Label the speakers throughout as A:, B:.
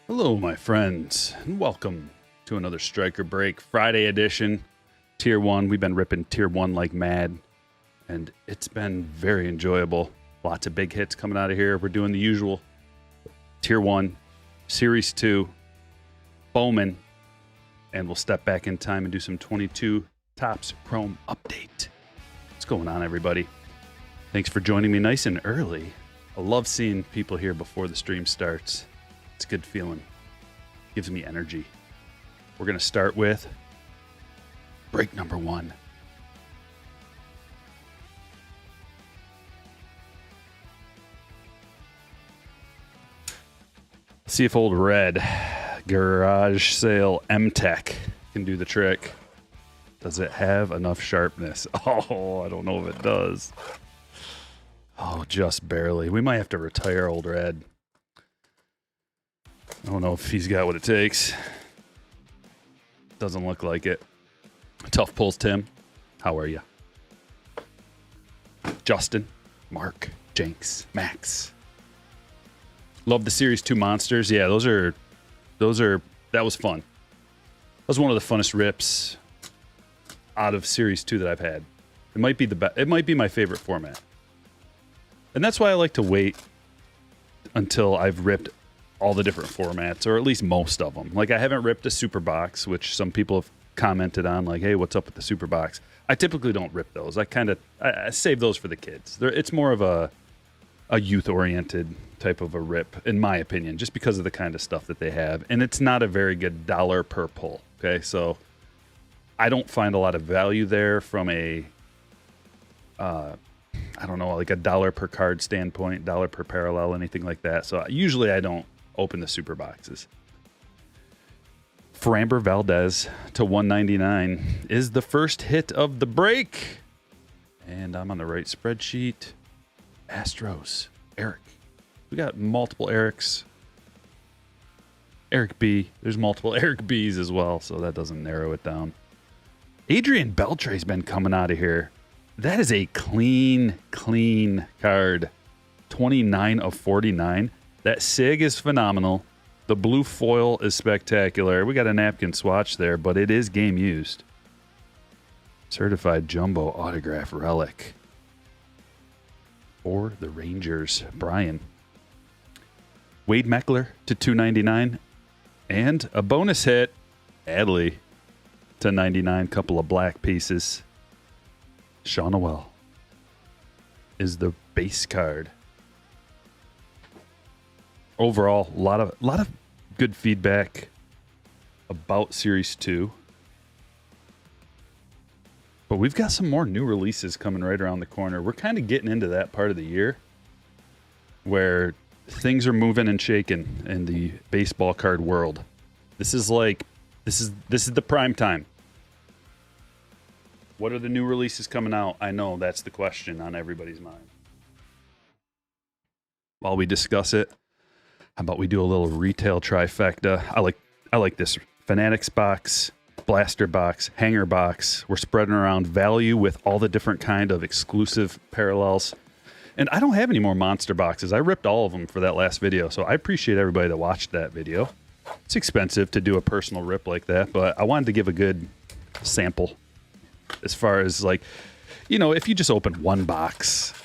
A: Hello, my friends, and welcome to another Stryker Break Friday edition. Tier 1. We've been ripping Tier 1 like mad, and it's been very enjoyable. Lots of big hits coming out of here. We're doing the usual Tier 1, Series 2, Bowman, and we'll step back in time and do some 22 Topps Chrome update. What's going on, everybody? Thanks for joining me nice and early. I love seeing people here before the stream starts. It's a good feeling. Gives me energy. We're going to start with break number 1. See if old Red Garage Sale M-Tech can do the trick. Does it have enough sharpness? Oh, I don't know if it does. Oh, just barely. We might have to retire old Red. I don't know if he's got what it takes. Doesn't look like it. Tough pulls, Tim. How are you? Justin, Mark, Jenks, Max. Love the Series 2 monsters. Yeah, those are, that was fun. That was one of the funnest rips out of Series 2 that I've had. It might be the best. It might be my favorite format. And that's why I like to wait until I've ripped all the different formats, or at least most of them. Like, I haven't ripped a super box, which some people have commented on, like, hey, what's up with the super box? I typically don't rip those. I save those for the kids. It's more of a youth-oriented type of a rip, in my opinion, just because of the kind of stuff that they have. And it's not a very good dollar per pull, okay? So I don't find a lot of value there from a, I don't know, like a dollar per card standpoint, dollar per parallel, anything like that. So usually I don't open the super boxes. Framber Valdez to 199 is the first hit of the break. And I'm on the right spreadsheet. Astros, Eric. We got multiple Erics. Eric B. There's multiple Eric B's as well, so that doesn't narrow it down. Adrian Beltre's been coming out of here. That is a clean card. 29 of 49. That SIG is phenomenal. The blue foil is spectacular. We got a napkin swatch there, but it is game used. Certified jumbo autograph relic. For the Rangers, Brian. Wade Meckler to 299. And a bonus hit, Adley to 99. Couple of black pieces. Sean Noel is the base card. Overall, a lot of good feedback about Series 2. But we've got some more new releases coming right around the corner. We're kind of getting into that part of the year where things are moving and shaking in the baseball card world. This is the prime time. What are the new releases coming out? I know that's the question on everybody's mind. While we discuss it, how about we do a little retail trifecta? I like this Fanatics box, Blaster box, Hanger box. We're spreading around value with all the different kind of exclusive parallels. And I don't have any more monster boxes. I ripped all of them for that last video, so I appreciate everybody that watched that video. It's expensive to do a personal rip like that, but I wanted to give a good sample. As far as, like, you know, if you just open one box,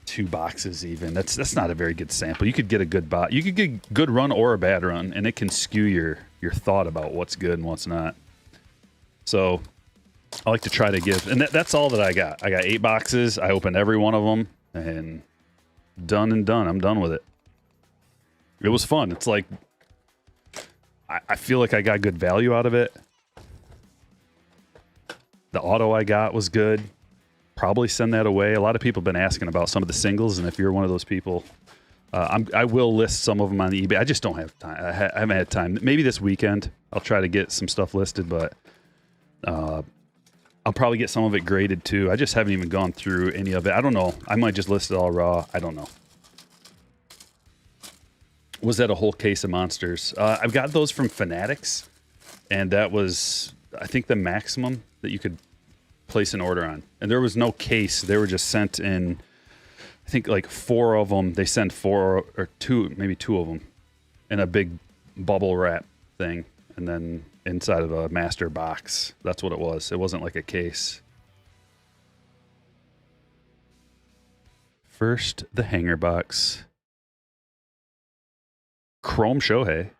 A: 2 boxes even, that's not a very good sample. You could get a good box. You could get a good run or a bad run, and it can skew your thought about what's good and what's not. So I like to try to give, and that's all that I got. I got 8 boxes. I opened every one of them, and done and done. I'm done with it. It was fun. It's like, I feel like I got good value out of it. The auto I got was good. Probably send that away. A lot of people have been asking about some of the singles, and if you're one of those people, I will list some of them on eBay. I just don't have time. I haven't had time. Maybe this weekend I'll try to get some stuff listed, but I'll probably get some of it graded too. I just haven't even gone through any of it. I don't know. I might just list it all raw. I don't know. Was that a whole case of monsters? I've got those from Fanatics, and that was, I think, the maximum that you could place an order on. And there was no case. They were just sent in, I think, like 4 of them. They sent 4 or 2, maybe 2 of them in a big bubble wrap thing, and then inside of a master box. That's what it was. It wasn't like a case. First, the hanger box. Chrome Shohei.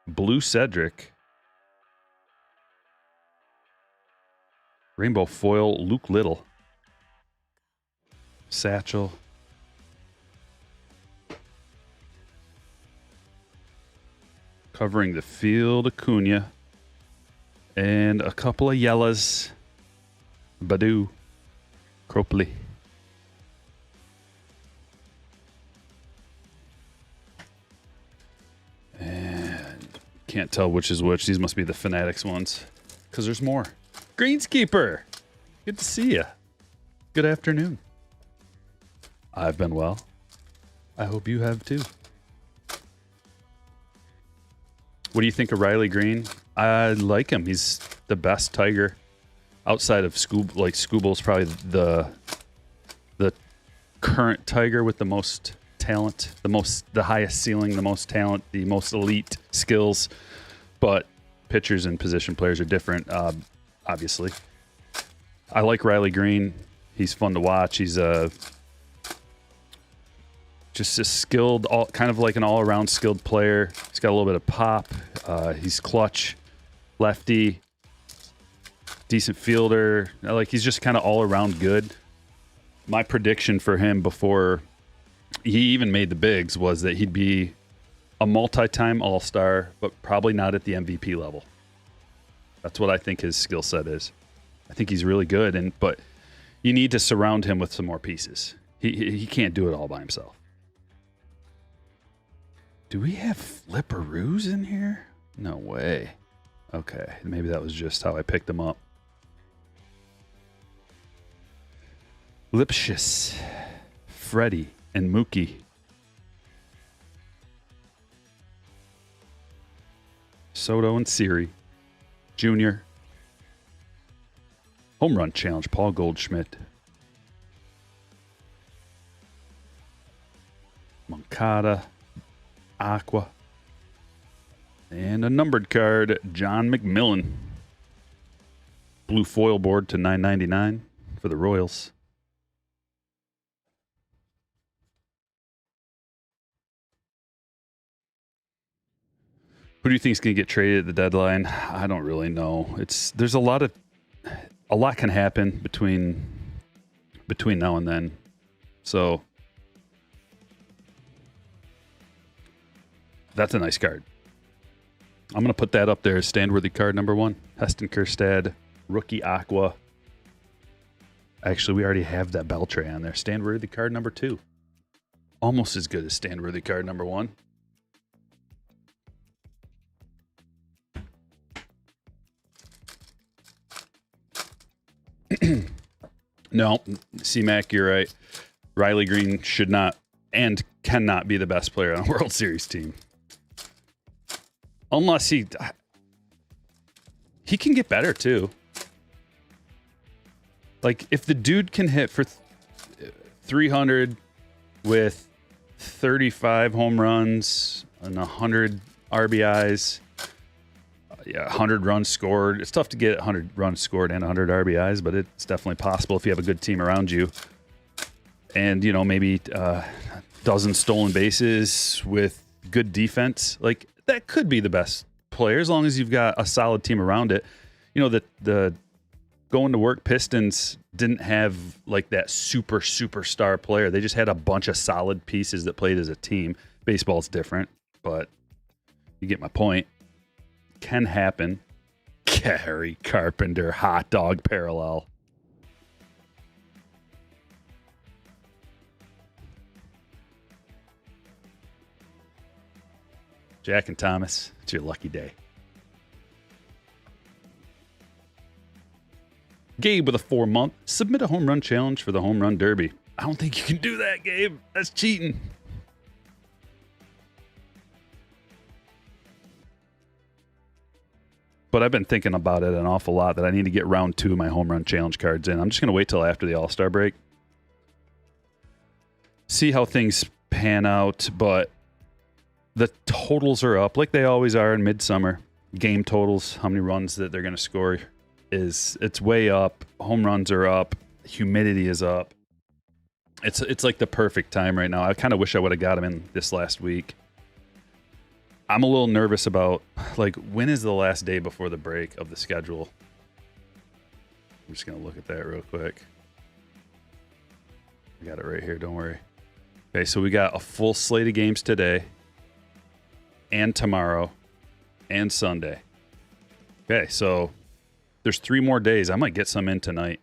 A: Blue Cedric. Rainbow foil Luke Little. Satchel. Covering the field, Acuna. And a couple of yellows. Badu. Cropley. And can't tell which is which. These must be the Fanatics ones. Because there's more. Greenskeeper. Good to see you. Good afternoon. I've been well. I hope you have too. What do you think of Riley Green? I like him. He's the best Tiger outside of Scooble's probably the current Tiger with the most talent, the highest ceiling, the most talent, the most elite skills. But pitchers and position players are different, obviously. I like Riley Green. He's fun to watch. He's just a skilled, kind of like an all-around skilled player. He's got a little bit of pop. He's clutch, lefty, decent fielder. Like, he's just kind of all-around good. My prediction for him before he even made the bigs was that he'd be a multi-time all-star, but probably not at the MVP level. That's what I think his skill set is. I think he's really good, but you need to surround him with some more pieces. He can't do it all by himself. Do we have flipperoos in here? No way. Okay, maybe that was just how I picked them up. Lipschitz, Freddie, and Mookie. Soto and Siri. Junior. Home run challenge, Paul Goldschmidt. Moncada. Aqua. And a numbered card, John McMillan. Blue foil board to $9.99 for the Royals. Who do you think is going to get traded at the deadline? I don't really know. There's a lot can happen between now and then. So that's a nice card. I'm going to put that up there as stand-worthy card number 1. Heston Kjerstad, rookie Aqua. Actually, we already have that Beltray on there. Stand-worthy card number 2. Almost as good as stand-worthy card number 1. No, C-Mac, you're right. Riley Green should not and cannot be the best player on a World Series team. Unless he can get better too. Like, if the dude can hit for 300 with 35 home runs and 100 RBIs, 100 runs scored. It's tough to get 100 runs scored and 100 RBIs, but it's definitely possible if you have a good team around you. And, maybe a dozen stolen bases with good defense. Like, that could be the best player as long as you've got a solid team around it. The going to work Pistons didn't have like that superstar player. They just had a bunch of solid pieces that played as a team. Baseball's different, but you get my point. Can happen. Gary Carpenter, hot dog parallel. Jack and Thomas, it's your lucky day. Gabe with a 4-month. Submit a home run challenge for the home run derby. I don't think you can do that, Gabe. That's cheating. But I've been thinking about it an awful lot that I need to get round 2 of my home run challenge cards in. I'm just going to wait till after the All-Star break. See how things pan out, but The totals are up like they always are in midsummer. Game totals, how many runs that they're going to score it's way up. Home runs are up. Humidity is up. It's like the perfect time right now. I kind of wish I would have got him in this last week. I'm a little nervous about, like, when is the last day before the break of the schedule? I'm just going to look at that real quick. I got it right here. Don't worry. Okay, so we got a full slate of games today and tomorrow and Sunday. Okay, so there's 3 more days. I might get some in tonight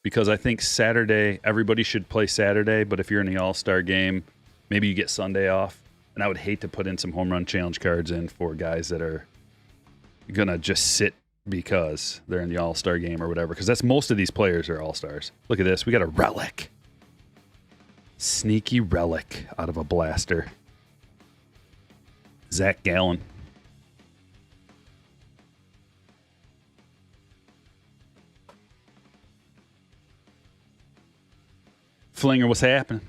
A: because I think Saturday, everybody should play Saturday, but if you're in the All-Star game, maybe you get Sunday off. And I would hate to put in some home run challenge cards in for guys that are going to just sit because they're in the All-Star game or whatever, because that's most of these players are All-Stars. Look at this. We got a relic. Sneaky relic out of a blaster. Zach Gallen. Flinger, what's happening?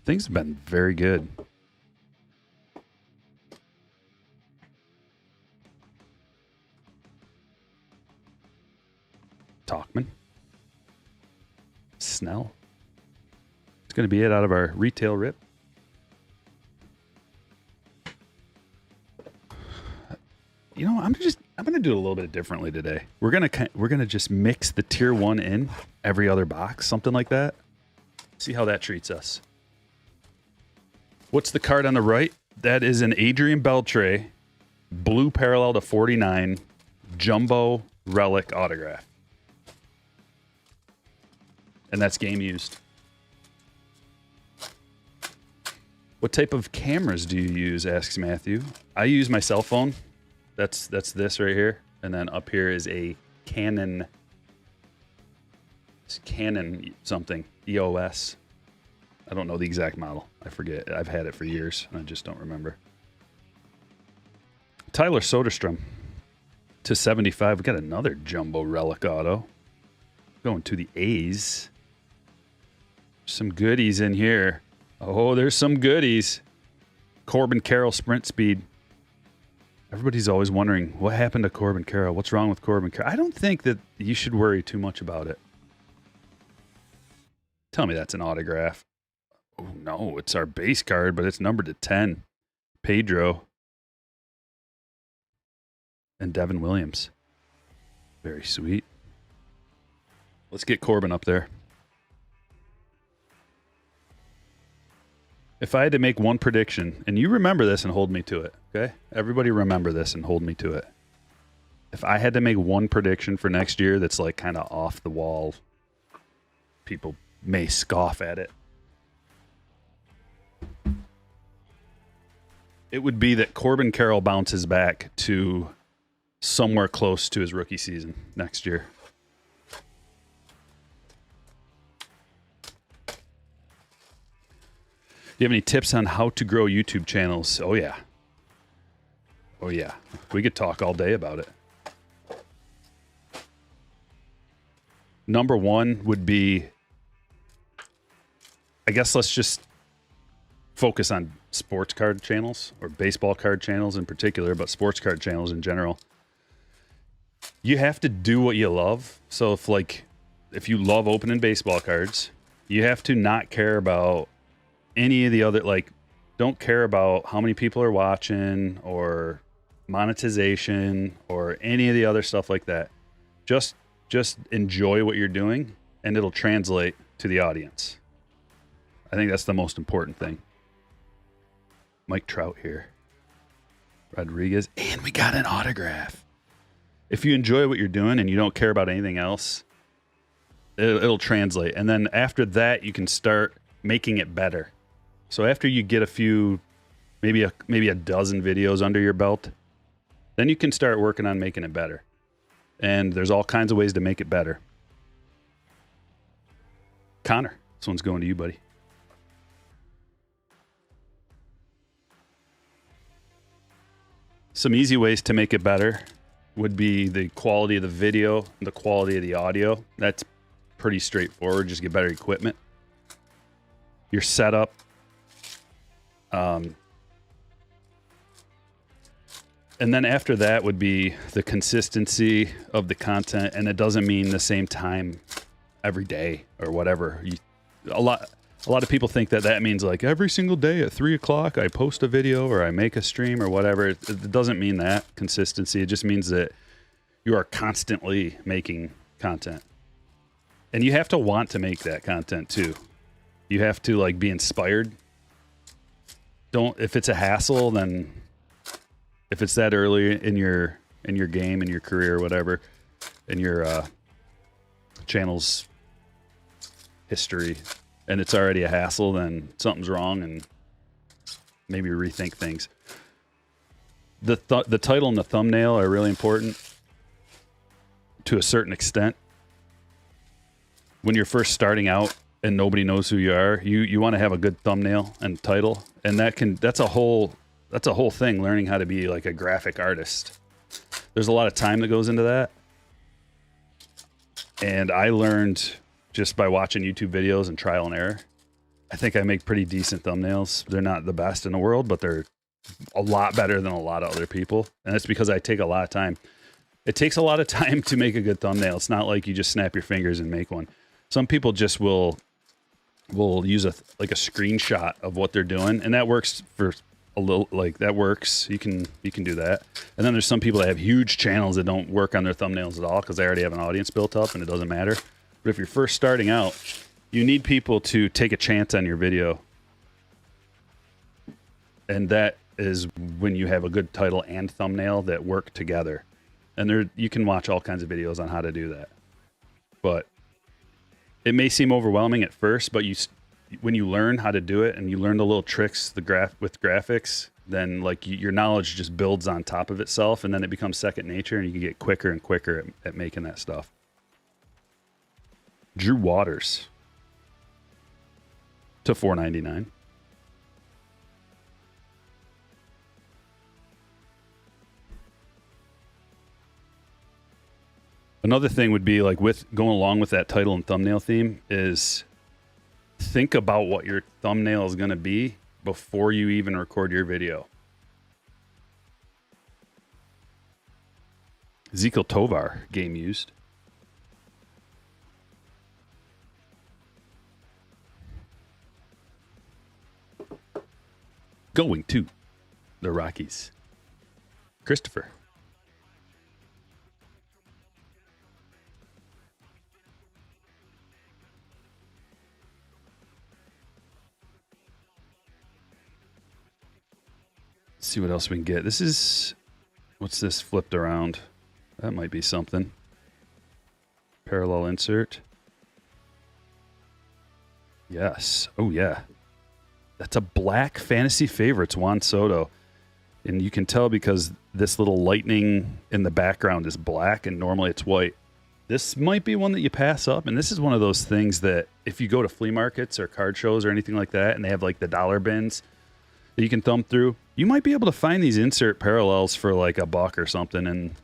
A: Things have been very good. Talkman. Snell. It's going to be it out of our retail rip. You know, I'm going to do it a little bit differently today. We're going to just mix the tier 1 in every other box, something like that. See how that treats us. What's the card on the right? That is an Adrian Beltre blue parallel to 49 jumbo relic autograph. And that's game used. What type of cameras do you use, asks Matthew. I use my cell phone. That's this right here. And then up here is a Canon. It's Canon something. EOS. I don't know the exact model. I forget. I've had it for years, and I just don't remember. Tyler Soderstrom to 75. We got another jumbo relic auto. Going to the A's. Some goodies in here. Oh, there's some goodies. Corbin Carroll sprint speed. Everybody's always wondering, what happened to Corbin Carroll? What's wrong with Corbin Carroll? I don't think that you should worry too much about it. Tell me that's an autograph. Oh, no, it's our base card, but it's numbered to 10. Pedro. And Devin Williams. Very sweet. Let's get Corbin up there. If I had to make one prediction, and you remember this and hold me to it, okay? Everybody remember this and hold me to it. If I had to make one prediction for next year that's like kind of off the wall, people may scoff at it. It would be that Corbin Carroll bounces back to somewhere close to his rookie season next year. Do you have any tips on how to grow YouTube channels? Oh, yeah. Oh, yeah. We could talk all day about it. Number one would be, I guess let's just focus on sports card channels or baseball card channels in particular, but sports card channels in general. You have to do what you love. So if you love opening baseball cards, you have to not care about any of the other, don't care about how many people are watching or monetization or any of the other stuff like that. Just enjoy what you're doing and it'll translate to the audience. I think that's the most important thing. Mike Trout here. Rodriguez. And we got an autograph. If you enjoy what you're doing and you don't care about anything else, it'll translate. And then after that, you can start making it better. So after you get a few, maybe a dozen videos under your belt, then you can start working on making it better. And there's all kinds of ways to make it better. Connor, this one's going to you, buddy. Some easy ways to make it better would be the quality of the video and the quality of the audio. That's pretty straightforward. Just get better equipment. Your setup. And then after that would be the consistency of the content, and it doesn't mean the same time every day or whatever. A lot of people think that means like every single day at 3 o'clock I post a video or I make a stream or whatever. It doesn't mean that consistency. It just means that you are constantly making content, and you have to want to make that content too. You have to like be inspired. If it's a hassle, then if it's that early in your game, in your career, or whatever, in your channel's history, and it's already a hassle, then something's wrong, and maybe rethink things. The title and the thumbnail are really important to a certain extent. When you're first starting out and nobody knows who you are, you want to have a good thumbnail and title, and that's a whole thing, learning how to be like a graphic artist. There's a lot of time that goes into that. And I learned just by watching YouTube videos and trial and error. I think I make pretty decent thumbnails. They're not the best in the world, but they're a lot better than a lot of other people. And that's because I take a lot of time. It takes a lot of time to make a good thumbnail. It's not like you just snap your fingers and make one. Some people just will use a screenshot of what they're doing, and that works for a little, like that works. You can do that. And then there's some people that have huge channels that don't work on their thumbnails at all because they already have an audience built up and it doesn't matter. But if you're first starting out, you need people to take a chance on your video. And that is when you have a good title and thumbnail that work together. And you can watch all kinds of videos on how to do that. But it may seem overwhelming at first, but when you learn how to do it and you learn the little tricks with graphics, then like your knowledge just builds on top of itself, and then it becomes second nature, and you can get quicker and quicker at making that stuff. Drew Waters to $4.99. Another thing would be like with going along with that title and thumbnail theme is think about what your thumbnail is going to be before you even record your video. Ezekiel Tovar, game used. Going to the Rockies. Christopher. Let's see what else we can get. What's this flipped around? That might be something. Parallel insert. Yes. Oh, yeah. That's a black fantasy favorites, Juan Soto. And you can tell because this little lightning in the background is black and normally it's white. This might be one that you pass up. And this is one of those things that if you go to flea markets or card shows or anything like that, and they have like the dollar bins that you can thumb through, you might be able to find these insert parallels for like $1 or something and,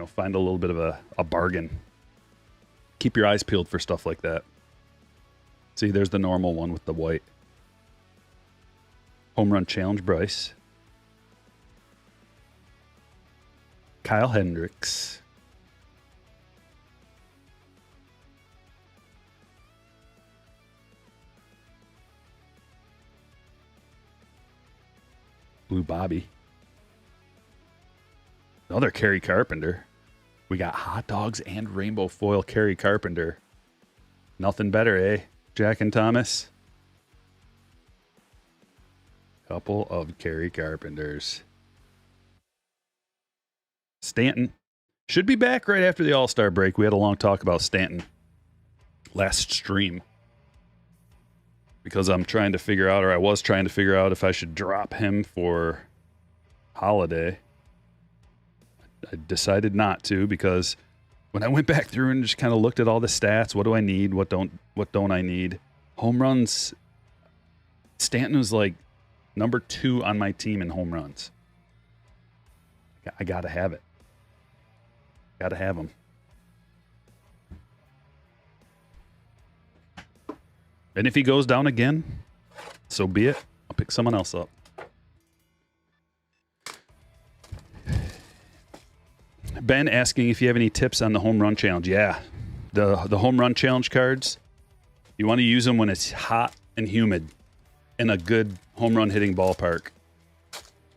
A: find a little bit of a bargain. Keep your eyes peeled for stuff like that. See, there's the normal one with the white. Home Run Challenge Bryce. Kyle Hendricks. Blue Bobby. Another Kerry Carpenter. We got hot dogs and rainbow foil Kerry Carpenter. Nothing better, eh, Jack and Thomas? Couple of Kerry Carpenters. Stanton should be back right after the All-Star break. We had a long talk about Stanton last stream because I'm trying to figure out, or I was trying to figure out if I should drop him for holiday. I decided not to because when I went back through and just kind of looked at all the stats, what do I need? What don't I need? Home runs. Stanton was like number 2 on my team in home runs. I got to have it. Got to have him. And if he goes down again, so be it. I'll pick someone else up. Ben asking if you have any tips on the home run challenge. Yeah, the home run challenge cards, you want to use them when it's hot and humid in a good home run hitting ballpark.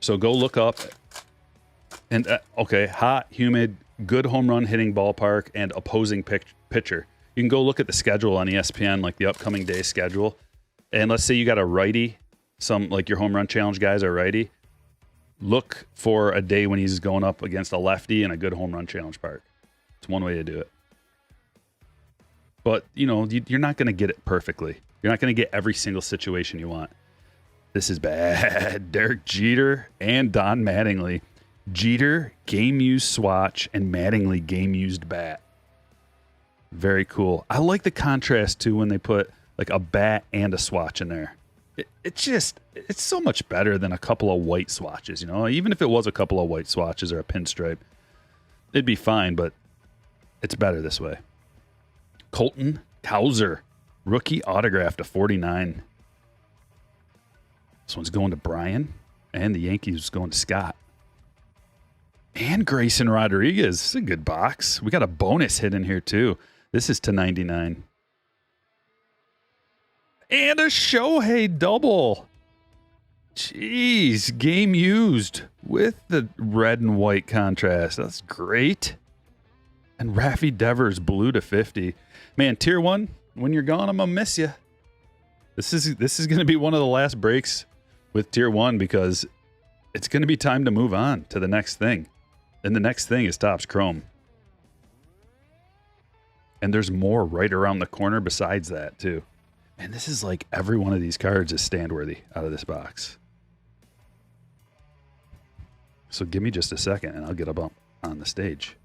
A: So go look up and hot, humid, good home run hitting ballpark and opposing pitcher. You can go look at the schedule on ESPN, like the upcoming day schedule. And let's say you got a righty, some like your home run challenge guys are righty. Look for a day when he's going up against a lefty in a good home run challenge park. It's one way to do it. But, you know, you're not going to get it perfectly. You're not going to get every single situation you want. This is bad. Derek Jeter and Don Mattingly. Jeter, game-used swatch, and Mattingly, game-used bat. Very cool. I like the contrast, too, when they put like a bat and a swatch in there. It's so much better than a couple of white swatches, you know? Even if it was a couple of white swatches or a pinstripe, it'd be fine, but it's better this way. Colton Cowser, rookie autograph to 49. This one's going to Brian, and the Yankees going to Scott. And Grayson Rodriguez. This is a good box. We got a bonus hit in here, too. This is to 99. And a Shohei double. Jeez, game used with the red and white contrast. That's great. And Raffy Devers blue to 50. Man, tier 1, when you're gone, I'm going to miss you. This is going to be one of the last breaks with tier 1 because it's going to be time to move on to the next thing. And the next thing is Topps Chrome. And there's more right around the corner besides that, too. And this is like every one of these cards is stand-worthy out of this box. So give me just a second and I'll get up on the stage.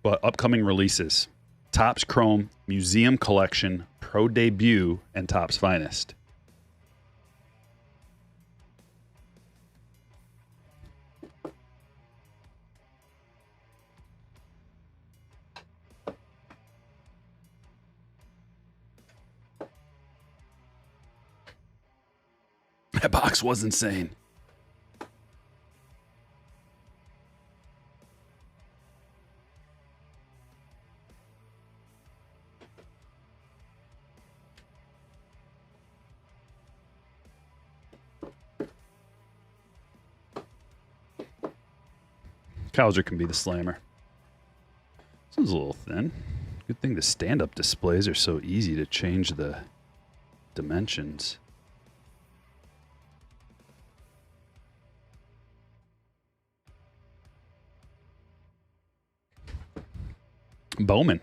A: But upcoming releases. Topps Chrome, Museum Collection, Pro Debut, and Topps Finest. That box was insane. Cowser can be the slammer. This one's a little thin. Good thing the stand-up displays are so easy to change the dimensions. Bowman.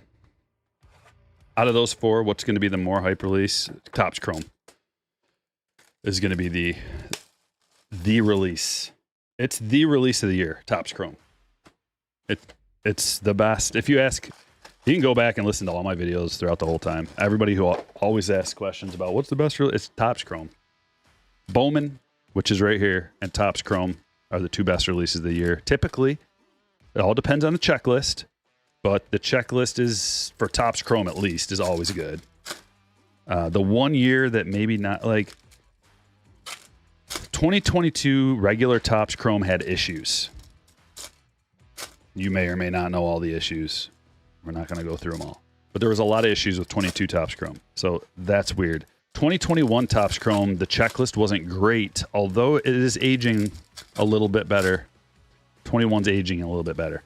A: Out of those four, what's going to be the more hype release? Topps Chrome is going to be the release. It's the release of the year, Topps Chrome. It's the best. If you ask, you can go back and listen to all my videos throughout the whole time. Everybody who always asks questions about what's the best release, it's Topps Chrome. Bowman, which is right here, and Topps Chrome are the two best releases of the year. Typically, it all depends on the checklist. But the checklist is, for Topps Chrome at least, is always good. The 1 year that maybe not, like 2022 regular Topps Chrome had issues. You may or may not know all the issues. We're not going to go through them all. But there was a lot of issues with 22 Topps Chrome. So that's weird. 2021 Topps Chrome, the checklist wasn't great, although it is aging a little bit better. 21's aging a little bit better.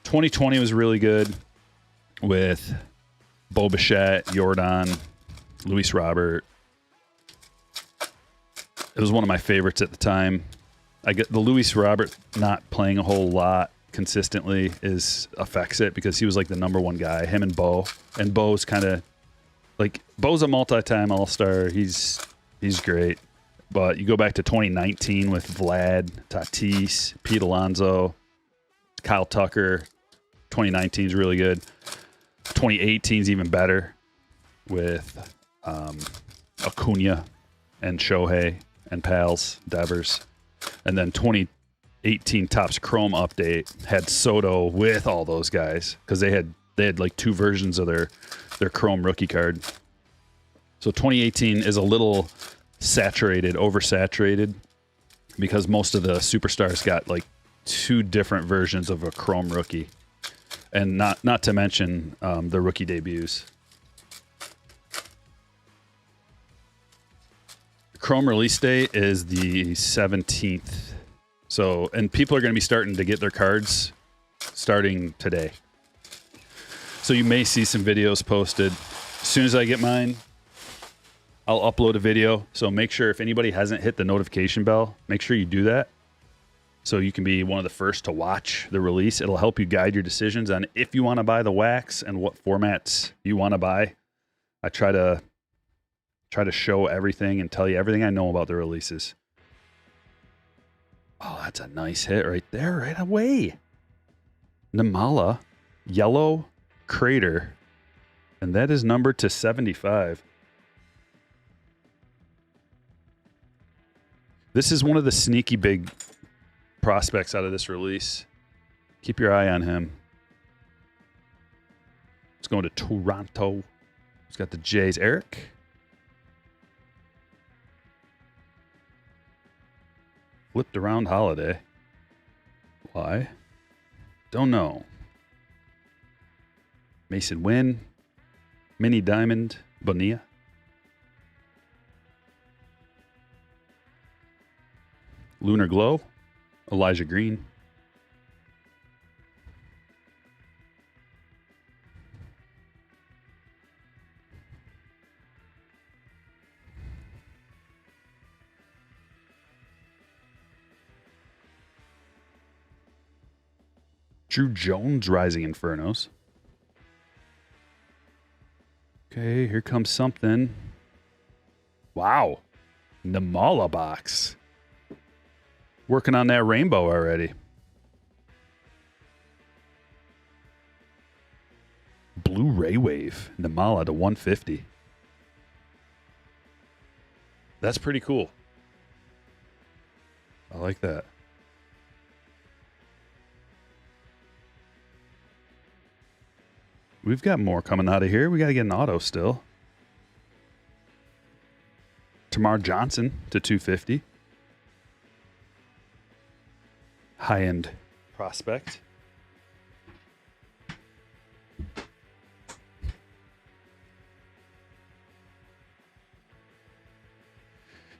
A: 2020 was really good with Bo Bichette, Jordan, Luis Robert. It was one of my favorites at the time. I get the Luis Robert not playing a whole lot consistently affects it because he was like the number one guy, him and Bo. And Bo's kind of like, Bo's a multi-time All-Star. He's great. But you go back to 2019 with Vlad, Tatis, Pete Alonso, Kyle Tucker. 2019 is really good. 2018 is even better with Acuna and Shohei and Pals, Devers. And then 2018 Topps Chrome update had Soto with all those guys because they had like two versions of their Chrome rookie card. So 2018 is a little saturated, oversaturated because most of the superstars got like 2 different versions of a chrome rookie, and not to mention the rookie debuts. Chrome release date is the 17th. So, and people are going to be starting to get their cards starting today. So you may see some videos posted. As soon as I get mine, I'll upload a video. So make sure if anybody hasn't hit the notification bell, make sure you do that. So you can be one of the first to watch the release. It'll help you guide your decisions on if you want to buy the wax and what formats you want to buy. I try to show everything and tell you everything I know about the releases. Oh, that's a nice hit right there, right away. Namala, yellow crater, and that is numbered to 75. This is one of the sneaky big prospects out of this release. Keep your eye on him. It's going to Toronto. He's got the Jays. Eric. Flipped around Holiday. Why? Don't know. Mason Wynn. Mini Diamond. Bonilla. Lunar Glow. Elijah Green. Drew Jones, Rising Infernos. Okay, here comes something. Wow. Namala box. Working on that rainbow already. Blu-ray Wave. Namala to 150. That's pretty cool. I like that. We've got more coming out of here. We got to get an auto still. Tamar Johnson to 250. High-end prospect.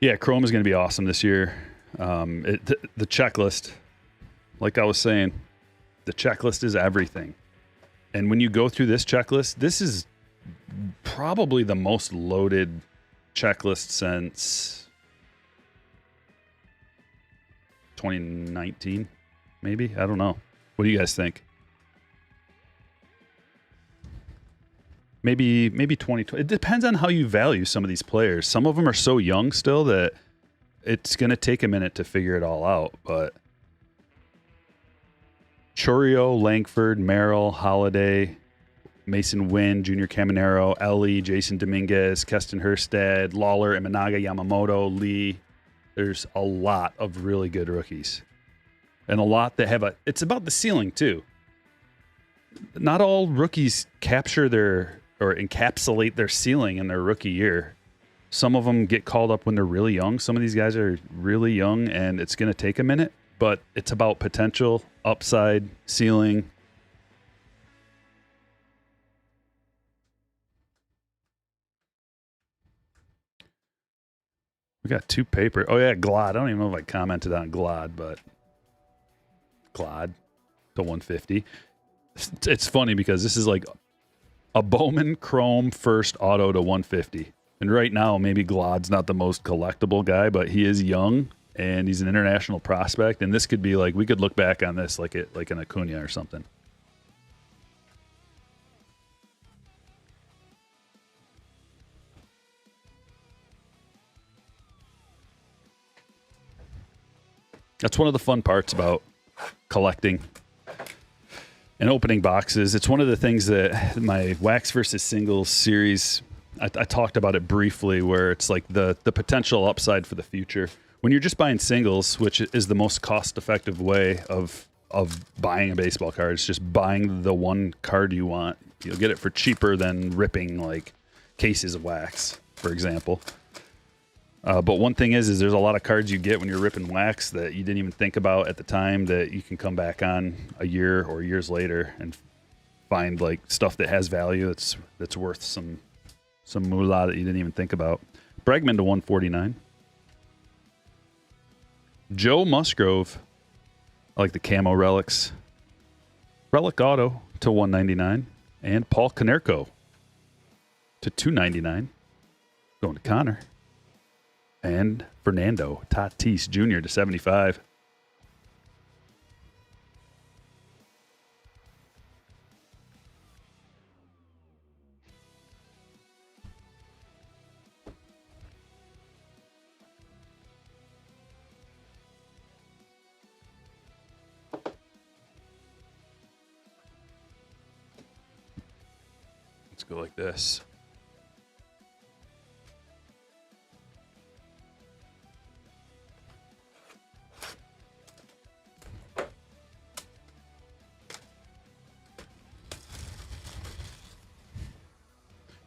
A: Yeah, Chrome is going to be awesome this year. The checklist, like I was saying, the checklist is everything. And when you go through this checklist, this is probably the most loaded checklist since 2019, maybe? I don't know. What do you guys think? Maybe 2020. It depends on how you value some of these players. Some of them are so young still that it's going to take a minute to figure it all out. But Chorio, Langford, Merrill, Holiday, Mason Wynn, Junior Caminero, Ellie, Jason Dominguez, Keston Herstad, Lawler, Imanaga, Yamamoto, Lee. There's a lot of really good rookies. And a lot that have it's about the ceiling too. Not all rookies capture or encapsulate their ceiling in their rookie year. Some of them get called up when they're really young. Some of these guys are really young and it's going to take a minute, but it's about potential, upside, ceiling. We got 2 paper. Oh yeah, Glad. I don't even know if I commented on Glad, but Glad to 150. It's funny because this is like a Bowman Chrome first auto to 150. And right now, maybe Glad's not the most collectible guy, but he is young and he's an international prospect. And this could be like, we could look back on this like an Acuna or something. That's one of the fun parts about collecting and opening boxes. It's one of the things that my Wax versus Singles series, I talked about it briefly, where it's like the potential upside for the future. When you're just buying singles, which is the most cost-effective way of buying a baseball card, it's just buying the one card you want. You'll get it for cheaper than ripping like cases of wax, for example. But one thing is there's a lot of cards you get when you're ripping wax that you didn't even think about at the time that you can come back on a year or years later and find like stuff that has value that's worth some moolah that you didn't even think about. Bregman to 149. Joe Musgrove. I like the camo relics. Relic auto to 199. And Paul Konerko to 299. Going to Connor. And Fernando Tatis Jr. to 75. Let's go like this.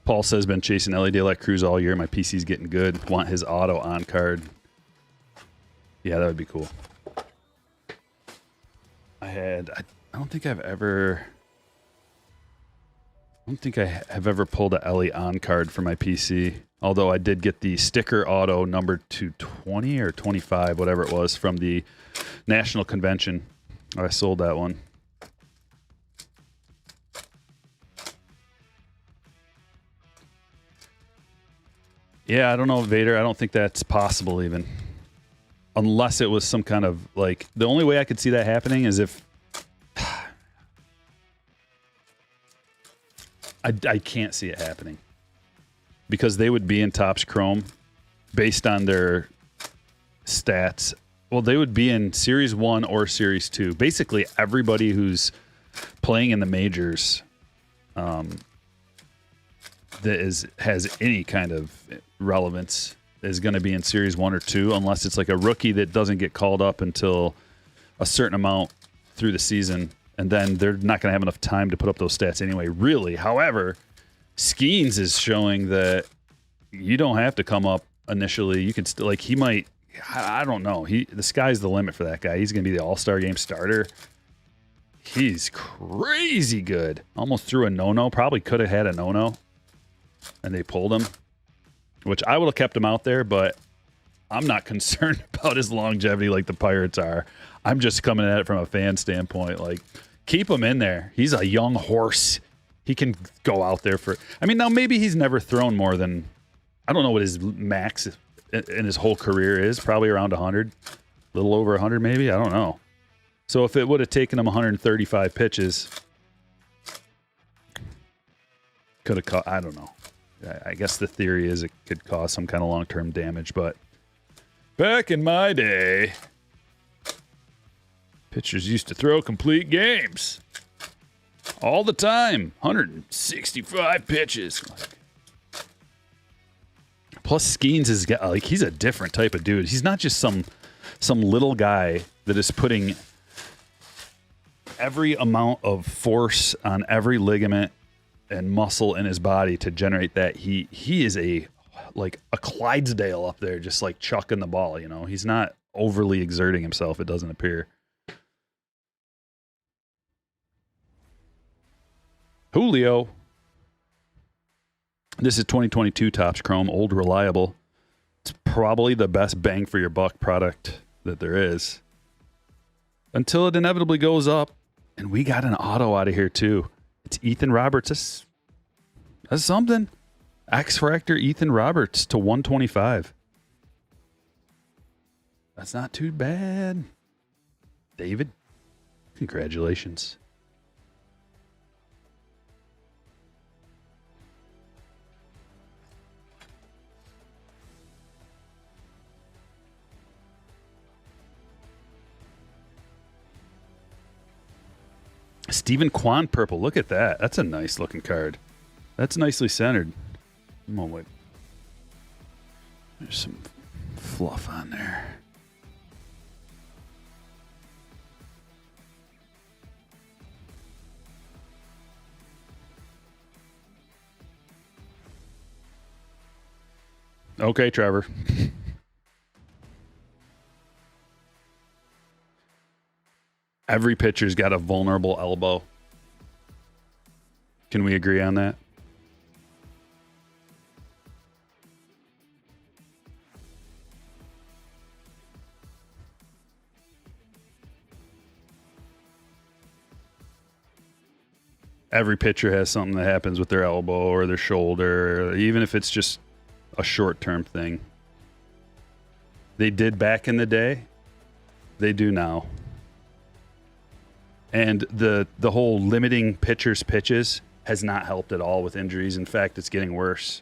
A: Paul says, been chasing Ellie De La Cruz all year. My PC's getting good. Want his auto on card. Yeah, that would be cool. I don't think I have ever pulled a Ellie on card for my PC. Although I did get the sticker auto number 220 or 25, whatever it was, from the National Convention. I sold that one. Yeah, I don't know, Vader. I don't think that's possible even. Unless it was some kind of, like, the only way I could see that happening is if... I can't see it happening. Because they would be in Topps Chrome based on their stats. Well, they would be in Series 1 or Series 2. Basically, everybody who's playing in the majors that has any kind of relevance is going to be in Series 1 or 2, unless it's like a rookie that doesn't get called up until a certain amount through the season, and then they're not going to have enough time to put up those stats anyway, really. However, Skeens is showing that you don't have to come up initially. You can still, like, he might, I don't know. The sky's the limit for that guy. He's going to be the All-Star Game starter. He's crazy good. Almost threw a no-no. Probably could have had a no-no, and they pulled him, which I would have kept him out there, but I'm not concerned about his longevity like the Pirates are. I'm just coming at it from a fan standpoint. Like, keep him in there. He's a young horse. He can go out there for... I mean, now maybe he's never thrown more than... I don't know what his max in his whole career is. Probably around 100. A little over 100 maybe. I don't know. So if it would have taken him 135 pitches... Could have caught... I don't know. I guess the theory is it could cause some kind of long-term damage, but back in my day, pitchers used to throw complete games all the time. 165 pitches. Plus, Skeens is like, he's a different type of dude. He's not just some little guy that is putting every amount of force on every ligament and muscle in his body to generate that. He is like a Clydesdale up there, just like chucking the ball, you know. He's not overly exerting himself, it doesn't appear. Julio. This is 2022 Topps Chrome, old reliable. It's probably the best bang for your buck product that there is. Until it inevitably goes up. And we got an auto out of here too. It's Ethan Roberts. That's something. X-Factor Ethan Roberts to 125. That's not too bad. David, congratulations. Stephen Kwan purple. Look at that. That's a nice looking card. That's nicely centered. I'm gonna wait. There's some fluff on there. Okay, Trevor. Every pitcher's got a vulnerable elbow. Can we agree on that? Every pitcher has something that happens with their elbow or their shoulder, even if it's just a short-term thing. They did back in the day. They do now. And the whole limiting pitchers' pitches has not helped at all with injuries. In fact, it's getting worse.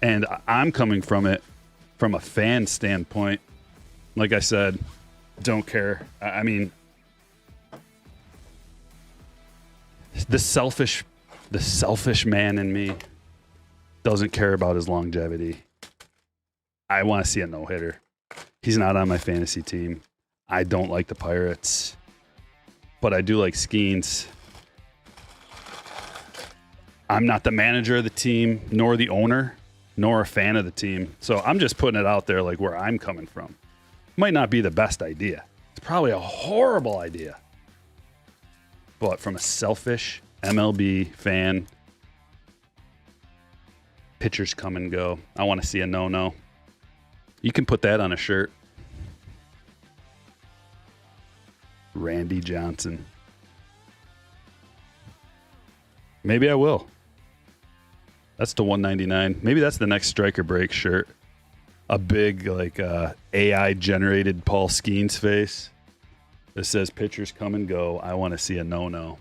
A: And I'm coming from it from a fan standpoint. Like I said, don't care. I mean, the selfish man in me doesn't care about his longevity. I want to see a no-hitter. He's not on my fantasy team. I don't like the Pirates, but I do like Skeens. I'm not the manager of the team, nor the owner, nor a fan of the team. So I'm just putting it out there like where I'm coming from. Might not be the best idea. It's probably a horrible idea. But from a selfish MLB fan, pitchers come and go. I want to see a no-no. You can put that on a shirt. Randy Johnson. Maybe I will. That's the $199. Maybe that's the next Stryker break shirt. A big like AI generated Paul Skeens face that says pitchers come and go. I want to see a no-no.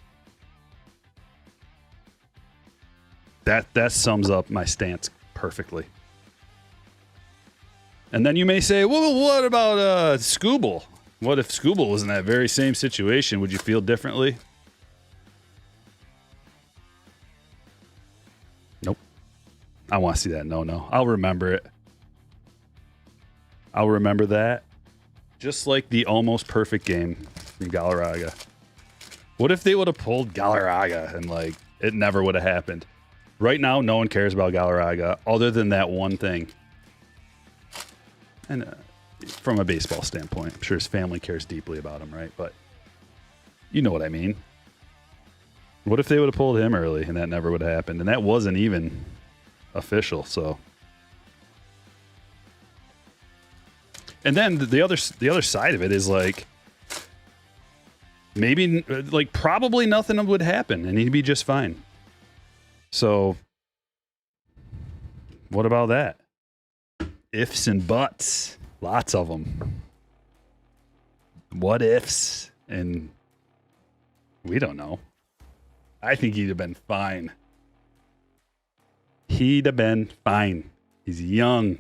A: That sums up my stance perfectly. And then you may say, well, what about Scooble? What if Scooble was in that very same situation? Would you feel differently? Nope. I want to see that no-no. I'll remember it. I'll remember that. Just like the almost perfect game from Galarraga. What if they would have pulled Galarraga and like it never would have happened? Right now, no one cares about Galarraga other than that one thing. And from a baseball standpoint, I'm sure his family cares deeply about him, right? But you know what I mean. What if they would have pulled him early and that never would have happened? And that wasn't even official, so. And then the other side of it is like, maybe, like, probably nothing would happen and he'd be just fine. So, what about that? Ifs and buts. Lots of them. What ifs? And we don't know. I think he'd have been fine. He'd have been fine. He's young.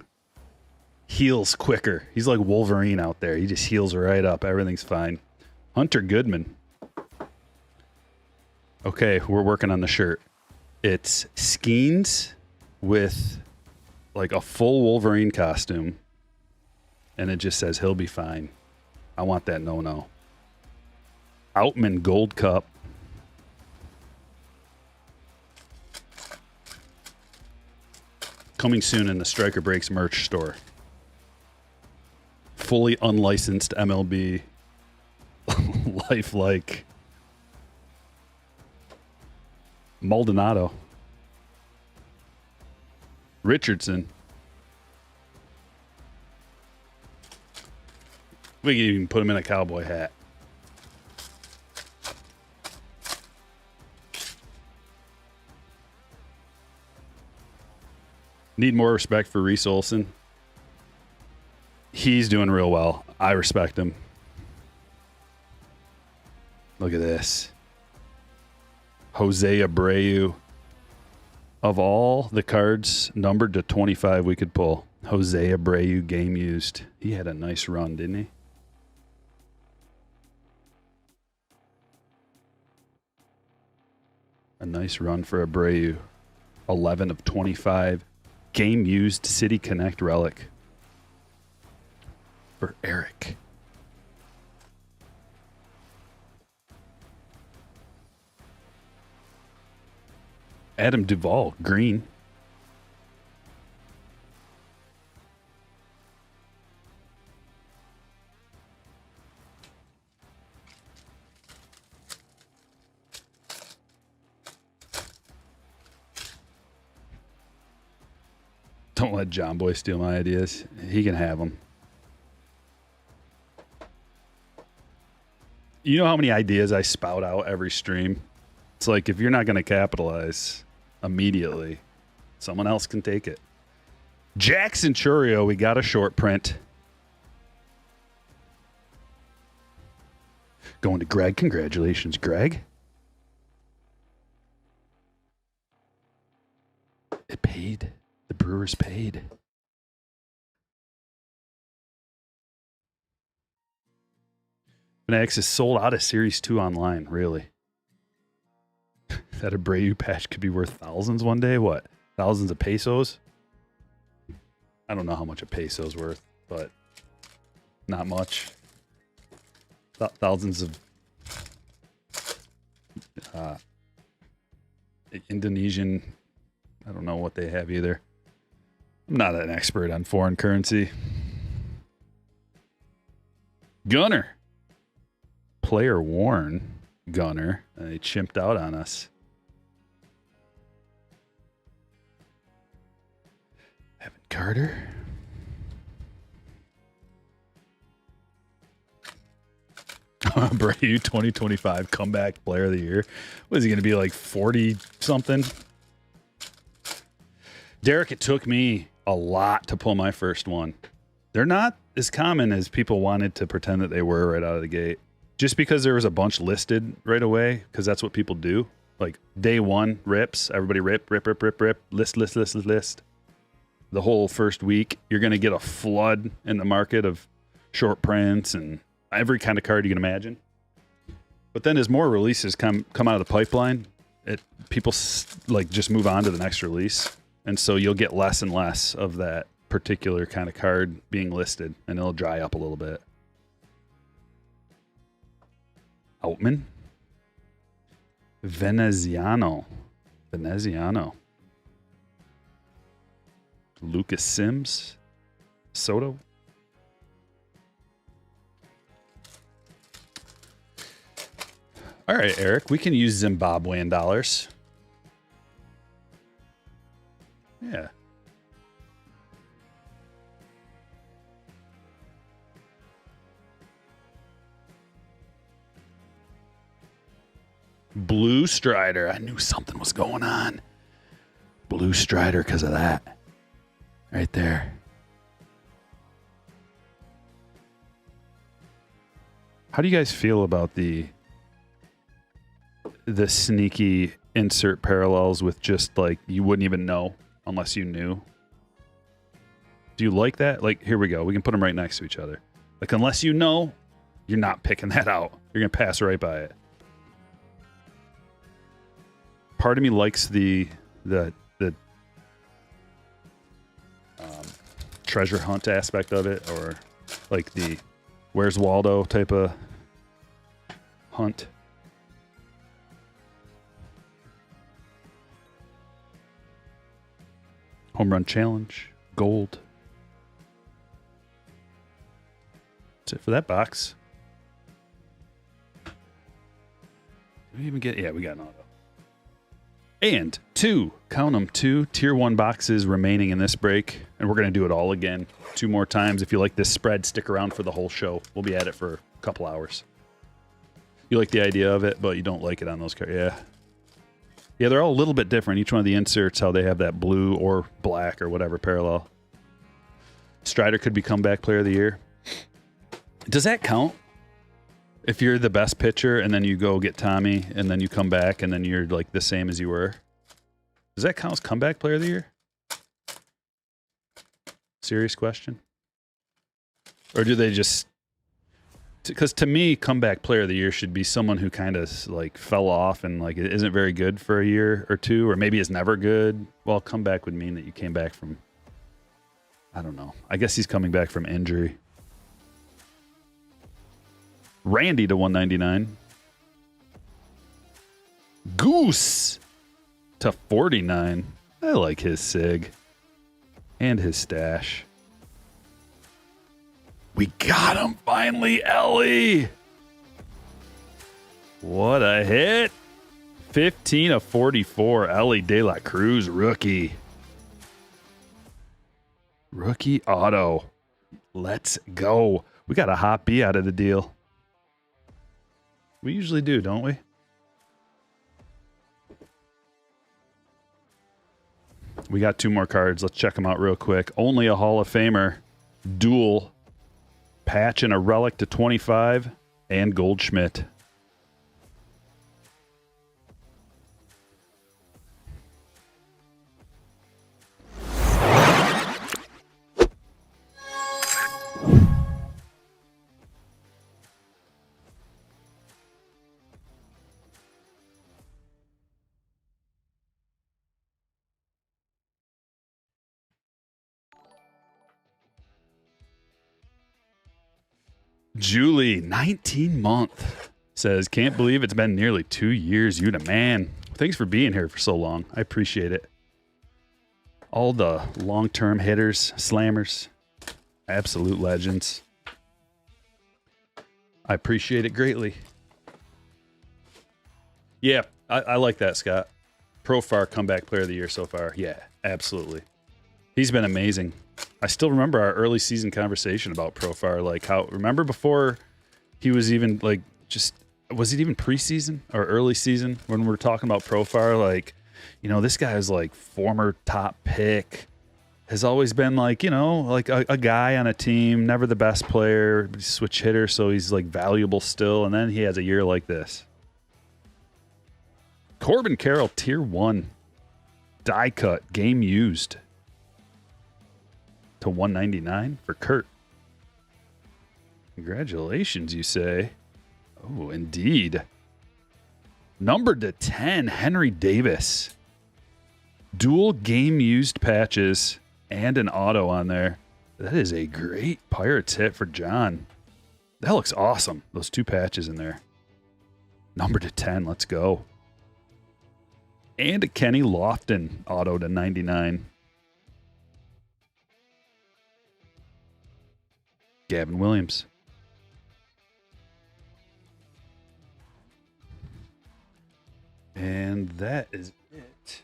A: Heals quicker. He's like Wolverine out there. He just heals right up. Everything's fine. Hunter Goodman. Okay, we're working on the shirt. It's Skeens with like a full Wolverine costume. And it just says he'll be fine. I want that no-no. Outman Gold Cup. Coming soon in the Stryker Breaks merch store. Fully unlicensed MLB lifelike. Maldonado. Richardson. We can even put him in a cowboy hat. Need more respect for Reese Olson. He's doing real well. I respect him. Look at this. Jose Abreu. Of all the cards numbered to 25 we could pull, Jose Abreu game used. He had a nice run, didn't he? A nice run for Abreu. 11 of 25. Game used City Connect relic. For Eric. Adam Duvall, green. Don't let John Boy steal my ideas. He can have them. You know how many ideas I spout out every stream? It's like if you're not going to capitalize immediately, someone else can take it. Jackson Churio, we got a short print. Going to Greg. Congratulations, Greg. It paid. The Brewers paid. Fanatics is sold out of Series 2 online, really. That Abreu patch could be worth thousands one day? What? Thousands of pesos? I don't know how much a peso's worth, but not much. Thousands of Indonesian, I don't know what they have either. I'm not an expert on foreign currency. Gunner. Player worn Gunner. They chimped out on us. Evan Carter. Abreu 2025 comeback player of the year. What is he going to be, like 40 something? Derek, it took me a lot to pull my first one. They're not as common as people wanted to pretend that they were right out of the gate. Just because there was a bunch listed right away, because that's what people do. Like day one rips, everybody rip, list. The whole first week, you're going to get a flood in the market of short prints and every kind of card you can imagine. But then as more releases come out of the pipeline, people like just move on to the next release. And so you'll get less and less of that particular kind of card being listed, and it'll dry up a little bit. Outman. Veneziano. Lucas Sims. Soto. All right, Eric, we can use Zimbabwean dollars. Yeah. Blue Strider. I knew something was going on. Blue Strider because of that. Right there. How do you guys feel about the sneaky insert parallels with just like you wouldn't even know unless you knew? Do you like that? Like, here we go. We can put them right next to each other. Like, unless you know, you're not picking that out. You're going to pass right by it. Part of me likes the treasure hunt aspect of it, or like the Where's Waldo type of hunt. Home run challenge, gold. That's it for that box. Did we even get? Yeah, we got an auto. And count them, 2 tier 1 boxes remaining in this break. And we're going to do it all again 2 more times. If you like this spread, stick around for the whole show. We'll be at it for a couple hours. You like the idea of it, but you don't like it on those cards. Yeah. Yeah, they're all a little bit different. Each one of the inserts, how they have that blue or black or whatever parallel. Strider could be comeback player of the year. Does that count? If you're the best pitcher and then you go get Tommy and then you come back and then you're like the same as you were, does that count as comeback player of the year? Serious question. Or do they just, because to me, comeback player of the year should be someone who kind of like fell off and like isn't very good for a year or two, or maybe is never good. Well, comeback would mean that you came back from, I don't know. I guess he's coming back from injury. Randy to 199. Goose to 49. I like his sig and his stash. We got him finally, Ellie. What a hit. 15 of 44. Ellie De La Cruz, rookie. Rookie auto. Let's go. We got a hot B out of the deal. We usually do, don't we? We got 2 more cards. Let's check them out real quick. Only a Hall of Famer. Dual. Patch and a relic to 25. And Goldschmidt. Julie, 19-month, says, can't believe it's been nearly 2 years. You the man. Thanks for being here for so long. I appreciate it. All the long-term hitters, slammers, absolute legends. I appreciate it greatly. Yeah, I like that, Scott. Profar comeback player of the year so far. Yeah, absolutely. He's been amazing. I still remember our early season conversation about Profar. Like how, remember before he was even like, just, was it even preseason or early season when we were talking about Profar? Like, you know, this guy is like former top pick, has always been like, you know, like a guy on a team, never the best player, switch hitter. So he's like valuable still. And then he has a year like this. Corbin Carroll, tier 1, die cut, game used. To 199 for Kurt. Congratulations, you say. Oh, indeed. Numbered to 10, Henry Davis. Dual game used patches and an auto on there. That is a great Pirates hit for John. That looks awesome. Those 2 patches in there. Numbered to 10, let's go. And a Kenny Lofton auto to 99. Gavin Williams. And that is it.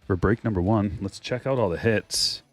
A: For break number 1, let's check out all the hits.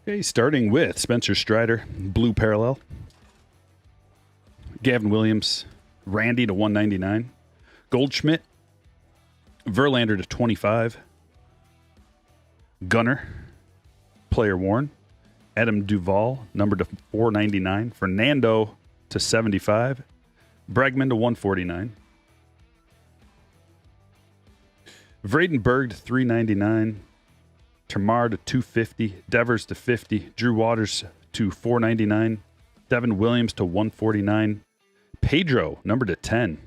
A: Okay, starting with Spencer Strider, blue parallel. Gavin Williams, Randy to 199. Goldschmidt, Verlander to 25. Gunner, player worn. Adam Duvall, number to 499. Fernando to 75. Bregman to 149. Vradenberg to 399. Termar to 250, Devers to 50, Drew Waters to 499, Devin Williams to 149, Pedro, number to 10,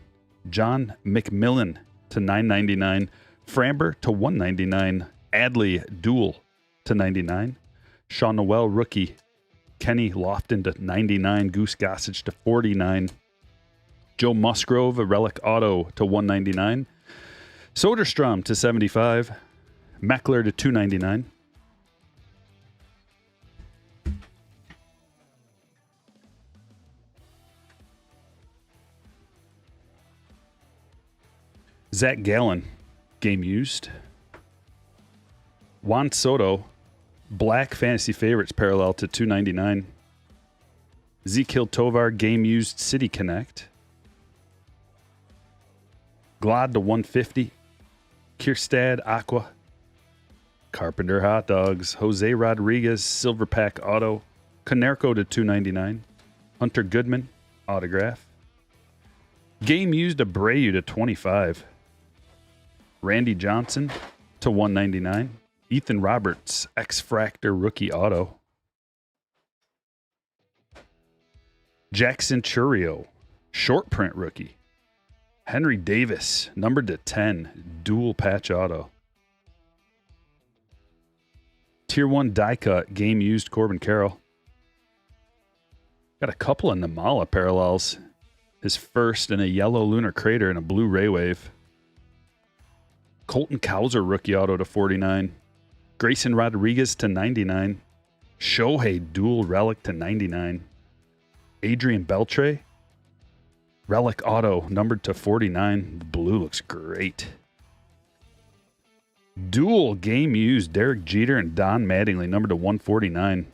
A: John McMillan to 999, Framber to 199, Adley Duel to 99, Sean Noel rookie, Kenny Lofton to 99, Goose Gossage to 49, Joe Musgrove, a relic auto to 199, Soderstrom to 75, Meckler to 299. Zach Gallen, game used. Juan Soto, black fantasy favorites parallel to 299. Ezekiel Tovar, game used City Connect. Glad to 150. Kierstad Aqua. Carpenter Hot Dogs. Jose Rodriguez Silver Pack Auto. Konerko to 299. Hunter Goodman autograph. Game used Abreu to 25. Randy Johnson to 199. Ethan Roberts X-Fractor rookie auto. Jackson Churio short print rookie. Henry Davis numbered to 10 dual patch auto. Tier 1 die cut game used Corbin Carroll. Got a couple of Namala parallels. His first in a yellow lunar crater and a blue ray wave. Colton Cowser rookie auto to 49. Grayson Rodriguez to 99. Shohei dual relic to 99. Adrian Beltre relic auto numbered to 49. The blue looks great. Dual game used Derek Jeter and Don Mattingly numbered to 149.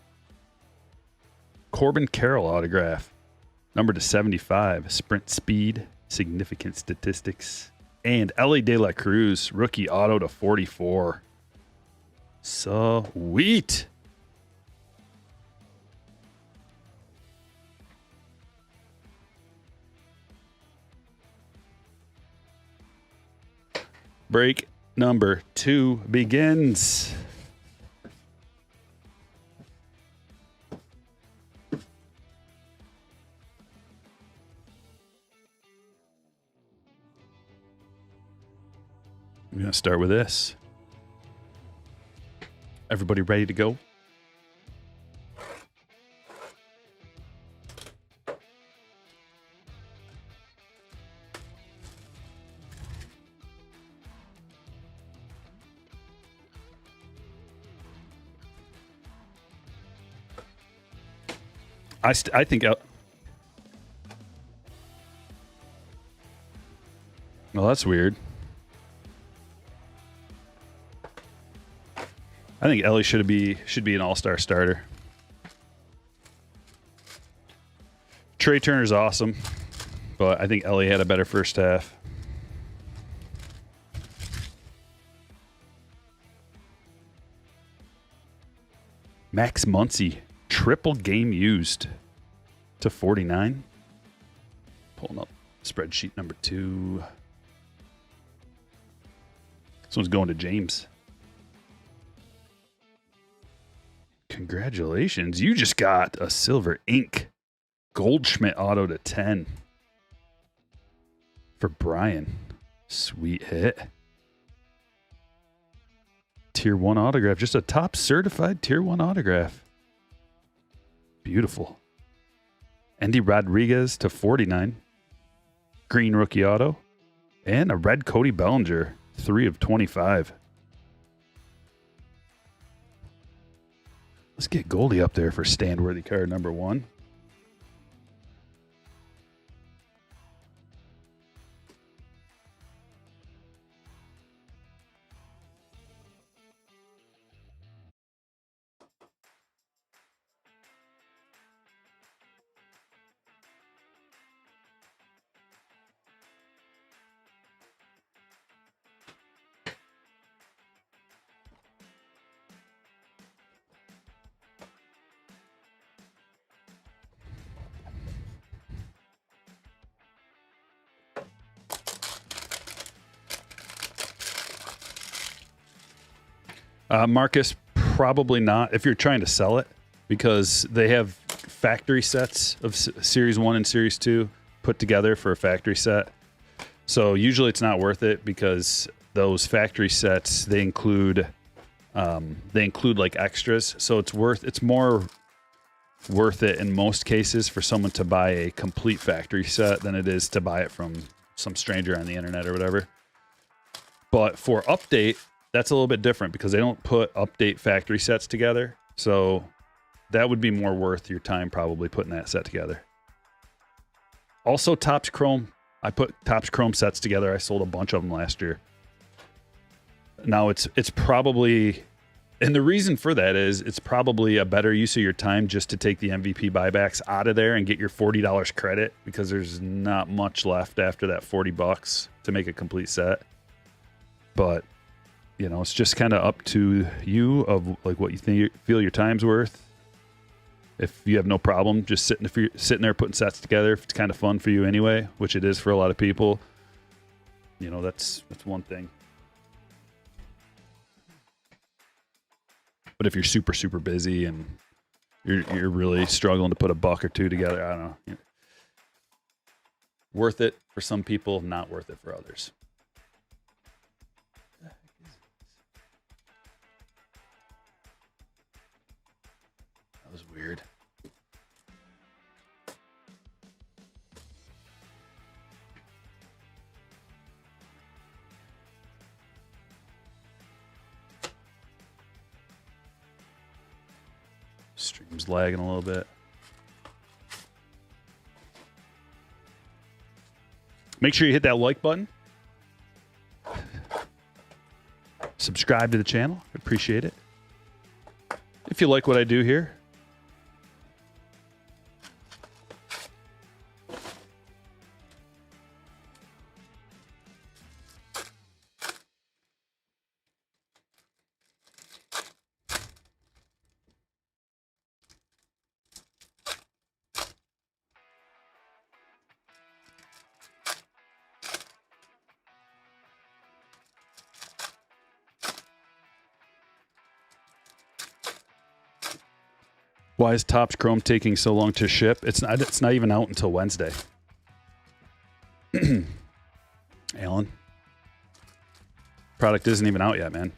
A: Corbin Carroll autograph numbered to 75. Sprint speed, significant statistics. And Ellie De La Cruz rookie auto to 44. Sweet. Break number 2 begins. I'm going to start with this. Everybody ready to go? I think... Well, that's weird. I think Ellie should be an all-star starter. Trey Turner's awesome, but I think Ellie had a better first half. Max Muncy, triple game used to 49. Pulling up spreadsheet number 2. This one's going to James. Congratulations. You just got a silver ink Goldschmidt auto to 10 for Brian. Sweet hit. Tier 1 autograph. Just a top certified Tier 1 autograph. Beautiful. Andy Rodriguez to 49. Green rookie auto. And a red Cody Bellinger. 3 of 25. Let's get Goldie up there for stand-worthy card number 1. Marcus, probably not if you're trying to sell it, because they have factory sets of Series 1 and Series 2 put together for a factory set. So usually it's not worth it because those factory sets, they include like extras. So it's more worth it in most cases for someone to buy a complete factory set than it is to buy it from some stranger on the internet or whatever. But for update, that's a little bit different because they don't put update factory sets together. So that would be more worth your time probably putting that set together. Also, Topps Chrome I put Topps Chrome sets together. I sold a bunch of them last year. Now it's probably, and the reason for that is it's probably a better use of your time just to take the MVP buybacks out of there and get your $40 credit, because there's not much left after that $40 to make a complete set. But you know, it's just kind of up to you of like what you feel your time's worth. If you have no problem just sitting there putting sets together, if it's kind of fun for you anyway, which it is for a lot of people, you know, that's one thing. But if you're super, super busy and you're really struggling to put a buck or two together, I don't know. You know, worth it for some people, not worth it for others. That was weird. Stream's lagging a little bit. Make sure you hit that like button. Subscribe to the channel. Appreciate it. If you like what I do here. Why is Topps Chrome taking so long to ship? It's not even out until Wednesday. Alan. Product isn't even out yet, man.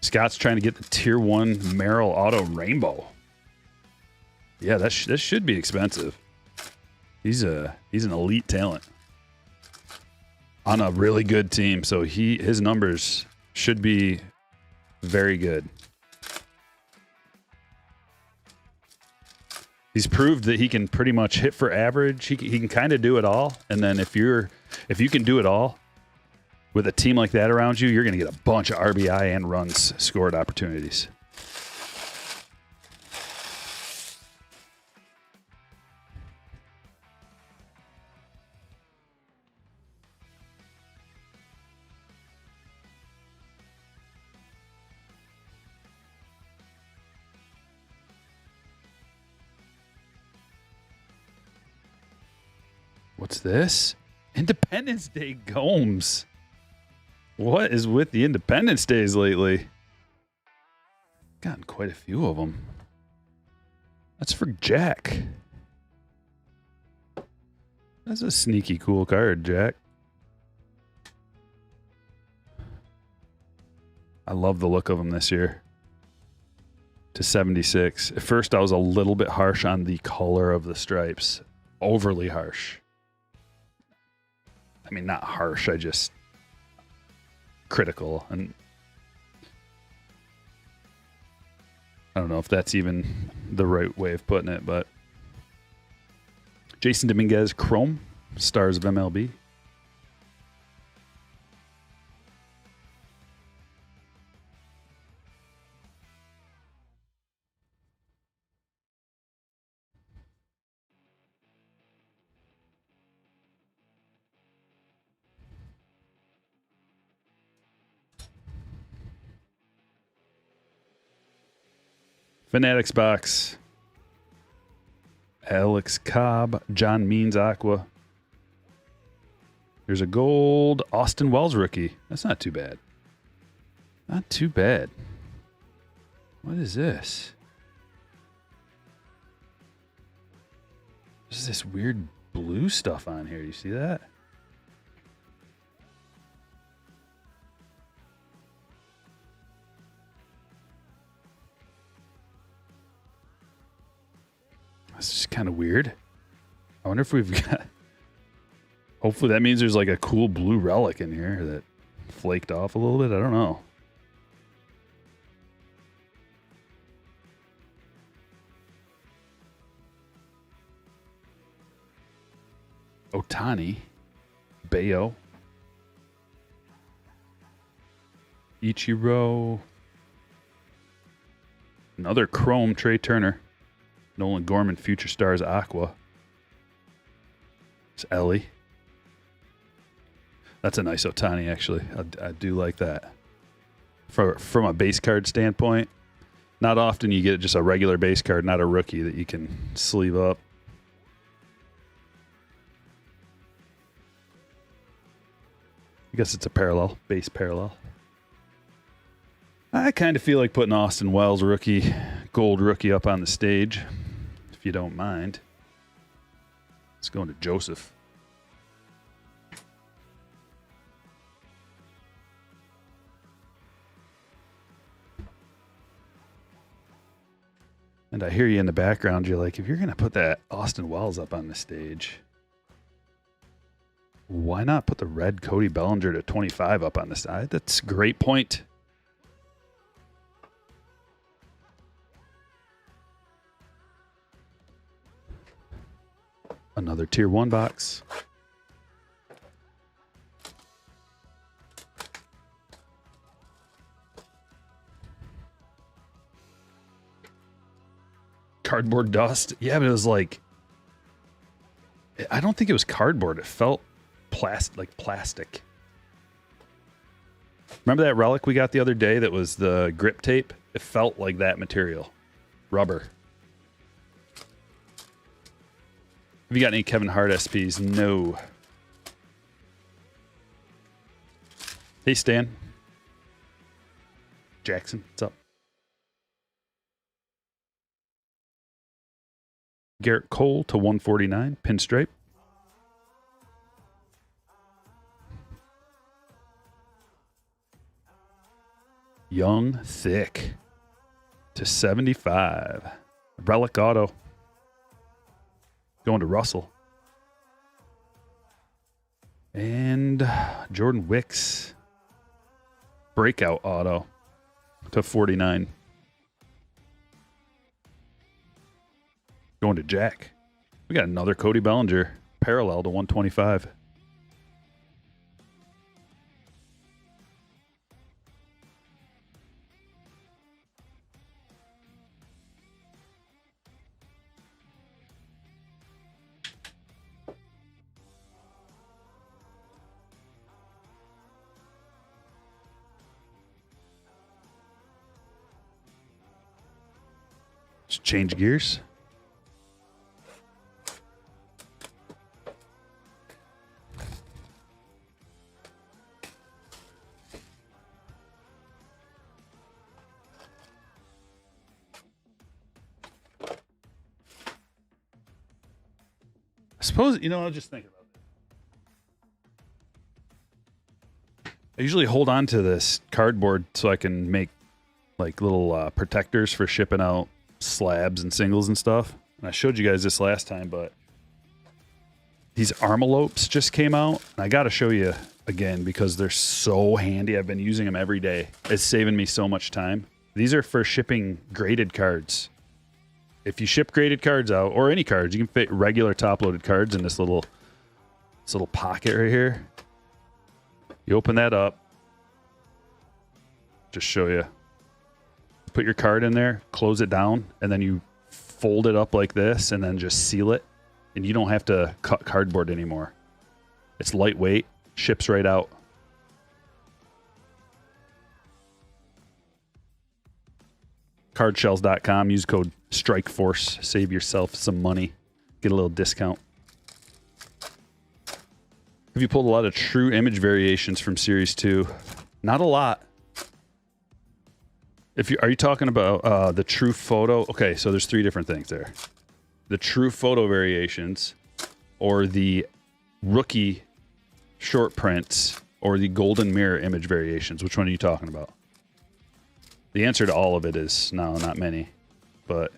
A: Scott's trying to get the Tier 1 Merrill Auto Rainbow. Yeah, that should be expensive. He's an elite talent on a really good team, so his numbers should be very good. He's proved that he can pretty much hit for average. He can kind of do it all, and then if you can do it all with a team like that around you, you're going to get a bunch of RBI and runs scored opportunities. What's this? Independence Day Gomes. What is with the Independence Days lately? Gotten quite a few of them. That's for Jack. That's a sneaky cool card, Jack. I love the look of him this year. To 76. At first, I was a little bit harsh on the color of the stripes. Overly harsh. I mean, not harsh. I just critical, and I don't know if that's even the right way of putting it, but Jason Dominguez, Chrome, Stars of MLB. Fanatics box. Alex Cobb, John Means Aqua. There's a gold Austin Wells rookie. That's not too bad. Not too bad. What is this? There's this weird blue stuff on here. You see that? That's just kind of weird. I wonder if we've got... Hopefully that means there's like a cool blue relic in here that flaked off a little bit. I don't know. Otani, Bayo, Ichiro, another Chrome, Trey Turner, Nolan Gorman, Future Stars Aqua. It's Ellie. That's a nice Otani, actually. I do like that. From a base card standpoint, not often you get just a regular base card, not a rookie that you can sleeve up. I guess it's a parallel, base parallel. I kind of feel like putting Austin Wells rookie, gold rookie up on the stage, if you don't mind. Let's go into Joseph. And I hear you in the background. You're like, if you're going to put that Austin Wells up on the stage, why not put the red Cody Bellinger to 25 up on the side? That's a great point. Another tier 1 box. Cardboard dust. Yeah, but it was like, I don't think it was cardboard. It felt plastic. Remember that relic we got the other day that was the grip tape? It felt like that material. Rubber. Have you got any Kevin Hart SPs? No. Hey, Stan. Jackson, what's up? Garrett Cole to 149, pinstripe. Young Thick to 75. Relic auto. Going to Russell. And Jordan Wicks. Breakout auto to 49. Going to Jack. We got another Cody Bellinger. Parallel to 125. Let's change gears. I suppose, I was just thinking about that. I usually hold on to this cardboard so I can make like little protectors for shipping out slabs and singles and stuff. And I showed you guys this last time, but these Armalopes just came out. And I got to show you again because they're so handy. I've been using them every day. It's saving me so much time. These are for shipping graded cards. If you ship graded cards out, or any cards, you can fit regular top-loaded cards in this little pocket right here. You open that up. Just show you. Put your card in there, close it down, and then you fold it up like this, and then just seal it. And you don't have to cut cardboard anymore. It's lightweight, ships right out. Cardshells.com. Use code StrikeForce. Save yourself some money. Get a little discount. Have you pulled a lot of true image variations from Series 2? Not a lot. Are you talking about the true photo? Okay, so there's 3 different things there. The true photo variations, or the rookie short prints, or the golden mirror image variations. Which one are you talking about? The answer to all of it is no, not many. But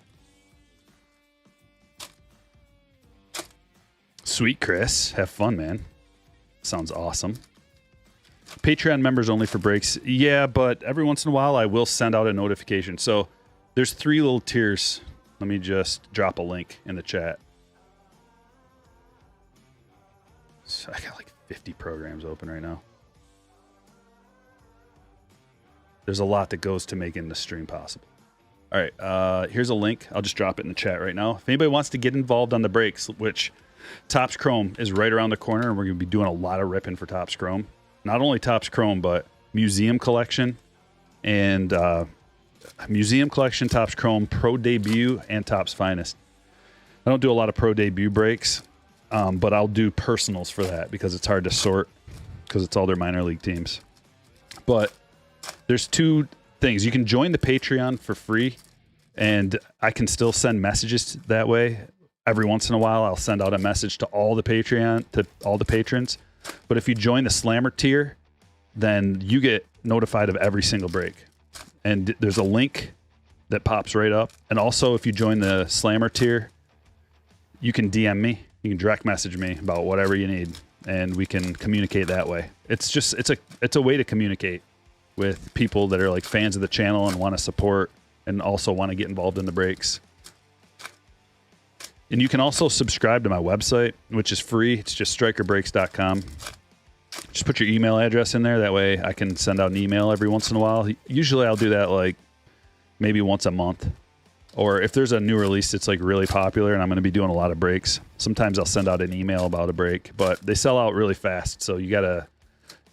A: sweet, Chris. Have fun, man. Sounds awesome. Patreon members only for breaks. Yeah, but every once in a while I will send out a notification. So there's 3 little tiers. Let me just drop a link in the chat. So I got like 50 programs open right now. There's a lot that goes to making the stream possible. All right, here's a link. I'll just drop it in the chat right now. If anybody wants to get involved on the breaks, which Topps Chrome is right around the corner, and we're going to be doing a lot of ripping for Topps Chrome. Not only Topps Chrome, but Museum Collection and Museum Collection, Topps Chrome, Pro Debut, and Topps Finest. I don't do a lot of Pro Debut breaks, but I'll do personals for that because it's hard to sort because it's all their minor league teams. But there's two things. You can join the Patreon for free, and I can still send messages that way. Every once in a while, I'll send out a message to all the patrons. But if you join the Slammer tier, then you get notified of every single break. And there's a link that pops right up. And also, if you join the Slammer tier, you can DM me. You can direct message me about whatever you need, and we can communicate that way. It's a way to communicate with people that are like fans of the channel and want to support and also want to get involved in the breaks. And you can also subscribe to my website, which is free. It's just strikerbreaks.com. Just put your email address in there. That way I can send out an email every once in a while. Usually I'll do that like maybe once a month. Or if there's a new release that's like really popular and I'm going to be doing a lot of breaks, sometimes I'll send out an email about a break. But they sell out really fast. So you got to,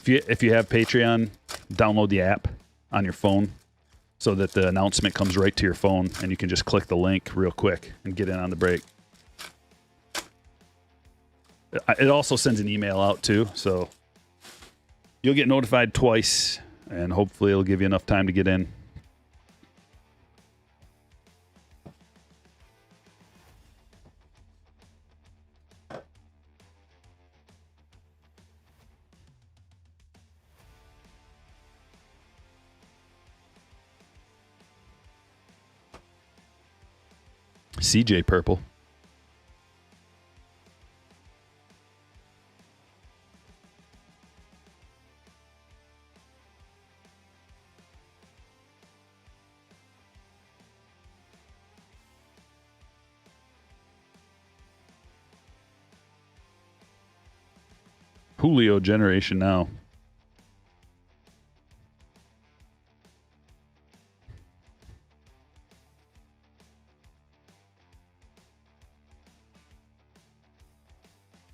A: if you have Patreon, download the app on your phone so that the announcement comes right to your phone and you can just click the link real quick and get in on the break. It also sends an email out too, so you'll get notified twice, and hopefully it'll give you enough time to get in. CJ Purple. Julio generation now.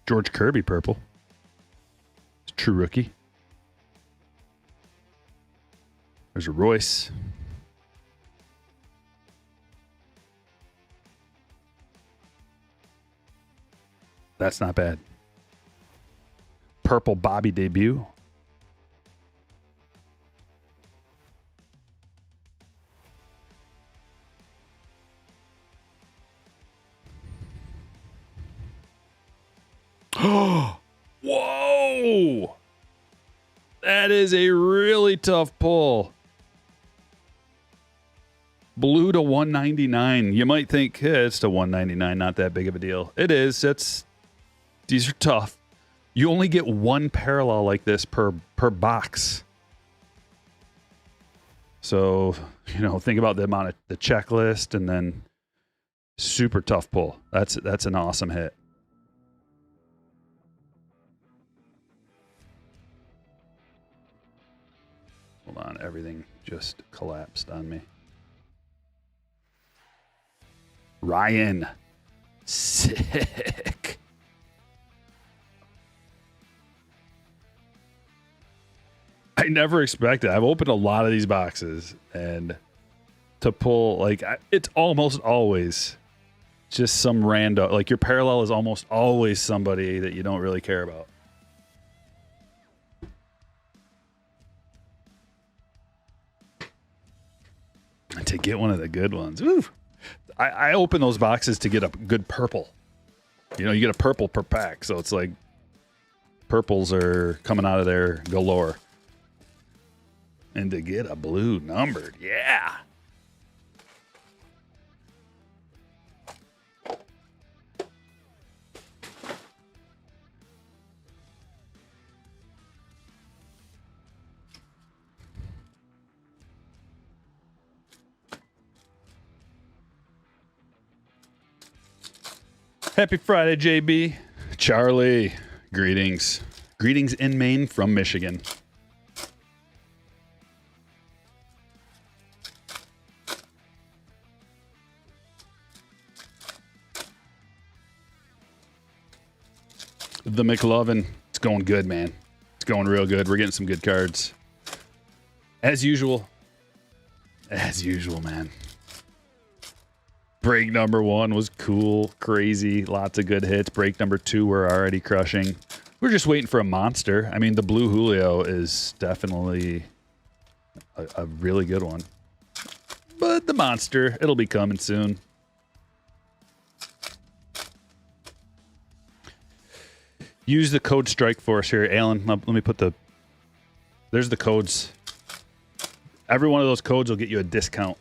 A: George Kirby purple. It's a true rookie. There's a Royce. That's not bad. Purple Bobby debut. Whoa! That is a really tough pull. Blue to 199. You might think, hey, it's to 199, not that big of a deal. It is. These are tough. You only get one parallel like this per box. So, think about the amount of the checklist and then super tough pull. That's an awesome hit. Hold on, everything just collapsed on me. Ryan. Sick. I never expected. I've opened a lot of these boxes, and to pull, it's almost always just some random, your parallel is almost always somebody that you don't really care about. And to get one of the good ones. Woo, I open those boxes to get a good purple. You get a purple per pack, so it's like purples are coming out of there galore. And to get a blue numbered, yeah. Happy Friday, JB. Charlie, Greetings. Greetings in Maine from Michigan. The McLovin. It's going good, man. It's going real good. We're getting some good cards. As usual. As usual, man. Break number 1 was cool, crazy, lots of good hits. Break number 2 we're already crushing. We're just waiting for a monster. I mean, the Blue Julio is definitely a really good one. But the monster, it'll be coming soon. Use the code Strikeforce here. Alan, let me put the... There's the codes. Every one of those codes will get you a discount.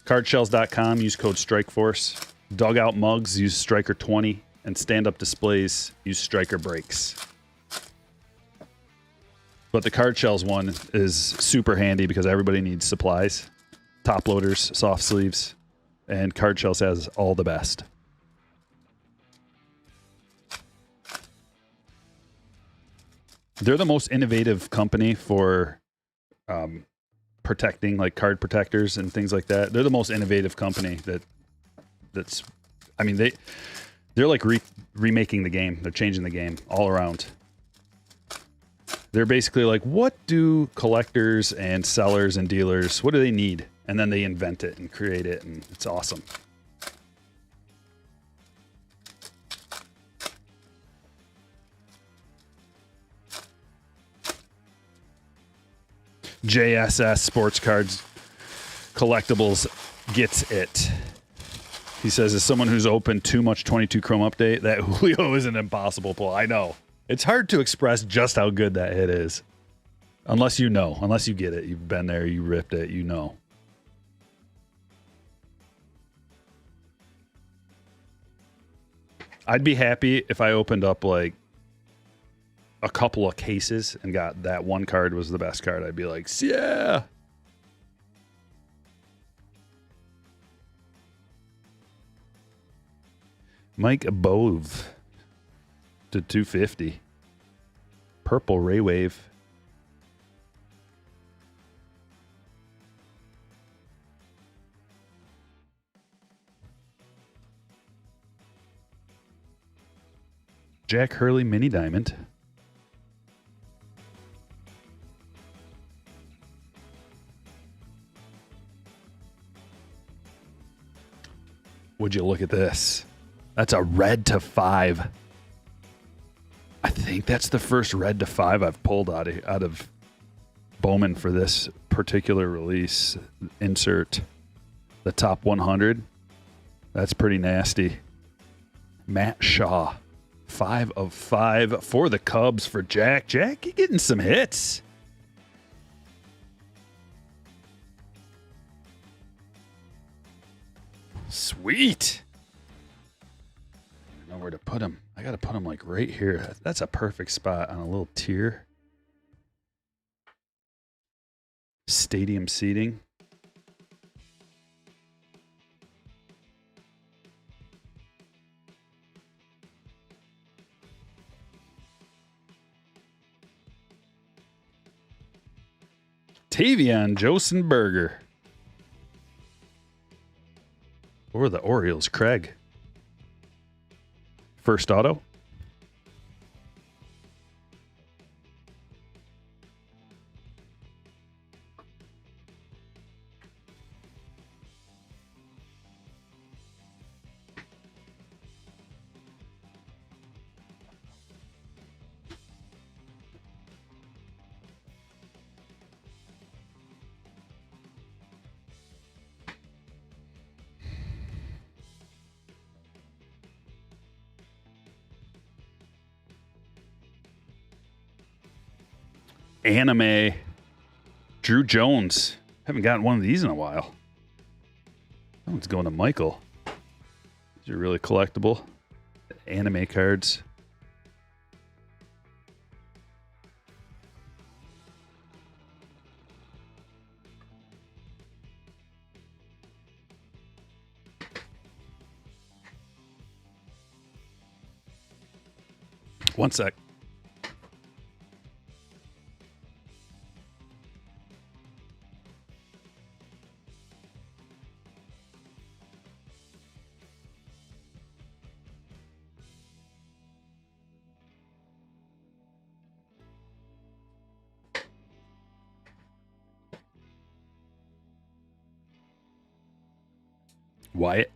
A: Cardshells.com, use code Strikeforce. Dugout mugs, use Stryker 20. And stand-up displays, use Stryker breaks. But the card shells one is super handy because everybody needs supplies. Top loaders, soft sleeves, and card shells has all the best. They're the most innovative company for protecting, like card protectors and things like that. They're the most innovative company that's. I mean, they're like remaking the game. They're changing the game all around. They're basically like, what do collectors and sellers and dealers, what do they need? And then they invent it and create it, and it's awesome. JSS Sports Cards Collectibles gets it. He says, as someone who's opened too much 22 Chrome Update, that Julio is an impossible pull. I know. It's hard to express just how good that hit is. Unless you know. Unless you get it. You've been there. You ripped it. You know. I'd be happy if I opened up like a couple of cases and got that one card was the best card. I'd be like, yeah. Mike Bove to 250. Purple Ray Wave. Jack Hurley Mini Diamond. Would you look at this? That's a red to 5. I think that's the first red to 5 I've pulled out of Bowman for this particular release. Insert the top 100. That's pretty nasty. Matt Shaw. 5 of 5 for the Cubs for Jack. Jack, you getting some hits. Sweet. I don't know where to put him. I got to put him like right here. That's a perfect spot on a little tier. Stadium seating. Tavion Josenberger. Or the Orioles, Craig. First auto. Anime. Drew Jones. Haven't gotten one of these in a while. That one's going to Michael. These are really collectible. Anime cards. One sec. Wyatt.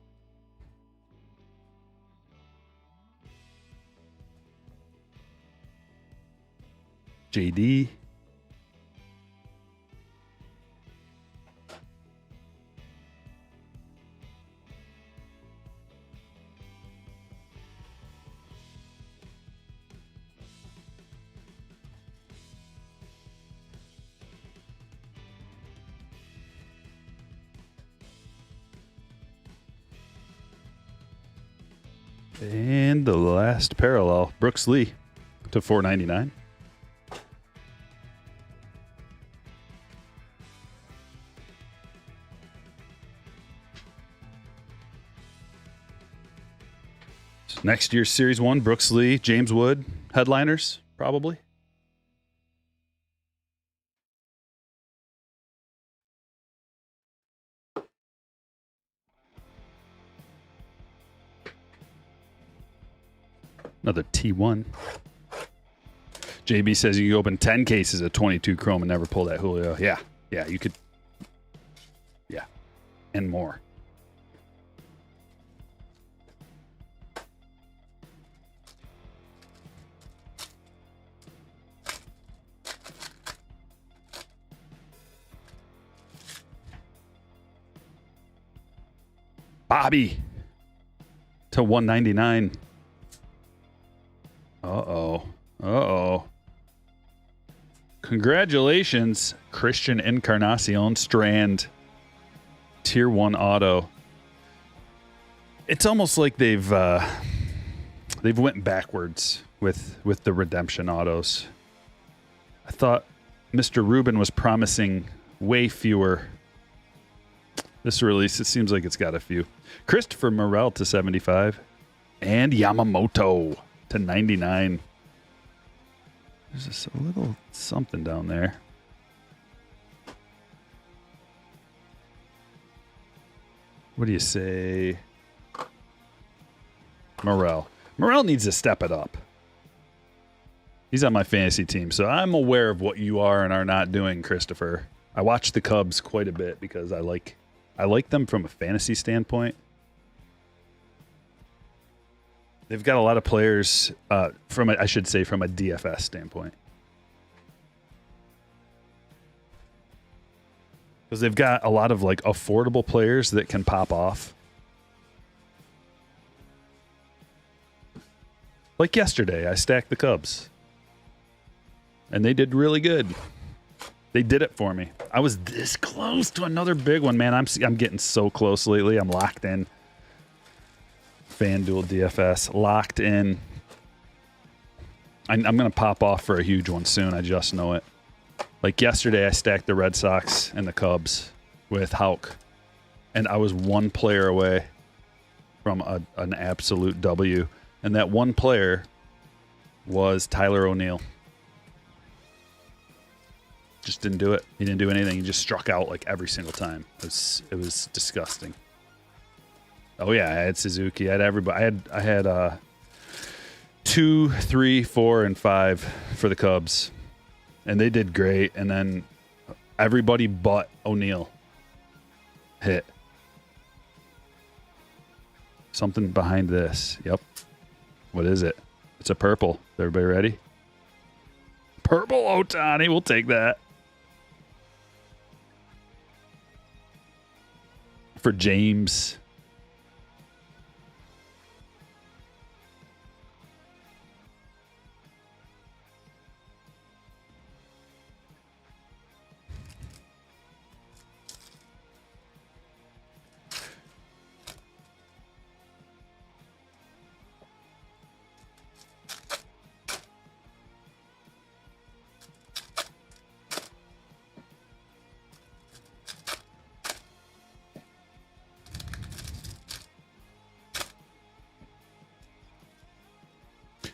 A: JD. And the last parallel, Brooks Lee to 499. Next year's Series 1, Brooks Lee, James Wood, headliners, probably. Another T1. JB says you can open 10 cases of 22 Chrome and never pull that Julio. Yeah, you could. Yeah, and more. Bobby to 199. Uh-oh. Congratulations, Christian Encarnacion Strand. Tier 1 auto. It's almost like they've went backwards with the redemption autos. I thought Mr. Rubin was promising way fewer. This release, it seems like it's got a few. Christopher Morel to 75. And Yamamoto to 99. There's just a little something down there. What do you say? Morel. Morel needs to step it up. He's on my fantasy team, so I'm aware of what you are and are not doing, Christopher. I watch the Cubs quite a bit because I like them from a fantasy standpoint. They've got a lot of players from a DFS standpoint. Because they've got a lot of like affordable players that can pop off. Like yesterday, I stacked the Cubs. And they did really good. They did it for me. I was this close to another big one, man. I'm getting so close lately. I'm locked in. FanDuel DFS, locked in. I'm going to pop off for a huge one soon. I just know it. Like yesterday, I stacked the Red Sox and the Cubs with Houck. And I was one player away from an absolute W. And that one player was Tyler O'Neill. Just didn't do it. He didn't do anything. He just struck out like every single time. It was disgusting. Oh yeah, I had Suzuki. I had everybody. I had 2, 3, 4, and 5 for the Cubs, and they did great. And then everybody but O'Neill hit. Something behind this. Yep. What is it? It's a purple. Is everybody ready? Purple Ohtani. We'll take that. For James.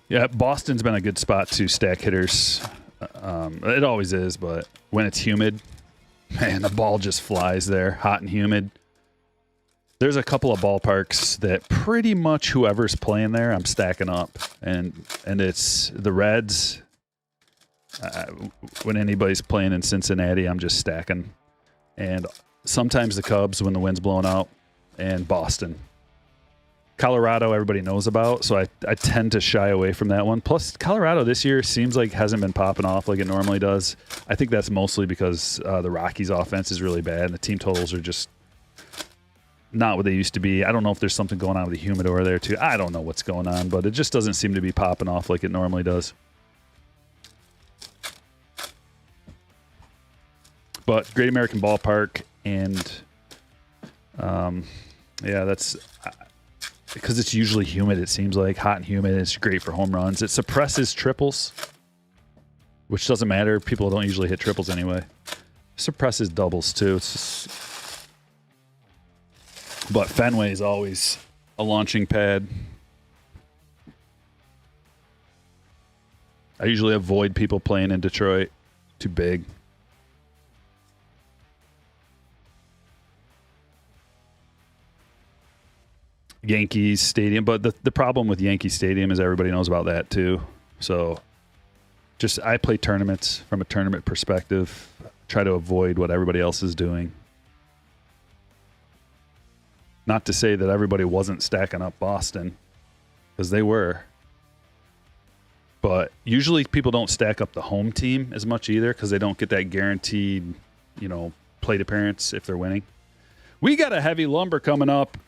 A: Yeah, Boston's been a good spot to stack hitters. It always is, but when it's humid, man, the ball just flies there, hot and humid. There's a couple of ballparks that pretty much whoever's playing there, I'm stacking up, and it's the Reds. When anybody's playing in Cincinnati, I'm just stacking, and sometimes the Cubs when the wind's blowing out, and Boston. Colorado, everybody knows about, so I tend to shy away from that one. Plus, Colorado this year seems like hasn't been popping off like it normally does. I think that's mostly because the Rockies' offense is really bad, and the team totals are just not what they used to be. I don't know if there's something going on with the humidor there, too. I don't know what's going on, but it just doesn't seem to be popping off like it normally does. But Great American Ballpark, and yeah, that's because it's usually humid. It seems like hot and humid. And it's great for home runs. It suppresses triples, which doesn't matter. People don't usually hit triples anyway. Suppresses doubles too. But Fenway is always a launching pad. I usually avoid people playing in Detroit. Too big. Yankees Stadium, but the problem with Yankee Stadium is everybody knows about that too. So just I play tournaments from a tournament perspective, try to avoid what everybody else is doing. Not to say that everybody wasn't stacking up Boston, because they were. But usually people don't stack up the home team as much either because they don't get that guaranteed, plate appearance if they're winning. We got a heavy lumber coming up.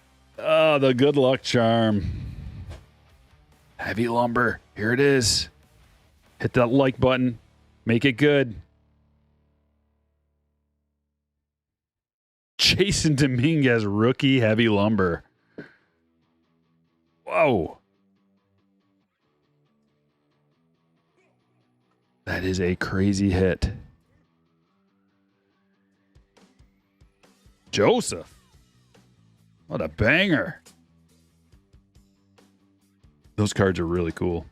A: Oh, the good luck charm. Heavy lumber. Here it is. Hit that like button. Make it good. Jason Dominguez, rookie heavy lumber. Whoa. That is a crazy hit. Joseph. What a banger. Those cards are really cool.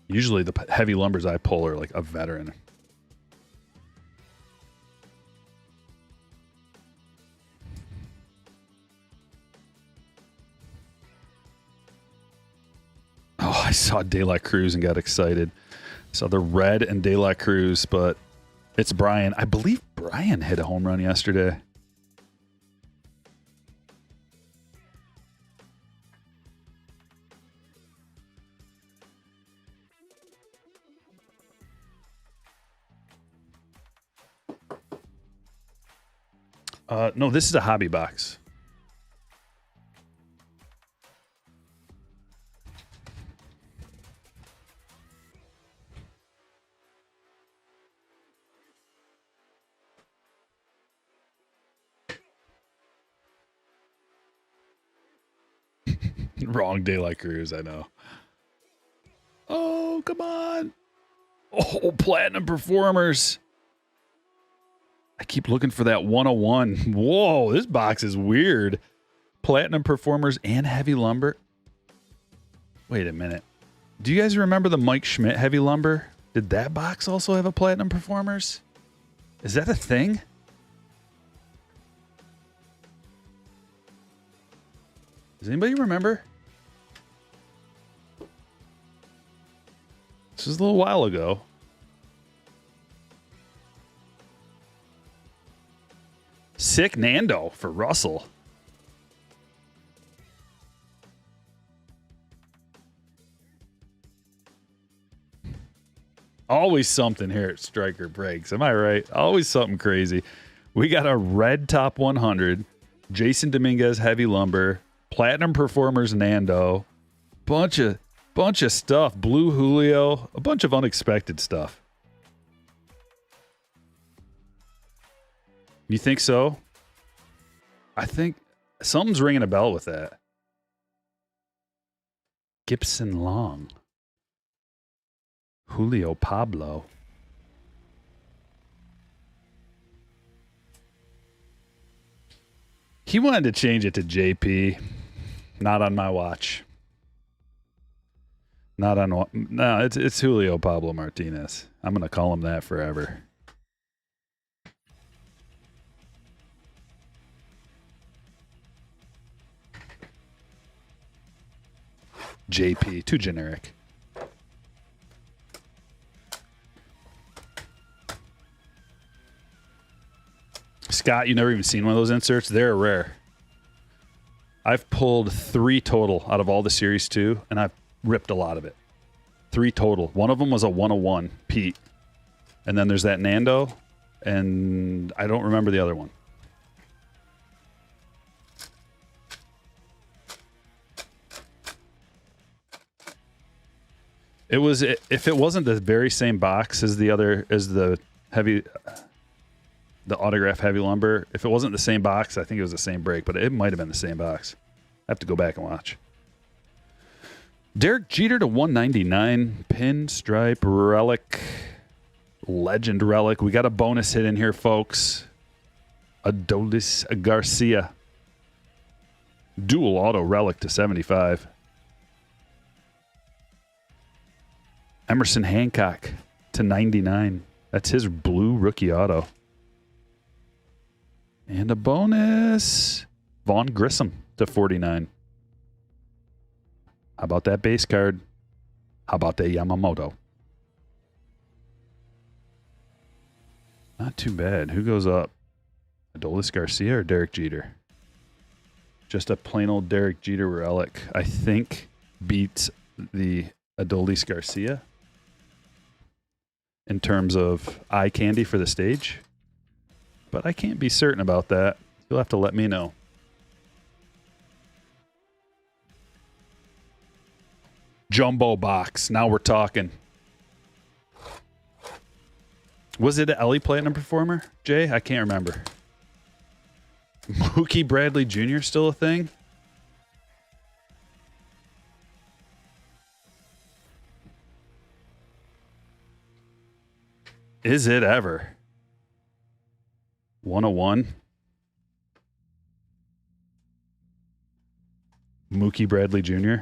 A: Usually the heavy lumbers I pull are like a veteran. Oh, I saw De La Cruz and got excited. Saw the red and De La Cruz, but it's Brian. I believe Brian hit a home run yesterday. No, this is a hobby box. Wrong De La Cruz, I know. Oh, come on. Oh, Platinum Performers. I keep looking for that 101. Whoa, this box is weird. Platinum Performers and heavy lumber. Wait a minute. Do you guys remember the Mike Schmidt heavy lumber? Did that box also have a Platinum Performers? Is that a thing? Does anybody remember? This was a little while ago. Sick Nando for Russell. Always something here at Stryker Breaks. Am I right? Always something crazy. We got a red top 100, Jason Dominguez heavy lumber, Platinum Performers Nando, bunch of stuff, Blue Julio, a bunch of unexpected stuff. You think so? I think something's ringing a bell with that. Gibson Long. Julio Pablo. He wanted to change it to JP. Not on my watch. Not on. No, it's Julio Pablo Martinez. I'm gonna call him that forever. JP, too generic. Scott, you never even seen one of those inserts? They're rare. I've pulled 3 total out of all the Series 2, and I've ripped a lot of it. 3 total. One of them was a 101, Pete. And then there's that Nando, and I don't remember the other one. It was, if it wasn't the very same box as the other, as the autograph heavy lumber, if it wasn't the same box, I think it was the same break, but it might have been the same box. I have to go back and watch. Derek Jeter to 199, pinstripe relic, legend relic. We got a bonus hit in here, folks. Adolis Garcia. Dual auto relic to 75. Emerson Hancock to 99. That's his blue rookie auto. And a bonus. Vaughn Grissom to 49. How about that base card? How about that Yamamoto? Not too bad. Who goes up? Adolis Garcia or Derek Jeter? Just a plain old Derek Jeter relic. I think beats the Adolis Garcia in terms of eye candy for the stage. But I can't be certain about that. You'll have to let me know. Jumbo box. Now we're talking. Was it an Ellie Platinum Performer, Jay? I can't remember. Mookie Bradley Jr. still a thing? Is it ever? 101. Mookie Bradley Jr.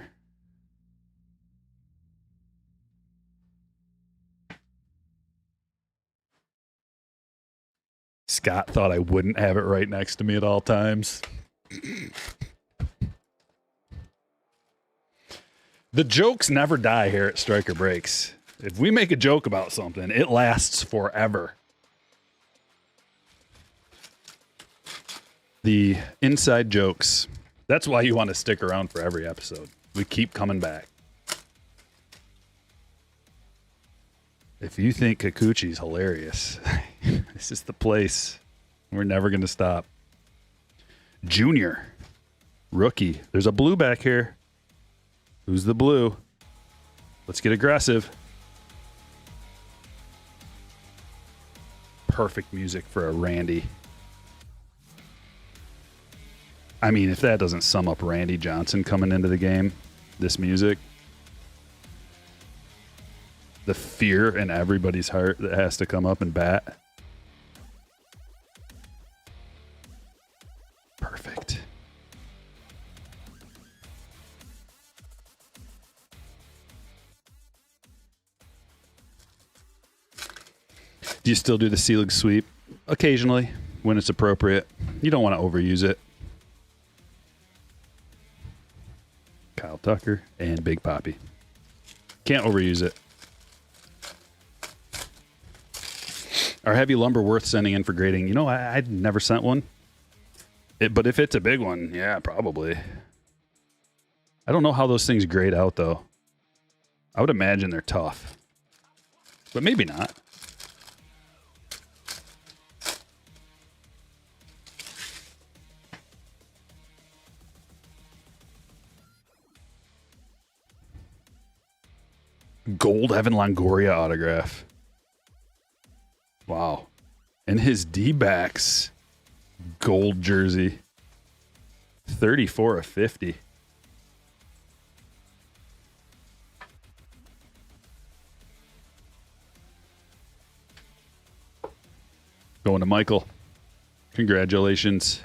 A: Scott thought I wouldn't have it right next to me at all times. The jokes never die here at Stryker Breaks. If we make a joke about something, it lasts forever. The inside jokes. That's why you want to stick around for every episode. We keep coming back. If you think Kikuchi's hilarious, this is the place. We're never going to stop. Junior. Rookie. There's a blue back here. Who's the blue? Let's get aggressive. Perfect music for a Randy. I mean, if that doesn't sum up Randy Johnson coming into the game, this music. The fear in everybody's heart that has to come up and bat. Perfect. Do you still do the Selig sweep? Occasionally, when it's appropriate. You don't want to overuse it. Kyle Tucker and Big Papi. Can't overuse it. Are heavy lumber worth sending in for grading? You know, I'd never sent one. But if it's a big one, yeah, probably. I don't know how those things grade out, though. I would imagine they're tough. But maybe not. Gold Evan Longoria autograph. Wow. And his D-backs gold jersey. 34 of 50. Going to Michael. Congratulations.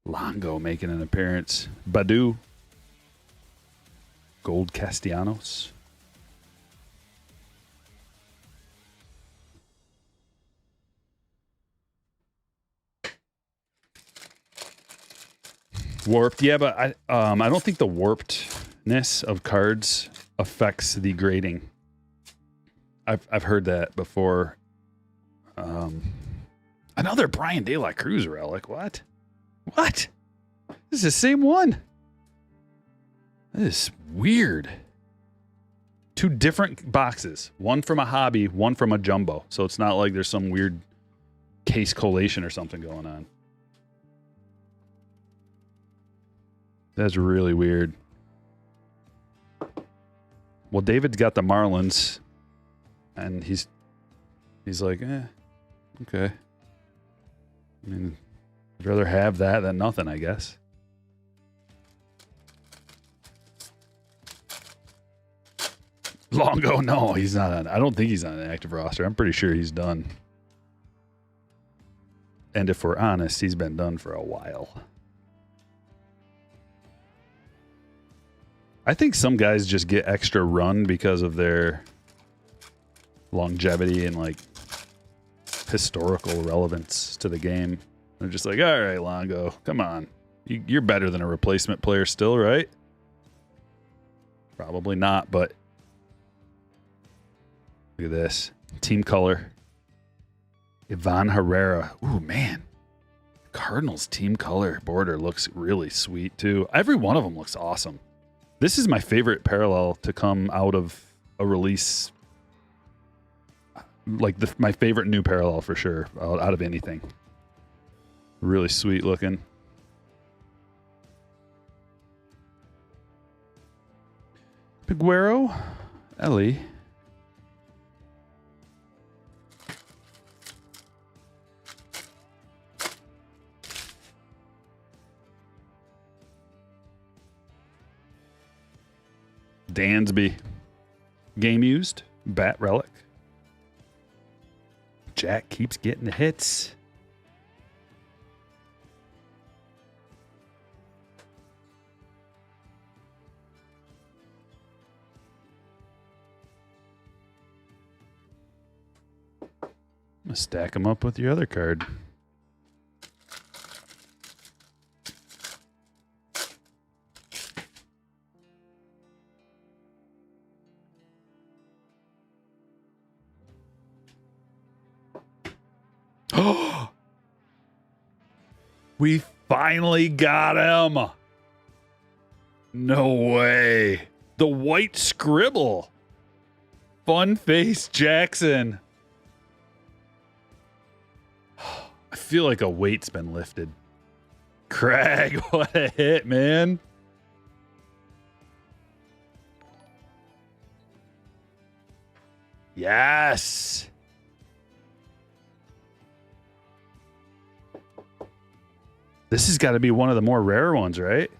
A: Longo making an appearance. Badu. Gold Castellanos. Warped, yeah, but I don't think the warpedness of cards affects the grading. I've heard that before. Another Brian De La Cruz relic. What? What? This is the same one. This is weird. Two different boxes. One from a hobby, one from a jumbo. So it's not like there's some weird case collation or something going on. That's really weird. Well, David's got the Marlins, and he's like, okay. I mean, I'd rather have that than nothing, I guess. Longo, no, he's not on. I don't think he's on an active roster. I'm pretty sure he's done. And if we're honest, he's been done for a while. I think some guys just get extra run because of their longevity and like historical relevance to the game. They're just like, all right, Longo, come on. You're better than a replacement player still, right? Probably not, but look at this. Team color. Ivan Herrera. Ooh, man. Cardinals team color border looks really sweet, too. Every one of them looks awesome. This is my favorite parallel to come out of a release. Like my favorite new parallel for sure, out of anything. Really sweet looking. Piguero. Ellie. Dansby. Game used. Bat relic. Jack keeps getting the hits. I'm gonna stack them up with your other card. We finally got him. No way. The white scribble. Fun face Jackson. I feel like a weight's been lifted. Craig, what a hit, man. Yes. This has got to be one of the more rare ones, right?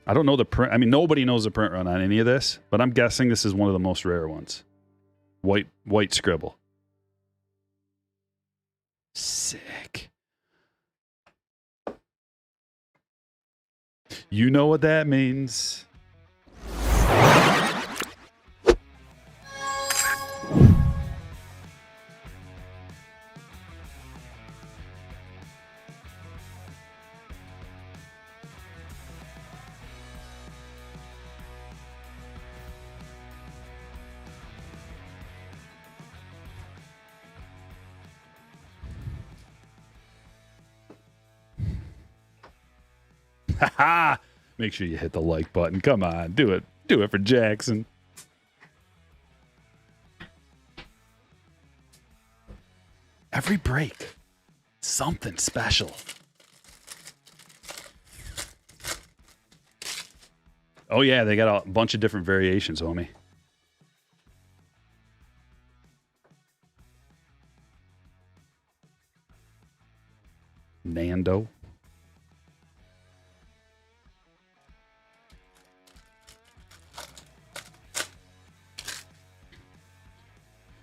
A: I don't know the print. I mean, nobody knows the print run on any of this, but I'm guessing this is one of the most rare ones. White scribble. Sick. You know what that means. Haha! Make sure you hit the like button. Come on, do it. Do it for Jackson. Every break, something special. Oh yeah, they got a bunch of different variations, homie. Nando.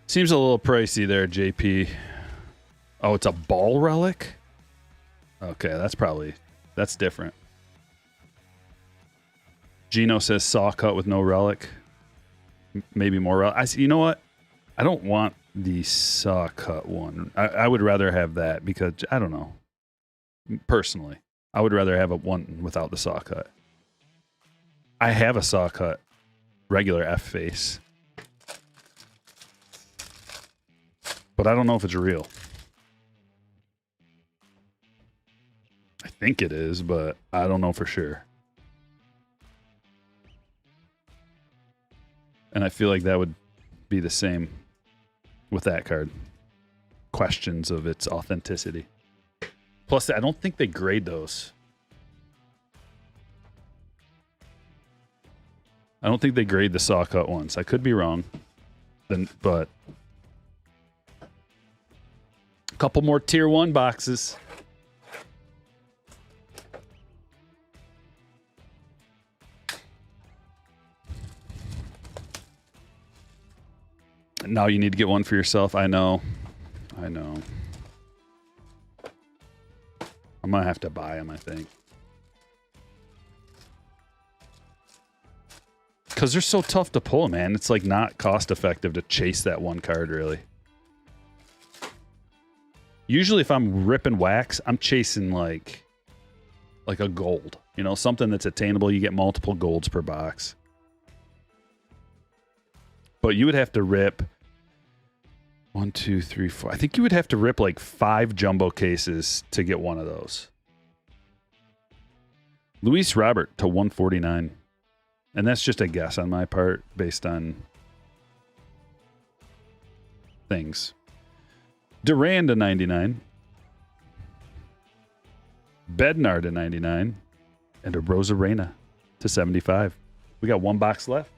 A: Seems a little pricey there, JP. Oh, it's a ball relic? Okay, that's different. Gino says saw cut with no relic. Maybe more relic. You know what? I don't want the saw cut one. I would rather have that because, I don't know. Personally, I would rather have a one without the saw cut. I have a saw cut regular F face, but I don't know if it's real. I think it is, but I don't know for sure. And I feel like that would be the same with that card. Questions of its authenticity. Plus, I don't think they grade those. I don't think they grade the saw cut ones. I could be wrong. But a couple more tier 1 boxes. Now you need to get one for yourself. I know. I'm going to have to buy them, I think. Because they're so tough to pull, man. It's like not cost effective to chase that one card, really. Usually if I'm ripping wax, I'm chasing like a gold. You know, something that's attainable. You get multiple golds per box. But you would have to rip 1, 2, 3, 4. I think you would have to rip like 5 jumbo cases to get one of those. Luis Robert to 149. And that's just a guess on my part based on things. Duran to 99. Bednar to 99. And a Rosarena to 75. We got one box left.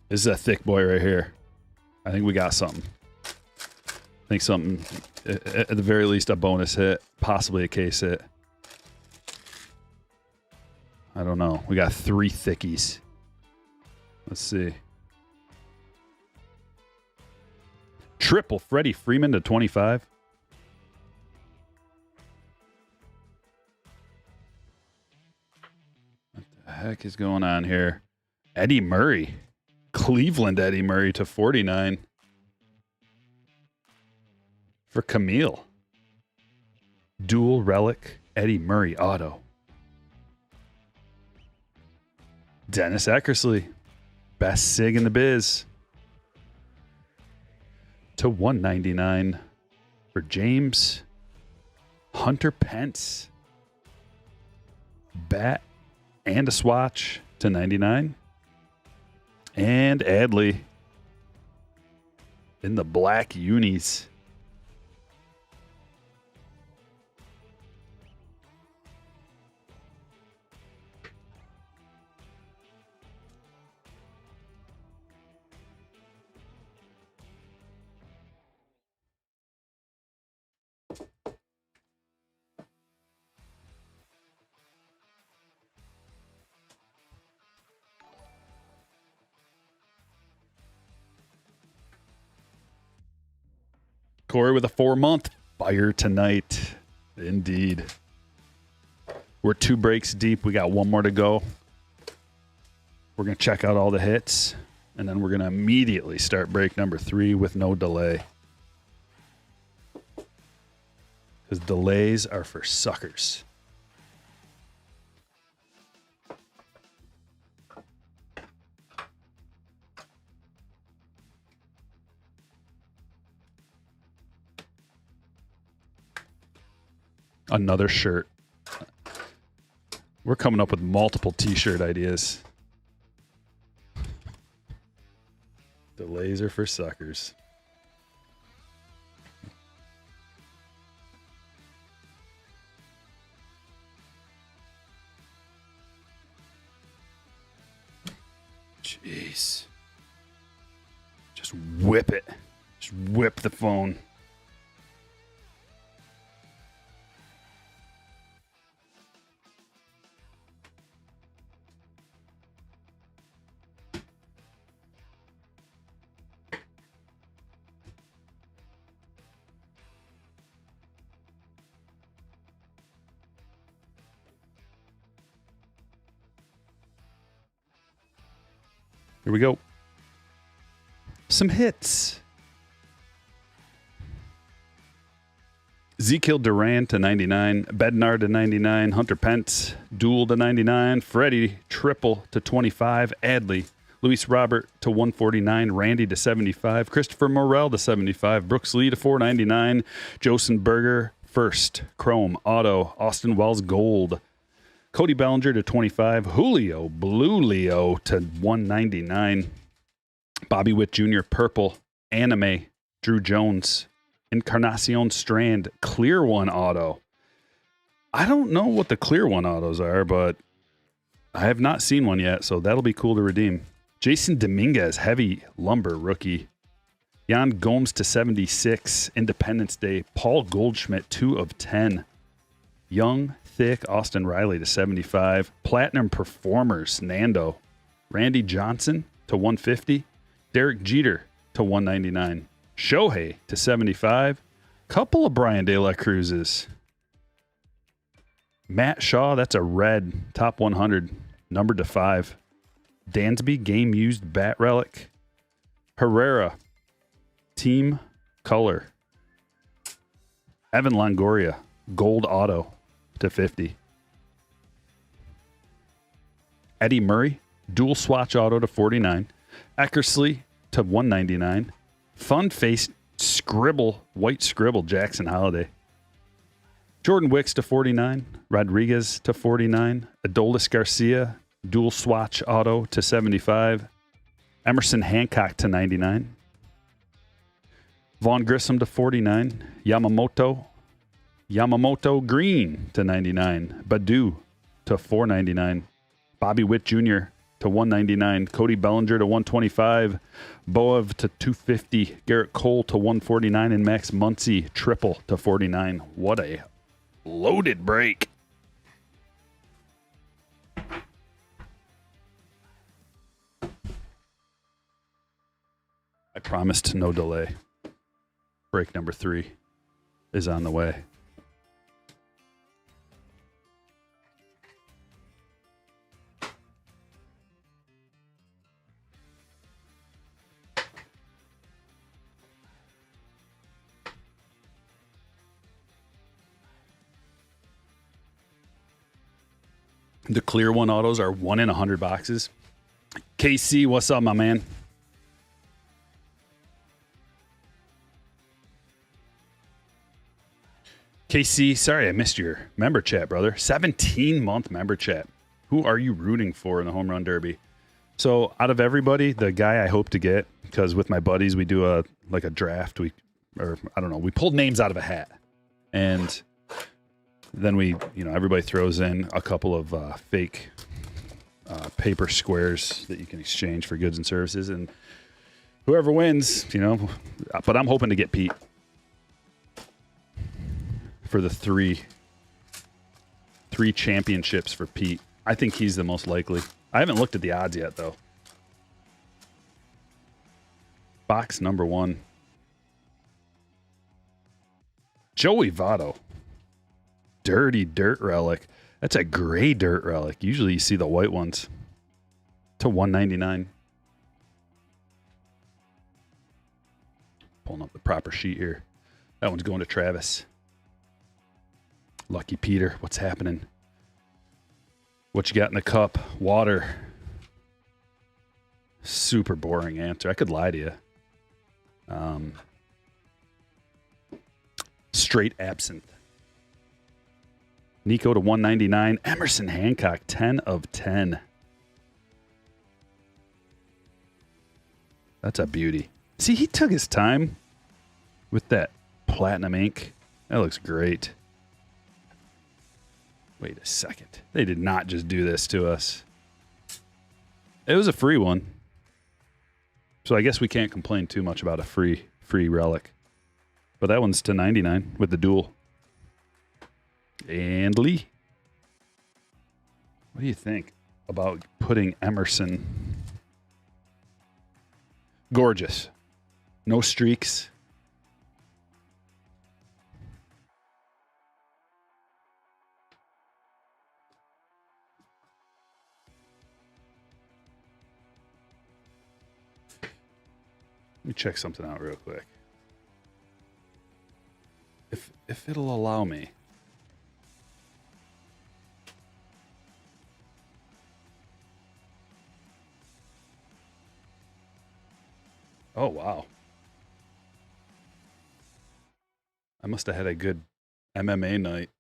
A: This is a thick boy right here. I think we got something. I think something, at the very least, a bonus hit, possibly a case hit. I don't know. We got 3 thickies. Let's see. Triple Freddie Freeman to 25. What the heck is going on here? Eddie Murray. Cleveland Eddie Murray to 49 for Camille. Dual relic Eddie Murray auto. Dennis Eckersley, best sig in the biz, to 199 for James. Hunter Pence, bat and a swatch to 99. And Adley in the black unis. Corey with a 4-month fire tonight. Indeed. We're 2 breaks deep. We got 1 more to go. We're going to check out all the hits, and then we're going to immediately start break number 3 with no delay. Because delays are for suckers. Another shirt. We're coming up with multiple t-shirt ideas. Delays are for suckers. Jeez. Just whip it. Just whip the phone. Here we go. Some hits. Ezekiel Duran to 99. Bednar to 99. Hunter Pence. Duel to 99. Freddie Triple to 25. Adley. Luis Robert to 149. Randy to 75. Christopher Morel to 75. Brooks Lee to 499. Josen Berger first. Chrome. Auto. Austin Wells Gold. Cody Bellinger to 25. Julio Blue Leo to 199. Bobby Witt Jr. Purple. Anime. Drew Jones. Encarnacion Strand. Clear One Auto. I don't know what the Clear One Autos are, but I have not seen one yet, so that'll be cool to redeem. Jason Dominguez, Heavy Lumber Rookie. Jan Gomes to 76. Independence Day. Paul Goldschmidt, 2 of 10. Young, Thick, Austin Riley to 75. Platinum Performers, Nando. Randy Johnson to 150. Derek Jeter to 199. Shohei to 75. Couple of Brian De La Cruzes. Matt Shaw, that's a red. Top 100. Numbered to 5. Dansby, Game Used Bat Relic. Herrera, Team Color. Evan Longoria, Gold Auto to 50. Eddie Murray, Dual Swatch Auto to 49. Eckersley to 199. Fun Face Scribble, White Scribble, Jackson Holiday. Jordan Wicks to 49. Rodriguez to 49. Adolis Garcia, Dual Swatch Auto to 75. Emerson Hancock to 99. Vaughn Grissom to 49. Yamamoto Green to 99. Badu to 499. Bobby Witt Jr. to 199. Cody Bellinger to 125. Boev to 250. Garrett Cole to 149. And Max Muncy triple to 49. What a loaded break. I promised no delay. Break number 3 is on the way. The Clear One Autos are 1 in 100 boxes. KC, what's up, my man? KC, sorry I missed your member chat, brother. 17-month member chat. Who are you rooting for in the Home Run Derby? So out of everybody, the guy I hope to get, because with my buddies we do a draft. We pulled names out of a hat, and then everybody throws in a couple of fake paper squares that you can exchange for goods and services, and whoever wins, But I'm hoping to get Pete for the three championships for Pete. I think he's the most likely. I haven't looked at the odds yet, though. Box number 1. Joey Votto. Dirty dirt relic. That's a gray dirt relic. Usually you see the white ones. To 199. Pulling up the proper sheet here. That one's going to Travis. Lucky Peter, what's happening? What you got in the cup? Water. Super boring answer. I could lie to you. Straight absinthe. Nico to 199. Emerson Hancock, 10 of 10. That's a beauty. See, he took his time with that platinum ink. That looks great. Wait a second. They did not just do this to us. It was a free one. So I guess we can't complain too much about a free relic. But that one's to 99 with the dual. And Lee. What do you think about putting Emerson? Gorgeous. No streaks. Let me check something out real quick. If it'll allow me. Oh, wow. I must have had a good MMA night.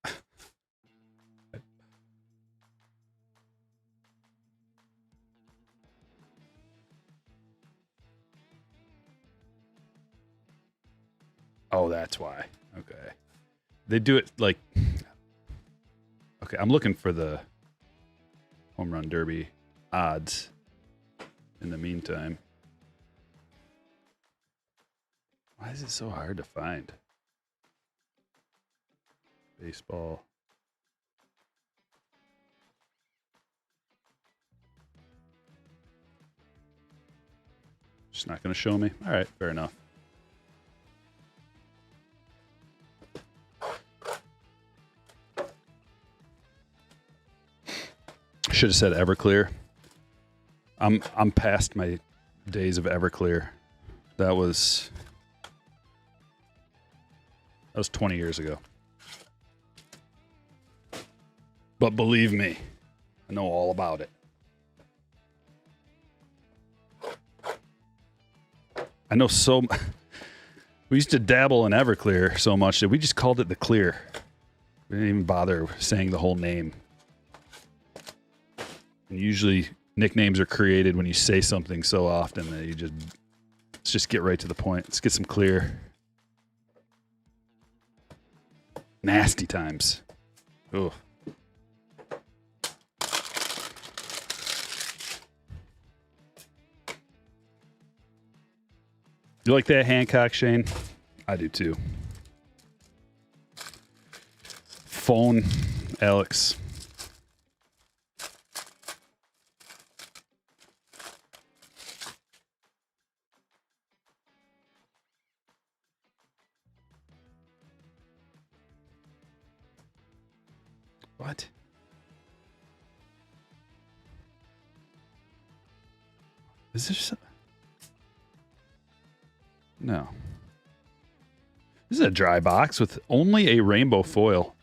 A: Oh, that's why. Okay. They do it like... Okay, I'm looking for the home run derby odds in the meantime. Why is it so hard to find? Baseball. Just not going to show me? All right, fair enough. Should have said Everclear. I'm past my days of Everclear. That was 20 years ago. But believe me, I know all about it. I know so. We used to dabble in Everclear so much that we just called it the Clear. We didn't even bother saying the whole name. And usually nicknames are created when you say something so often that let's just get right to the point. Let's get some Clear. Nasty times. Ugh. You like that Hancock, Shane? I do too. Phone, Alex. What? Is there some... No. This is a dry box with only a rainbow foil.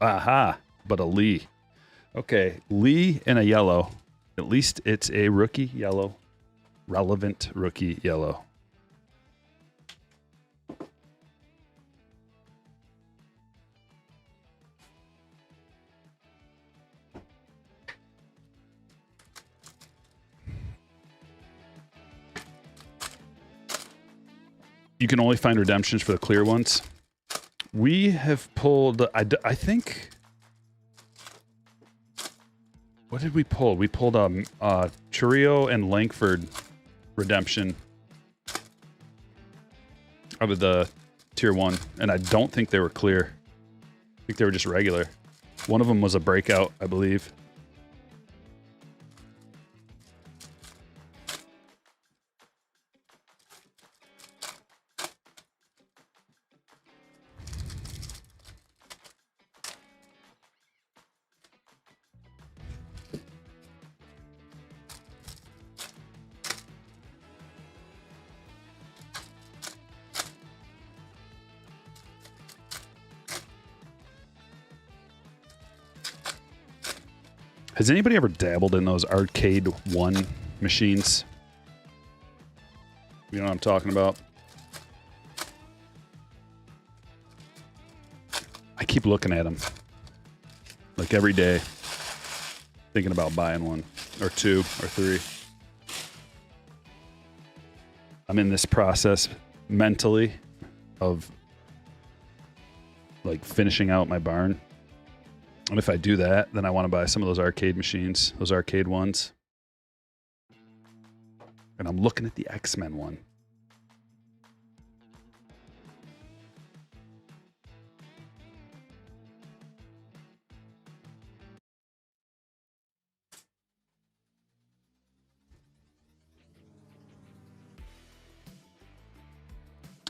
A: Aha, but a Lee. Okay, Lee in a yellow. At least it's a rookie yellow. Relevant rookie yellow. You can only find redemptions for the clear ones. We have pulled, I think, what did we pull? We pulled Churio and Langford redemption out of the tier 1, and I don't think they were clear. I think they were just regular. One of them was a breakout, I believe. Has anybody ever dabbled in those Arcade 1 machines? You know what I'm talking about? I keep looking at them. Like every day. Thinking about buying one. Or 2 or 3. I'm in this process mentally of like finishing out my barn. And if I do that, then I want to buy some of those arcade machines, those arcade ones. And I'm looking at the X-Men one.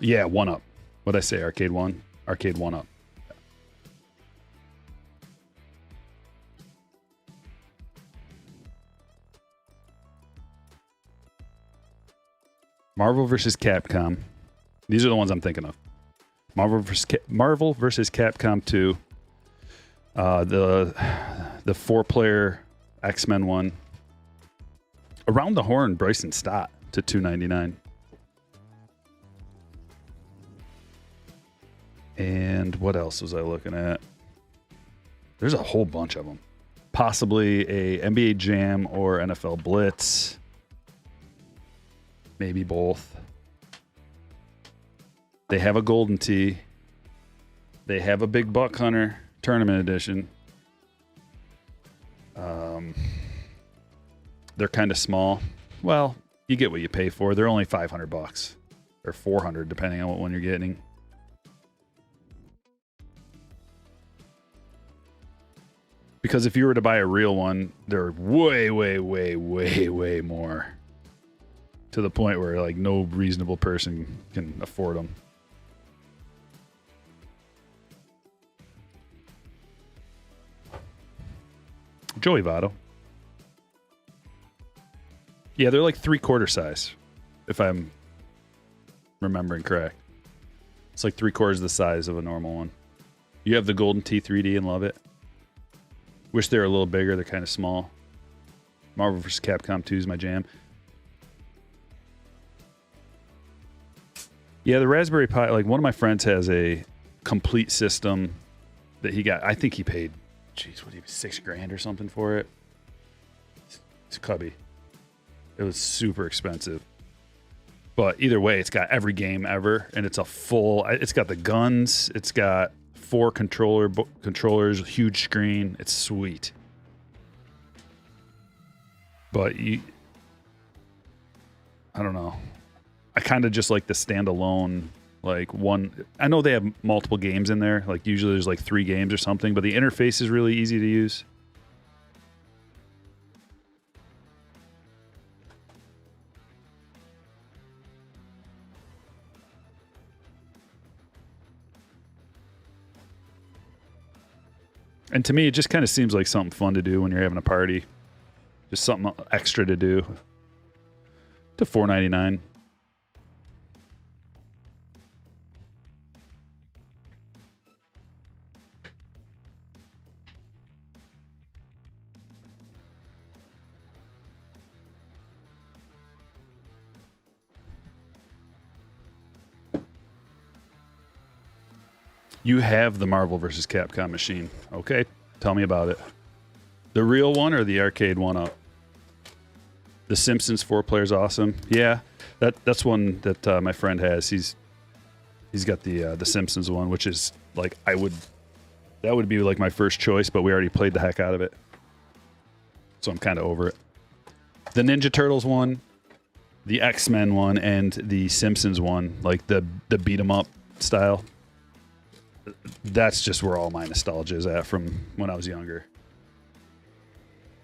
A: Yeah, 1-up. What'd I say? Arcade 1? Arcade 1-up. Marvel versus Capcom. These are the ones I'm thinking of. Marvel versus Capcom 2. The 4-player X-Men one. Around the Horn, Bryson Stott to $2.99. And what else was I looking at? There's a whole bunch of them. Possibly a NBA Jam or NFL Blitz. Maybe both. They have a Golden Tee. They have a Big Buck Hunter Tournament Edition. They're kind of small. Well, you get what you pay for. They're only $500 or $400 depending on what one you're getting. Because if you were to buy a real one, they're way, way, way, way, way more. To the point where like no reasonable person can afford them. Joey Votto. Yeah, they're like 3/4 size, if I'm remembering correct. It's like 3/4 the size of a normal one. You have the Golden Tee 3D and love it. Wish they were a little bigger. They're kind of small. Marvel vs. Capcom 2 is my jam. Yeah, the Raspberry Pi, like one of my friends has a complete system that he got. I think he paid, geez, what, $6,000 or something for it. It's cubby. It was super expensive. But either way, it's got every game ever, and it's it's got the guns, it's got 4 controllers, huge screen. It's sweet. But I don't know. I kind of just like the standalone, like one. I know they have multiple games in there. Like usually there's like 3 games or something, but the interface is really easy to use. And to me, it just kind of seems like something fun to do when you're having a party. Just something extra to do. To $4.99. You have the Marvel vs. Capcom machine. Okay, tell me about it. The real one or the arcade 1-up? The Simpsons 4-player is awesome. Yeah, that's one that my friend has. He's got the Simpsons one, which is like that would be like my first choice, but we already played the heck out of it, so I'm kind of over it. The Ninja Turtles one, the X-Men one, and the Simpsons one, like the beat 'em up style. That's just where all my nostalgia is at from when I was younger.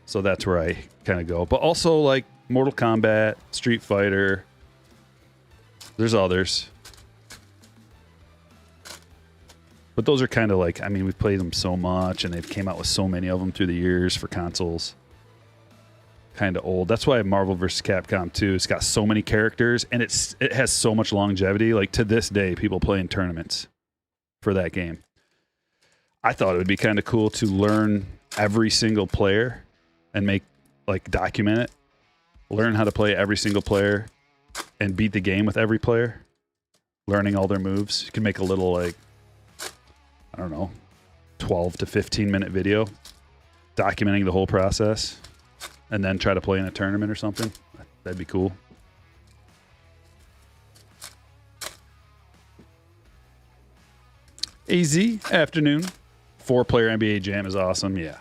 A: So that's where I kind of go. But also like Mortal Kombat, Street Fighter. There's others. But those are kind of like, I mean, we've played them so much and they've came out with so many of them through the years for consoles. Kind of old. That's why Marvel vs. Capcom 2, it's got so many characters and it has so much longevity. Like to this day, people play in tournaments for that game. I thought it would be kind of cool to learn every single player and document it. Learn how to play every single player and beat the game with every player. Learning all their moves. You can make a little like, I don't know, 12 to 15 minute video documenting the whole process and then try to play in a tournament or something. That'd be cool. AZ, afternoon. 4-player NBA Jam is awesome, yeah.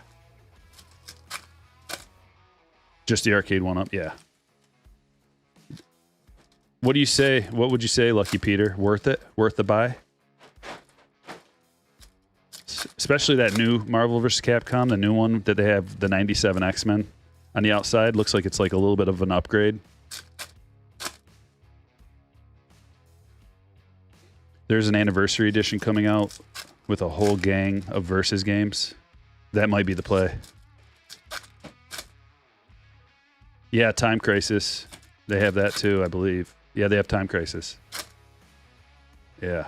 A: Just the arcade 1-up, yeah. What do you say? What would you say, Lucky Peter? Worth it? Worth the buy? Especially that new Marvel vs. Capcom, the new one that they have, the 97 X-Men on the outside. Looks like it's like a little bit of an upgrade. There's an anniversary edition coming out with a whole gang of Versus games. That might be the play. Yeah, Time Crisis. They have that too, I believe. Yeah, they have Time Crisis. Yeah.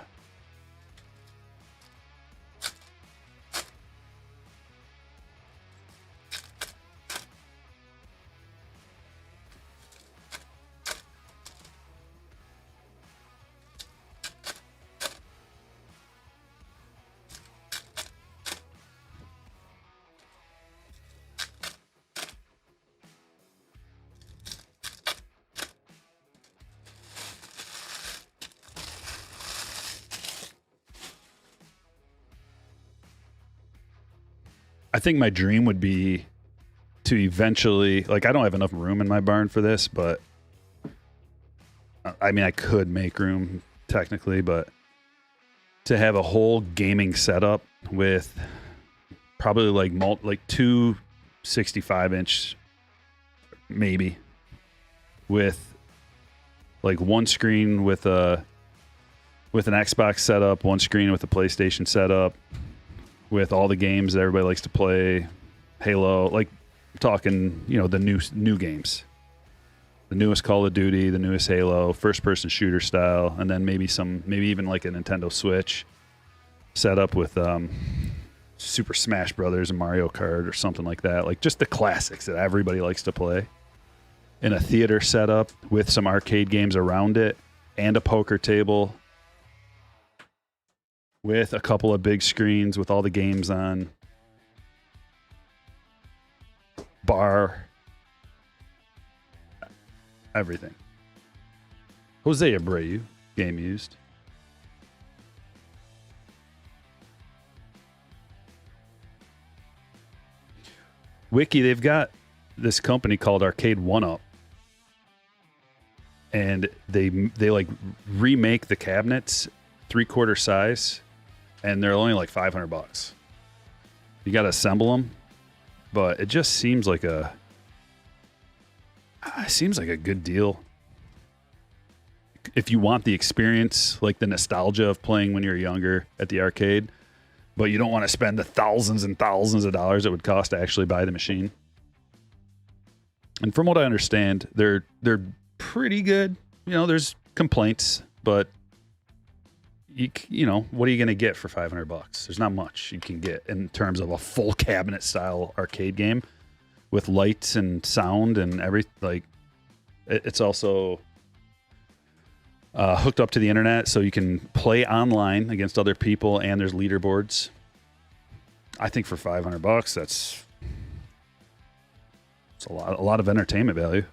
A: I think my dream would be to eventually, like, I don't have enough room in my barn for this, but I mean, I could make room technically, but to have a whole gaming setup with probably like two 65-inch, maybe, with like one screen with an Xbox setup, one screen with a PlayStation setup, with all the games that everybody likes to play, Halo, like I'm talking, you know, the new games, the newest Call of Duty, the newest Halo, first-person shooter style, and then maybe even like a Nintendo Switch setup with Super Smash Brothers and Mario Kart or something like that, like just the classics that everybody likes to play, in a theater setup with some arcade games around it and a poker table, with a couple of big screens with all the games on. Bar. Everything. Jose Abreu, game used. Wiki, they've got this company called Arcade 1-Up. And they like remake the cabinets 3/4 size, and they're only like $500. You got to assemble them, but it just seems like a good deal. If you want the experience, like the nostalgia of playing when you're younger at the arcade, but you don't want to spend the thousands and thousands of dollars it would cost to actually buy the machine. And from what I understand, they're pretty good. You know, there's complaints, but you know, what are you going to get for $500? There's not much you can get in terms of a full cabinet style arcade game with lights and sound and everything. Like, it's also hooked up to the internet, so you can play online against other people, and there's leaderboards. I think for $500, that's a lot of entertainment value.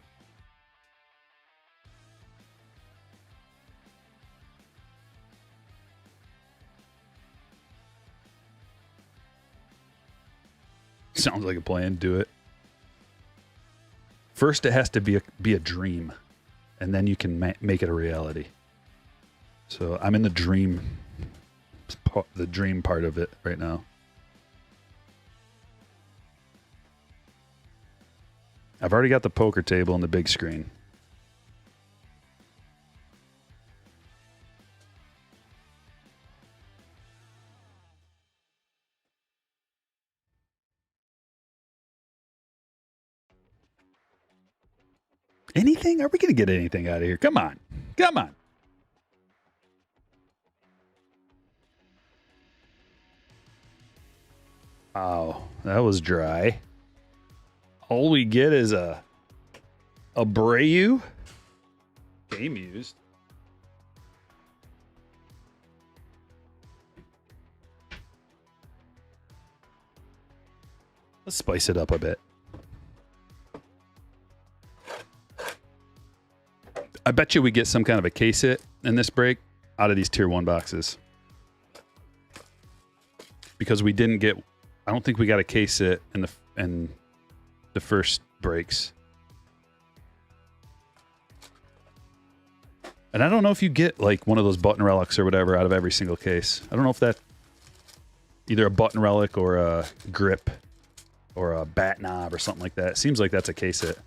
A: Sounds like a plan. Do it. First, it has to be a dream, and then you can make it a reality. So I'm in the dream part of it right now. I've already got the poker table and the big screen. Anything? Are we going to get anything out of here? Come on. Come on. Oh, that was dry. All we get is a Abreu. Game used. Let's spice it up a bit. I bet you we get some kind of a case hit in this break out of these tier 1 boxes. Because we didn't get, I don't think we got a case hit in the first breaks. And I don't know if you get like one of those button relics or whatever out of every single case. I don't know if that either a button relic or a grip or a bat knob or something like that. It seems like that's a case hit.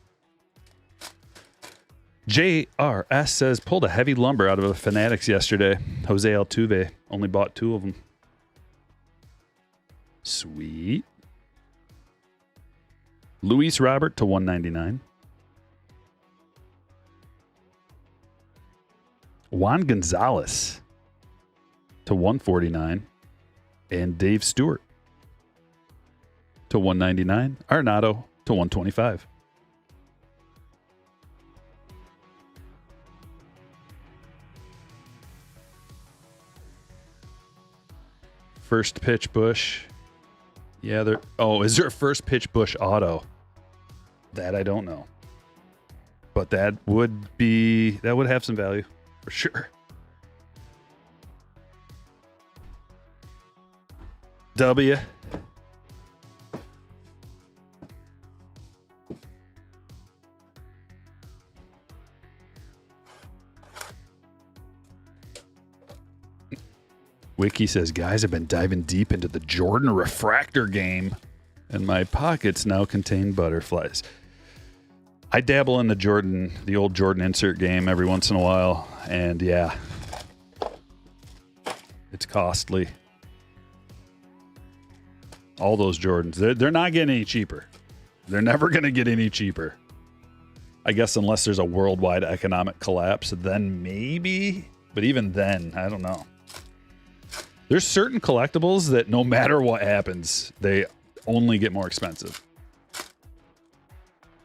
A: JRS says, pulled a heavy lumber out of a Fanatics yesterday. Jose Altuve only bought 2 of them. Sweet. Luis Robert to 199. Juan Gonzalez to 149. And Dave Stewart to 199. Arenado to 125. First pitch Bush. Yeah, there. Oh, is there a first pitch Bush auto? That I don't know. But that would have some value for sure. W. Wiki says, guys have been diving deep into the Jordan refractor game, and my pockets now contain butterflies. I dabble in the old Jordan insert game every once in a while, and yeah, it's costly. All those Jordans, they're not getting any cheaper. They're never going to get any cheaper. I guess unless there's a worldwide economic collapse, then maybe. But even then, I don't know. There's certain collectibles that no matter what happens, they only get more expensive.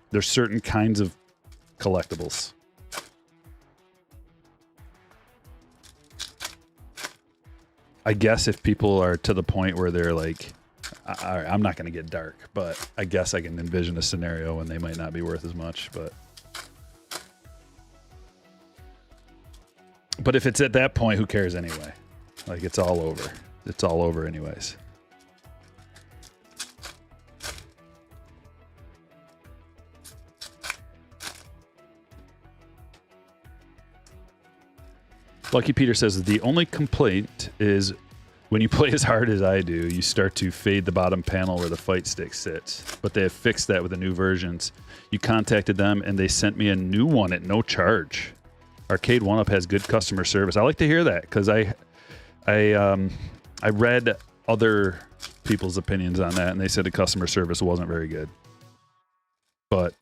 A: There's certain kinds of collectibles. I guess if people are to the point where they're like, I'm not going to get dark, but I guess I can envision a scenario when they might not be worth as much. But if it's at that point, who cares anyway? Like, it's all over. It's all over anyways. Lucky Peter says, the only complaint is when you play as hard as I do, you start to fade the bottom panel where the fight stick sits. But they have fixed that with the new versions. You contacted them and they sent me a new one at no charge. Arcade 1UP has good customer service. I like to hear that because I read other people's opinions on that, and they said the customer service wasn't very good. But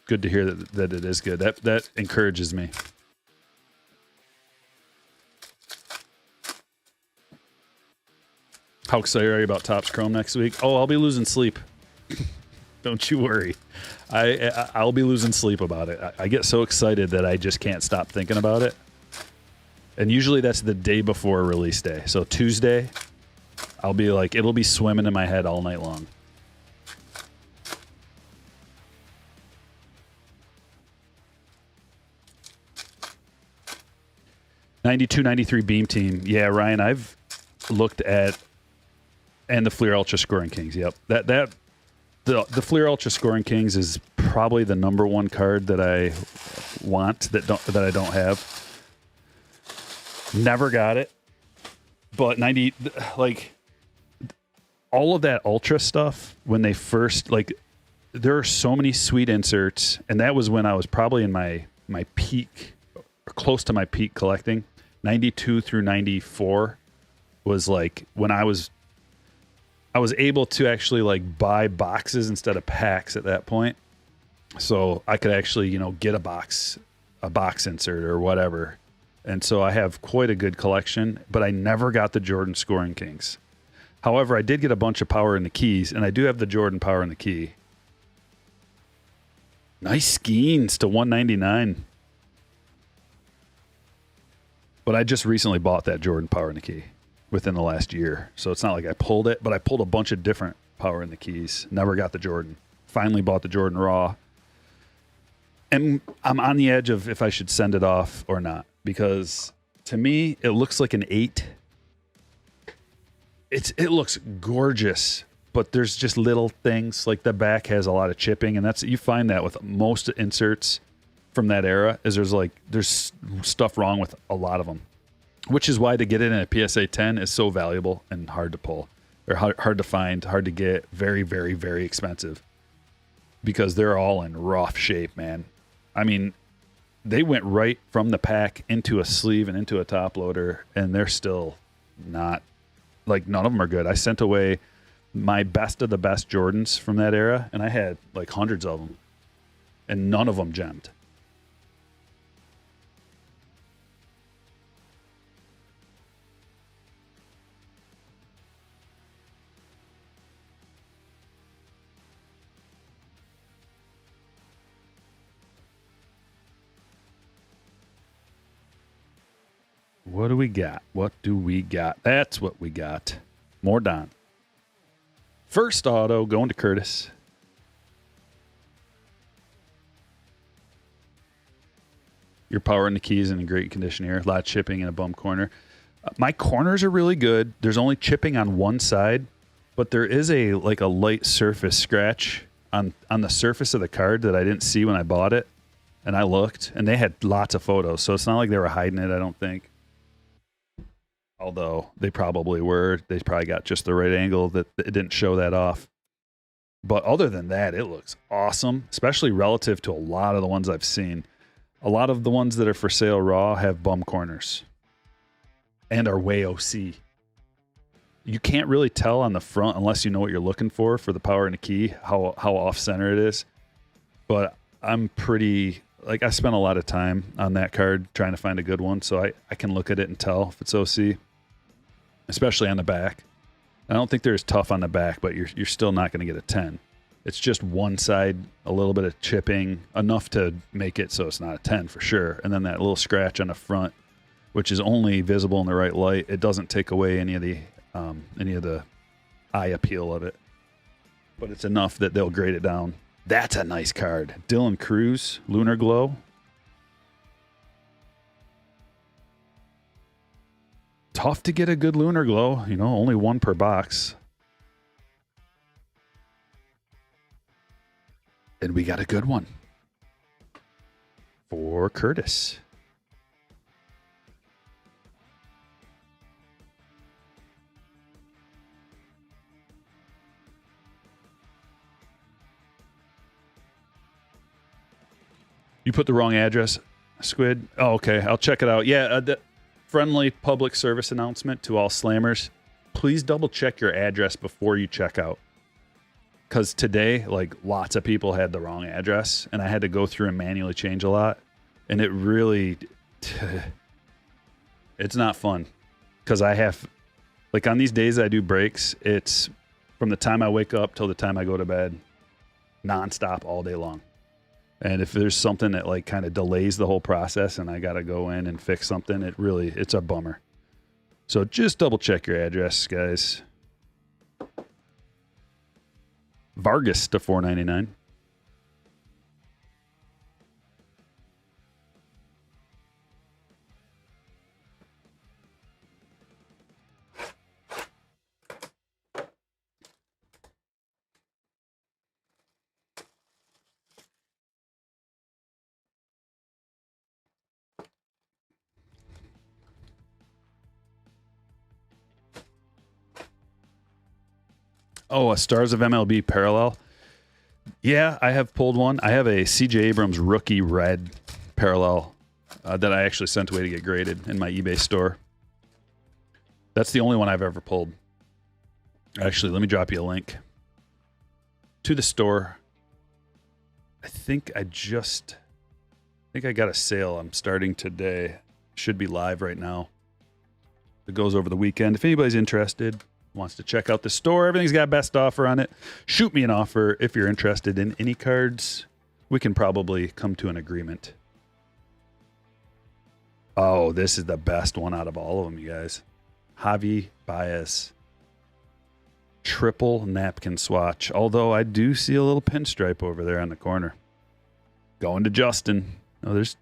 A: good to hear that it is good. That encourages me. How excited are you about Topps Chrome next week? Oh, I'll be losing sleep. Don't you worry. I'll be losing sleep about it. I get so excited that I just can't stop thinking about it. And usually that's the day before release day. So Tuesday, I'll be like, it'll be swimming in my head all night long. '92, '93 Beam Team. Yeah, Ryan, I've looked at, and the Fleer Ultra Scoring Kings. Yep, the Fleer Ultra Scoring Kings is probably the number one card that I want that I don't have. Never got it, but 90, like all of that Ultra stuff when they first, like, there are so many sweet inserts, and that was when I was probably in my peak, or close to my peak collecting. 92 through 94 was like when I was able to actually like buy boxes instead of packs at that point. So I could actually, get a box insert or whatever. And so I have quite a good collection, but I never got the Jordan Scoring Kings. However, I did get a bunch of power in the keys, and I do have the Jordan power in the key. Nice Skeens to 199. But I just recently bought that Jordan power in the key within the last year. So it's not like I pulled it, but I pulled a bunch of different power in the keys. Never got the Jordan. Finally bought the Jordan Raw. And I'm on the edge of if I should send it off or not. Because to me, it looks like an 8. It looks gorgeous, but there's just little things like the back has a lot of chipping, and you find that with most inserts. from that era is there's stuff wrong with a lot of them, which is why to get it in a PSA 10 is so valuable and hard to pull, or hard to find, hard to get, very, very, very expensive, because they're all in rough shape, man. I mean, they went right from the pack into a sleeve and into a top loader, and they're still not, like, none of them are good. I sent away my best of the best Jordans from that era, and I had like hundreds of them, and none of them gemmed. What do we got? What do we got? That's what we got. More Don. First auto going to Curtis. Your power and the keys in great condition here. A lot of chipping in a bum corner. My corners are really good. There's only chipping on one side, but there is a light surface scratch on the surface of the card that I didn't see when I bought it. And I looked, and they had lots of photos, so it's not like they were hiding it, I don't think. Although they probably were. They probably got just the right angle that it didn't show that off. But other than that, it looks awesome, especially relative to a lot of the ones I've seen. A lot of the ones that are for sale raw have bum corners and are way OC. You can't really tell on the front unless you know what you're looking for the power and the key, how off center it is. But I'm pretty... I spent a lot of time on that card trying to find a good one, so I can look at it and tell if it's OC, especially on the back. I don't think they're as tough on the back, but you're still not going to get a 10. It's just one side, a little bit of chipping, enough to make it so it's not a 10 for sure. And then that little scratch on the front, which is only visible in the right light. It doesn't take away any of the eye appeal of it, but it's enough that they'll grade it down. That's a nice card. Dylan Cruz, Lunar Glow. Tough to get a good Lunar Glow. Only one per box. And we got a good one for Curtis. You put the wrong address, Squid. Oh, okay. I'll check it out. Yeah, the friendly public service announcement to all slammers. Please double check your address before you check out. Because today, lots of people had the wrong address, and I had to go through and manually change a lot. And it really, it's not fun. Because I have, on these days I do breaks, it's from the time I wake up till the time I go to bed, nonstop all day long. And if there's something that kind of delays the whole process and I got to go in and fix something, it's a bummer. So just double check your address, guys. Vargas to $4.99. Oh, a Stars of MLB parallel. Yeah, I have pulled one. I have a CJ Abrams rookie red parallel that I actually sent away to get graded in my eBay store. That's the only one I've ever pulled. Actually, let me drop you a link to the store. I think I got a sale. I'm starting today. Should be live right now. It goes over the weekend. If anybody's interested, wants to check out the store, everything's got best offer on it. Shoot me an offer if you're interested in any cards. We can probably come to an agreement. Oh, this is the best one out of all of them, you guys. Javi Baez. Triple napkin swatch. Although I do see a little pinstripe over there on the corner. Going to Justin. Oh, there's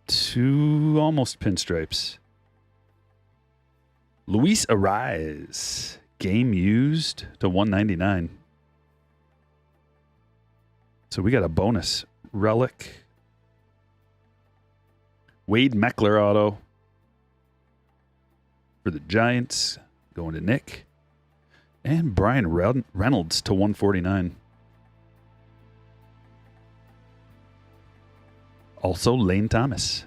A: two almost pinstripes. Luis Ariz, game used to $199. So we got a bonus relic Wade Meckler auto for the Giants, going to Nick. And Brian Reynolds to 149. Also Lane Thomas.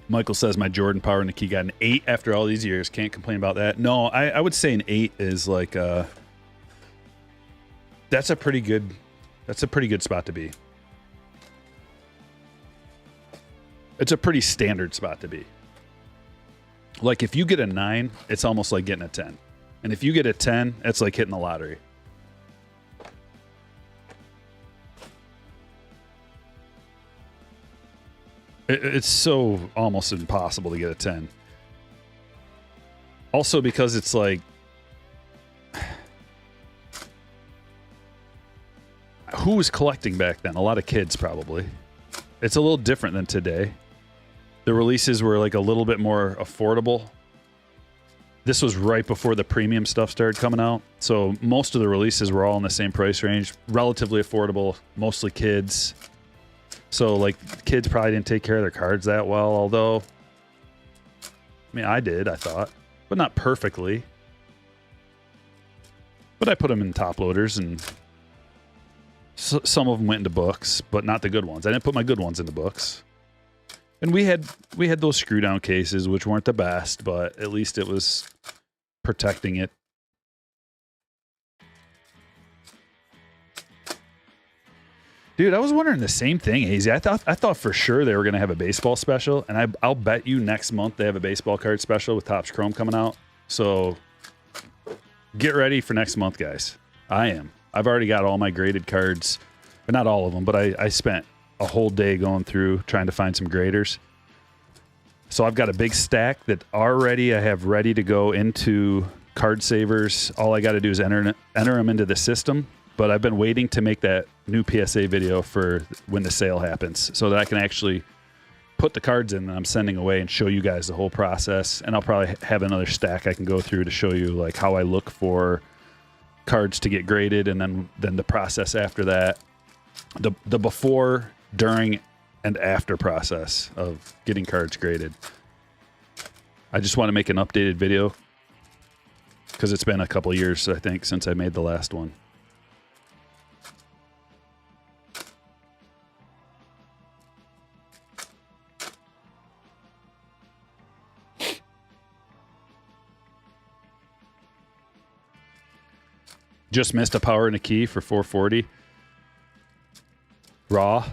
A: Michael says my Jordan Power Nikki got an 8 after all these years. Can't complain about that. No, I would say an 8 is like that's a pretty good spot to be. It's a pretty standard spot to be. Like if you get a 9, it's almost like getting a 10. And if you get a 10, it's like hitting the lottery. It's so almost impossible to get a 10. Also because it's like, who was collecting back then? A lot of kids probably. It's a little different than today. The releases were like a little bit more affordable. This was right before the premium stuff started coming out. So most of the releases were all in the same price range. Relatively affordable, mostly kids. So, like, kids probably didn't take care of their cards that well, although, I mean, I did, I thought, but not perfectly. But I put them in top loaders, and some of them went into books, but not the good ones. I didn't put my good ones into books. And we had those screw down cases, which weren't the best, but at least it was protecting it. Dude, I was wondering the same thing, Hazy. I thought for sure they were going to have a baseball special, and I'll bet you next month they have a baseball card special with Topps Chrome coming out. So get ready for next month, guys. I am. I've already got all my graded cards, but not all of them, but I spent a whole day going through trying to find some graders. So I've got a big stack that already I have ready to go into Card Savers. All I got to do is enter them into the system. But I've been waiting to make that new PSA video for when the sale happens so that I can actually put the cards in that I'm sending away and show you guys the whole process. And I'll probably have another stack I can go through to show you like how I look for cards to get graded and then the process after that. The before, during, and after process of getting cards graded. I just want to make an updated video because it's been a couple of years, I think, since I made the last one. Just missed a power and a key for 440. Raw.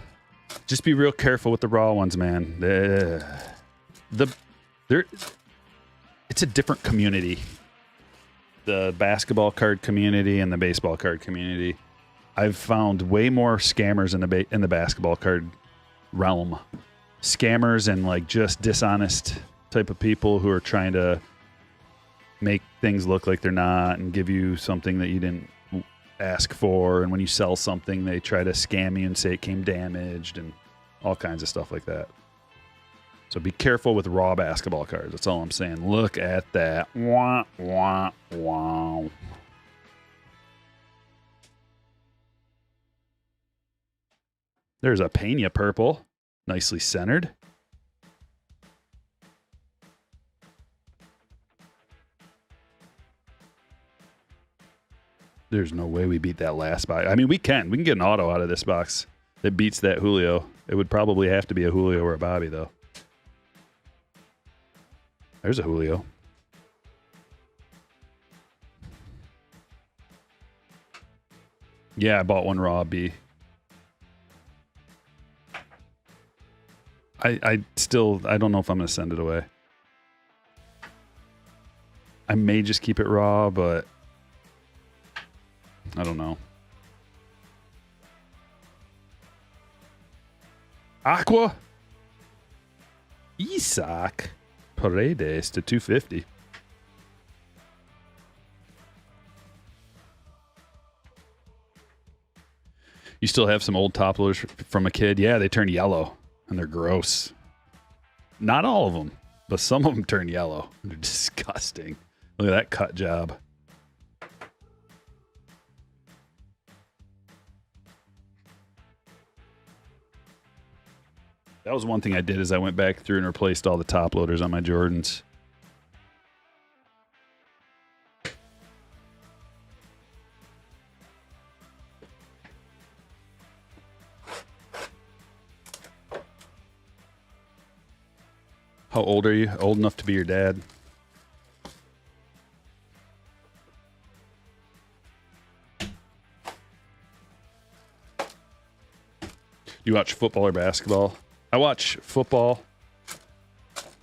A: Just be real careful with the raw ones, man. It's a different community. The basketball card community and the baseball card community. I've found way more scammers in the basketball card realm. Scammers and like just dishonest type of people who are trying to make things look like they're not and give you something that you didn't ask for. And when you sell something, they try to scam you and say it came damaged and all kinds of stuff like that. So be careful with raw basketball cards. That's all I'm saying. Look at that. Wah, wah, wow. There's a Pena purple. Nicely centered. There's no way we beat that last box. I mean, we can. We can get an auto out of this box that beats that Julio. It would probably have to be a Julio or a Bobby, though. There's a Julio. Yeah, I bought one raw B. I don't know if I'm going to send it away. I may just keep it raw, but I don't know. Aqua. Isak. Paredes to 250. You still have some old top loaders from a kid? Yeah, they turn yellow, and they're gross. Not all of them, but some of them turn yellow. They're disgusting. Look at that cut job. That was one thing I did is I went back through and replaced all the top loaders on my Jordans. How old are you? Old enough to be your dad? You watch football or basketball? I watch football,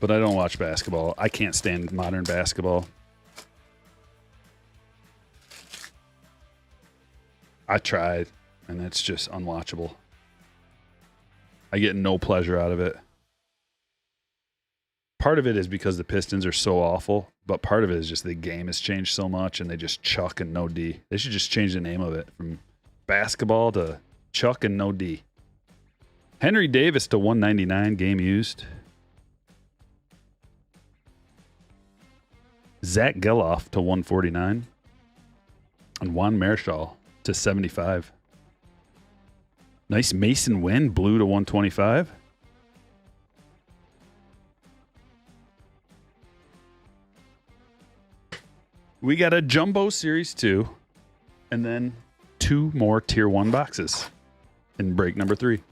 A: but I don't watch basketball. I can't stand modern basketball. I tried, and it's just unwatchable. I get no pleasure out of it. Part of it is because the Pistons are so awful, but part of it is just the game has changed so much, and they just chuck and no D. They should just change the name of it from basketball to chuck and no D. Henry Davis to 199, game used. Zach Geloff to 149. And Juan Marichal to 75. Nice Mason Wynn, blue to 125. We got a Jumbo Series 2. And then 2 more Tier 1 boxes in break number 3.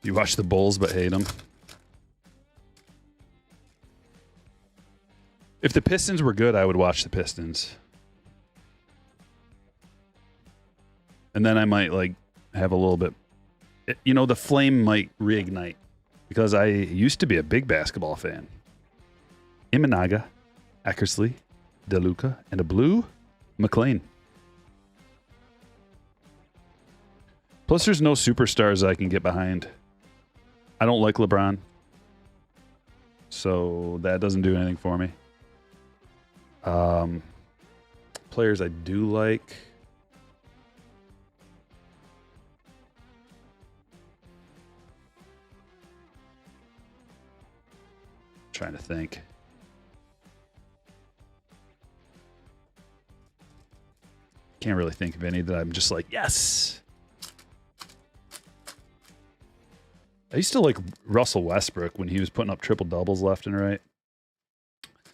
A: You watch the Bulls but hate them. If the Pistons were good, I would watch the Pistons. And then I might like have a little bit, you know, the flame might reignite because I used to be a big basketball fan. Imanaga, Eckersley, DeLuca, and a blue McLean. Plus, there's no superstars I can get behind. I don't like LeBron, so that doesn't do anything for me. Players I do like. Trying to think. Can't really think of any that I'm just like, yes. I used to like Russell Westbrook when he was putting up triple doubles left and right.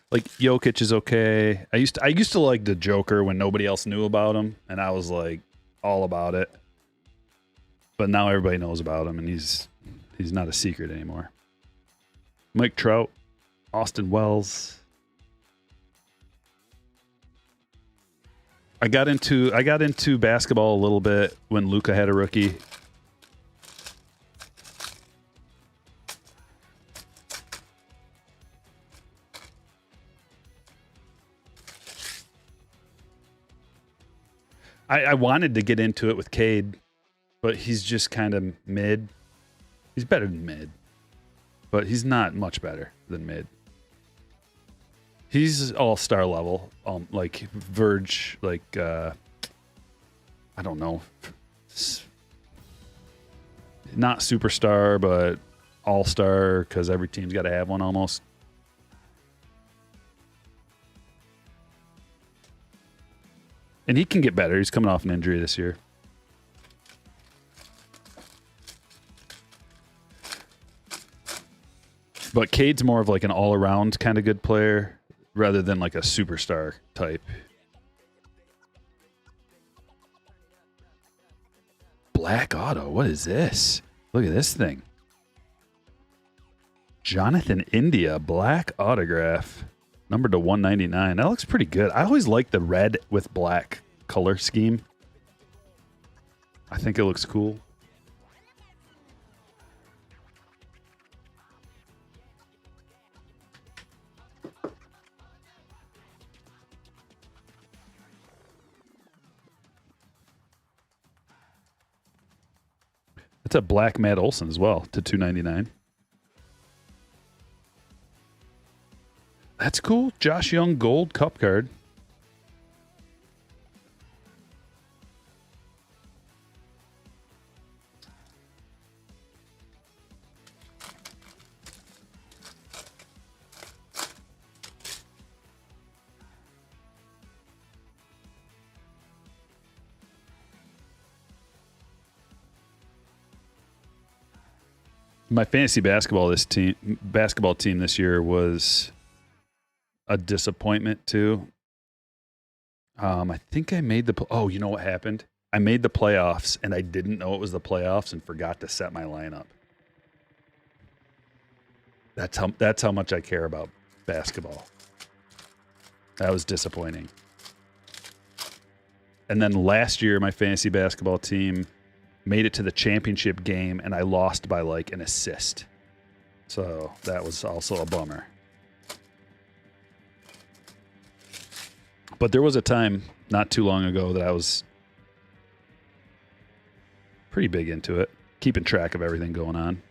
A: Like Jokic is okay. I used to like the Joker when nobody else knew about him, and I was like all about it. But now everybody knows about him, and he's not a secret anymore. Mike Trout, Austin Wells. I got into basketball a little bit when Luka had a rookie. I wanted to get into it with Cade, but he's just kind of mid. He's better than mid, but he's not much better than mid. He's all-star level, like Verge, like, I don't know. Not superstar, but all-star, because every team's got to have one almost. And he can get better. He's coming off an injury this year. But Cade's more of like an all-around kind of good player rather than like a superstar type. Black Auto. What is this? Look at this thing. Jonathan India, black autograph. Numbered to 199. That looks pretty good. I always like the red with black color scheme. I think it looks cool. It's a black Matt Olson as well to $2.99. That's cool. Josh Young gold cup card. My fantasy basketball team this year was a disappointment too. I think I made you know what happened? I made the playoffs and I didn't know it was the playoffs and forgot to set my lineup. That's how much I care about basketball. That was disappointing. And then last year, my fantasy basketball team made it to the championship game, and I lost by like an assist. So that was also a bummer. But there was a time not too long ago that I was pretty big into it, keeping track of everything going on.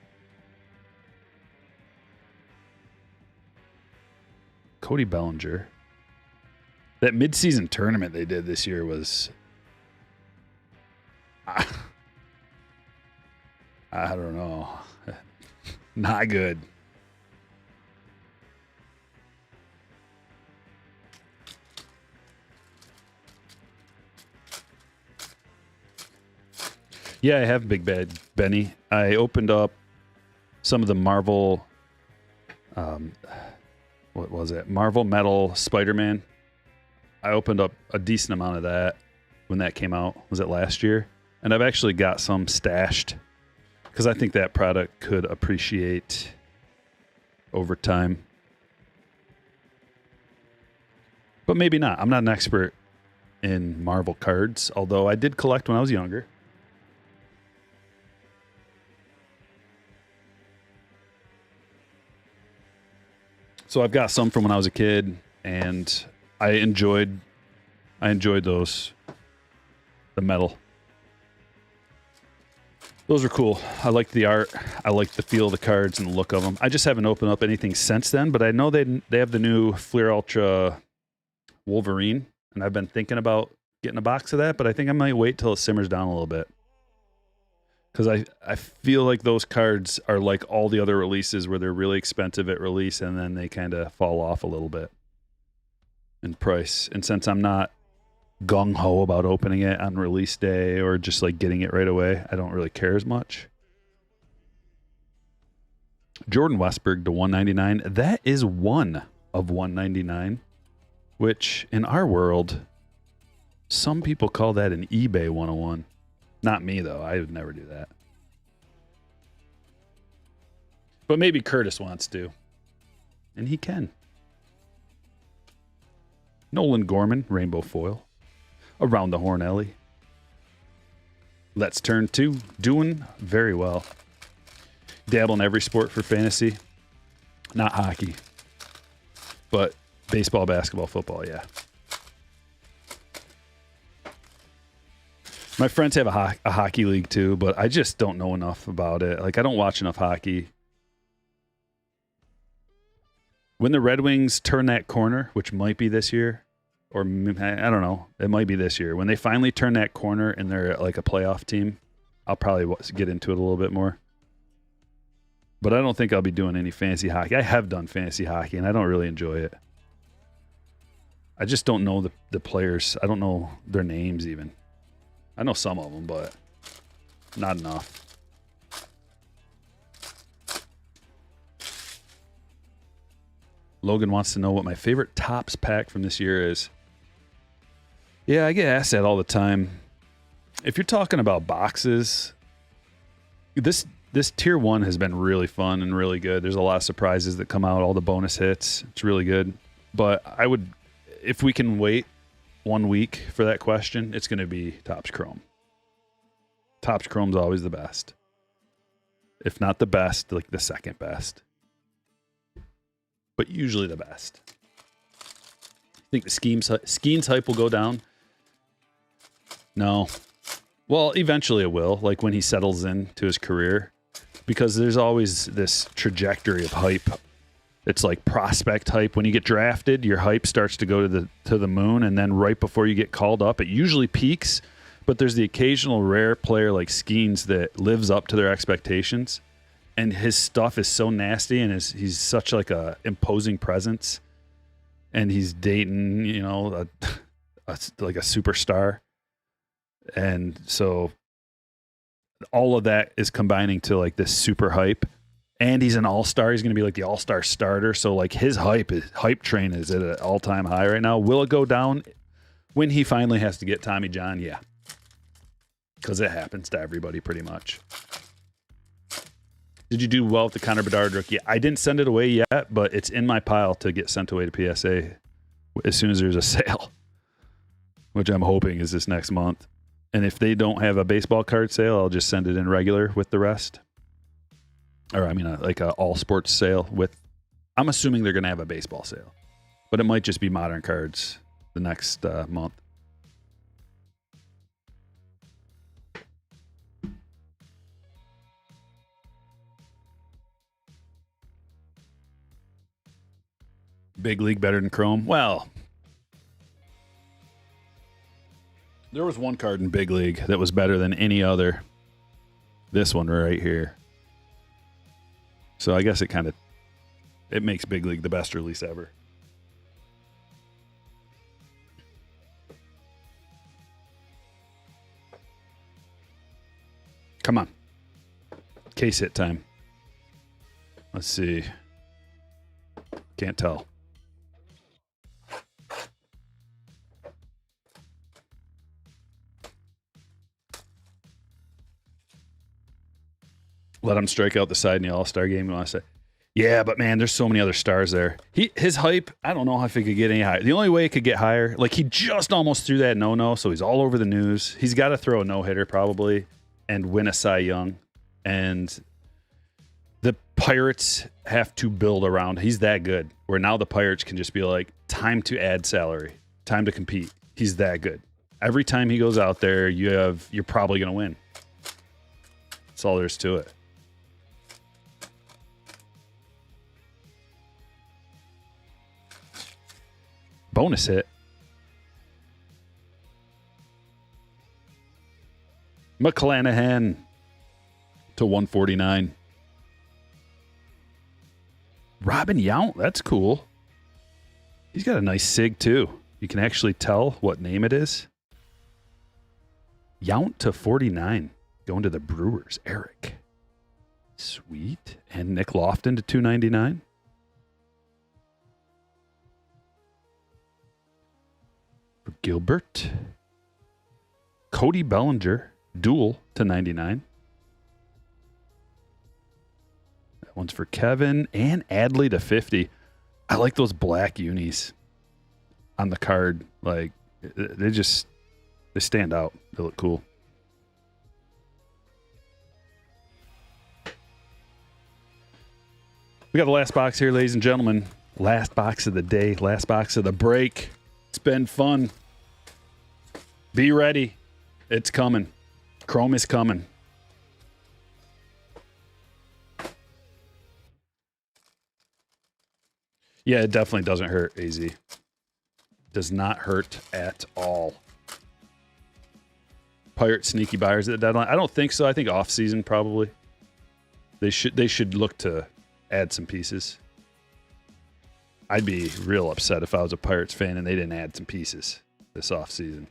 A: Cody Bellinger. That midseason tournament they did this year was... I don't know. Not good. Yeah, I have Big Bad Benny. I opened up some of the Marvel, what was it? Marvel Metal Spider-Man. I opened up a decent amount of that when that came out. Was it last year? And I've actually got some stashed because I think that product could appreciate over time. But maybe not. I'm not an expert in Marvel cards, although I did collect when I was younger. So I've got some from when I was a kid, and I enjoyed those. The metal. Those are cool. I liked the art. I liked the feel of the cards and the look of them. I just haven't opened up anything since then, but I know they have the new Fleer Ultra Wolverine, and I've been thinking about getting a box of that, but I think I might wait till it simmers down a little bit. Because I feel like those cards are like all the other releases where they're really expensive at release and then they kind of fall off a little bit in price. And since I'm not gung-ho about opening it on release day or just like getting it right away, I don't really care as much. Jordan Westberg to $199. That is one of $199, which in our world, some people call that an eBay 101. Not me, though. I would never do that. But maybe Curtis wants to. And he can. Nolan Gorman, Rainbow Foil. Around the Horn Ellie. Let's turn to doing very well. Dabble in every sport for fantasy. Not hockey. But baseball, basketball, football, yeah. My friends have a hockey league too, but I just don't know enough about it. Like, I don't watch enough hockey. When the Red Wings turn that corner, which might be this year, or I don't know, it might be this year. When they finally turn that corner and they're like a playoff team, I'll probably get into it a little bit more. But I don't think I'll be doing any fantasy hockey. I have done fantasy hockey, and I don't really enjoy it. I just don't know the players. I don't know their names even. I know some of them, but not enough. Logan wants to know what my favorite Topps pack from this year is. Yeah, I get asked that all the time. If you're talking about boxes, this tier 1 has been really fun and really good. There's a lot of surprises that come out, all the bonus hits. It's really good. But I would, if we can wait 1 week for that question, it's going to be Topps Chrome. Topps Chrome's always the best. If not the best, like the second best. But usually the best. I think the Skeens hype will go down. No. Well, eventually it will, like when he settles into his career, because there's always this trajectory of hype. It's like prospect hype. When you get drafted, your hype starts to go to the moon, and then right before you get called up, it usually peaks. But there's the occasional rare player like Skeens that lives up to their expectations, and his stuff is so nasty, and he's such like a imposing presence, and he's dating, like a superstar. And so all of that is combining to like this super hype, and he's an all-star. He's going to be like the all-star starter. So like his hype train is at an all-time high right now. Will it go down when he finally has to get Tommy John? Yeah, because it happens to everybody pretty much. Did you do well with the Connor Bedard rookie? I didn't send it away yet, but it's in my pile to get sent away to PSA as soon as there's a sale, which I'm hoping is this next month. And if they don't have a baseball card sale, I'll just send it in regular with the rest. Or I mean, like a all sports sale with. I'm assuming they're going to have a baseball sale, but it might just be modern cards the next month. Big League better than Chrome? Well, there was one card in Big League that was better than any other. This one right here. So I guess it makes Big League the best release ever. Come on. Case hit time. Let's see. Can't tell. Let him strike out the side in the All-Star game. You want to say, yeah, but man, there's so many other stars there. His hype, I don't know if it could get any higher. The only way it could get higher, like he just almost threw that no-no, so he's all over the news. He's got to throw a no-hitter probably and win a Cy Young. And the Pirates have to build around. He's that good. Where now the Pirates can just be like, time to add salary, time to compete. He's that good. Every time he goes out there, you're probably going to win. That's all there is to it. Bonus hit. McClanahan to 149. Robin Yount, that's cool. He's got a nice sig too. You can actually tell what name it is. Yount to 49. Going to the Brewers. Eric. Sweet. And Nick Lofton to 299. For Gilbert. Cody Bellinger. Dual to 99. That one's for Kevin. And Adley to 50. I like those black unis on the card. Like, they stand out. They look cool. We got the last box here, ladies and gentlemen. Last box of the day. Last box of the break. It's been fun. Be ready. It's coming. Chrome is coming. Yeah, it definitely doesn't hurt, AZ. Does not hurt at all. Pirate sneaky buyers at the deadline? I don't think so. I think off season probably. They should look to add some pieces. I'd be real upset if I was a Pirates fan and they didn't add some pieces this off season.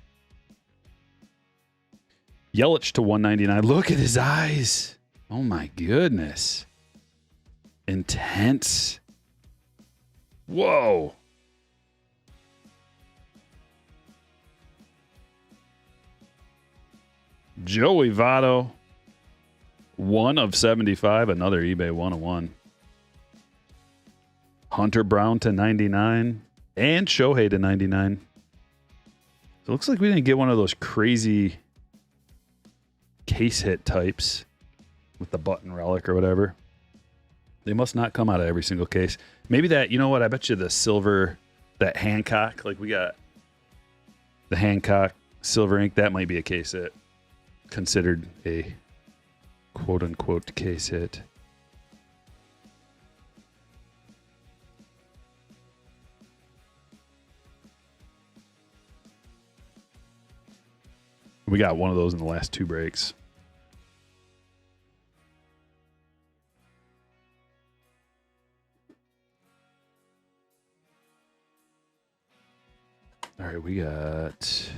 A: Yelich to 199. Look at his eyes. Oh my goodness. Intense. Whoa. Joey Votto. 1 of 75. Another eBay 101. Hunter Brown to 99. And Shohei to 99. So it looks like we didn't get one of those crazy case hit types with the button relic or whatever. They must not come out of every single case. Maybe that, you know what? I bet you the silver, that Hancock, like we got the Hancock silver ink, that might be a case hit. considered a quote-unquote case hit. We got one of those in the last 2 breaks. All right, we got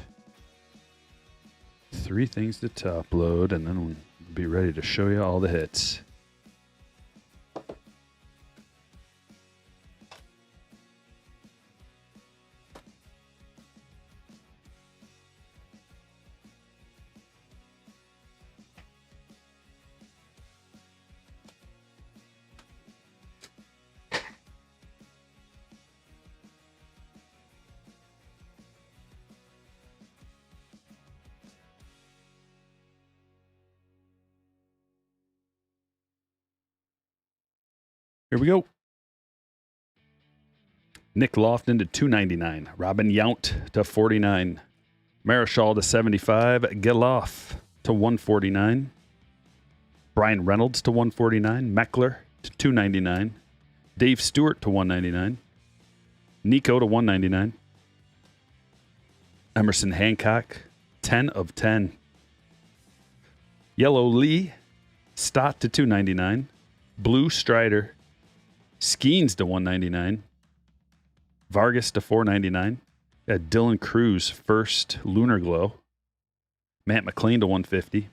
A: 3 things to top load, and then we'll be ready to show you all the hits. Here we go. Nick Lofton to 299. Robin Yount to 49. Marischal to 75. Geloff to 149. Brian Reynolds to 149. Meckler to 299. Dave Stewart to 199. Nico to 199. Emerson Hancock, 10 of 10. Yellow Lee, Stott to 299. Blue Strider, Skeens to 199. Vargas to 499. Dylan Cruz, first Lunar Glow. Matt McLean to 150.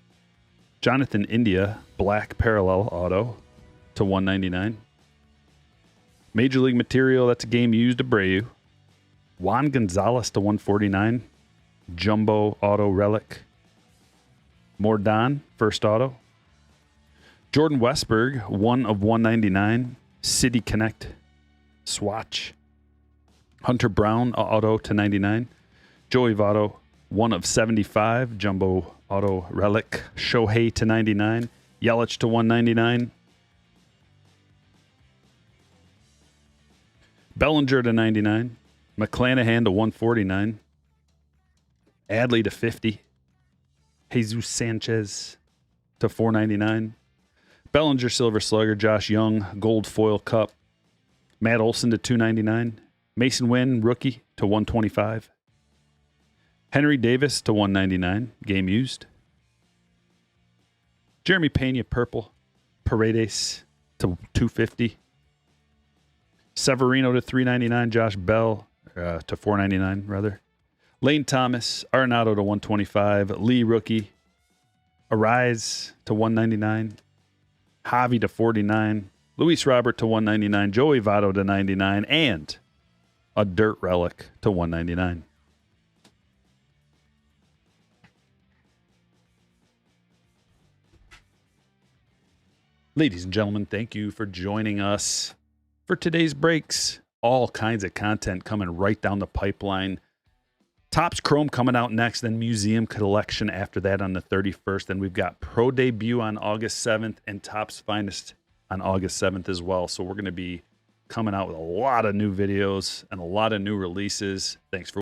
A: Jonathan India, black parallel auto to 199. Major League Material, that's a game used, Abreu. Juan Gonzalez to 149. Jumbo auto relic. Mordon, first auto. Jordan Westberg, 1 of 199. City Connect swatch. Hunter Brown auto to 99. Joey Votto, 1 of 75. Jumbo auto relic. Shohei to 99. Yelich to 199. Bellinger to 99. McClanahan to 149. Adley to 50. Jesus Sanchez to 499. Bellinger Silver Slugger. Josh Young Gold Foil Cup. Matt Olson to 299. Mason Wynn rookie to 125. Henry Davis to 199. Game used. Jeremy Pena purple. Paredes to 250. Severino to 399. Josh Bell to 499 rather. Lane Thomas, Arenado to 125. Lee rookie. Arise to 199. Javi to 49. Luis Robert to 199. Joey Votto to 99. And a dirt relic to 199. Ladies and gentlemen, thank you for joining us for today's breaks. All kinds of content coming right down the pipeline. Topps Chrome coming out next, then Museum Collection after that on the 31st. Then we've got Pro Debut on August 7th and Topps Finest on August 7th as well. So we're going to be coming out with a lot of new videos and a lot of new releases. Thanks for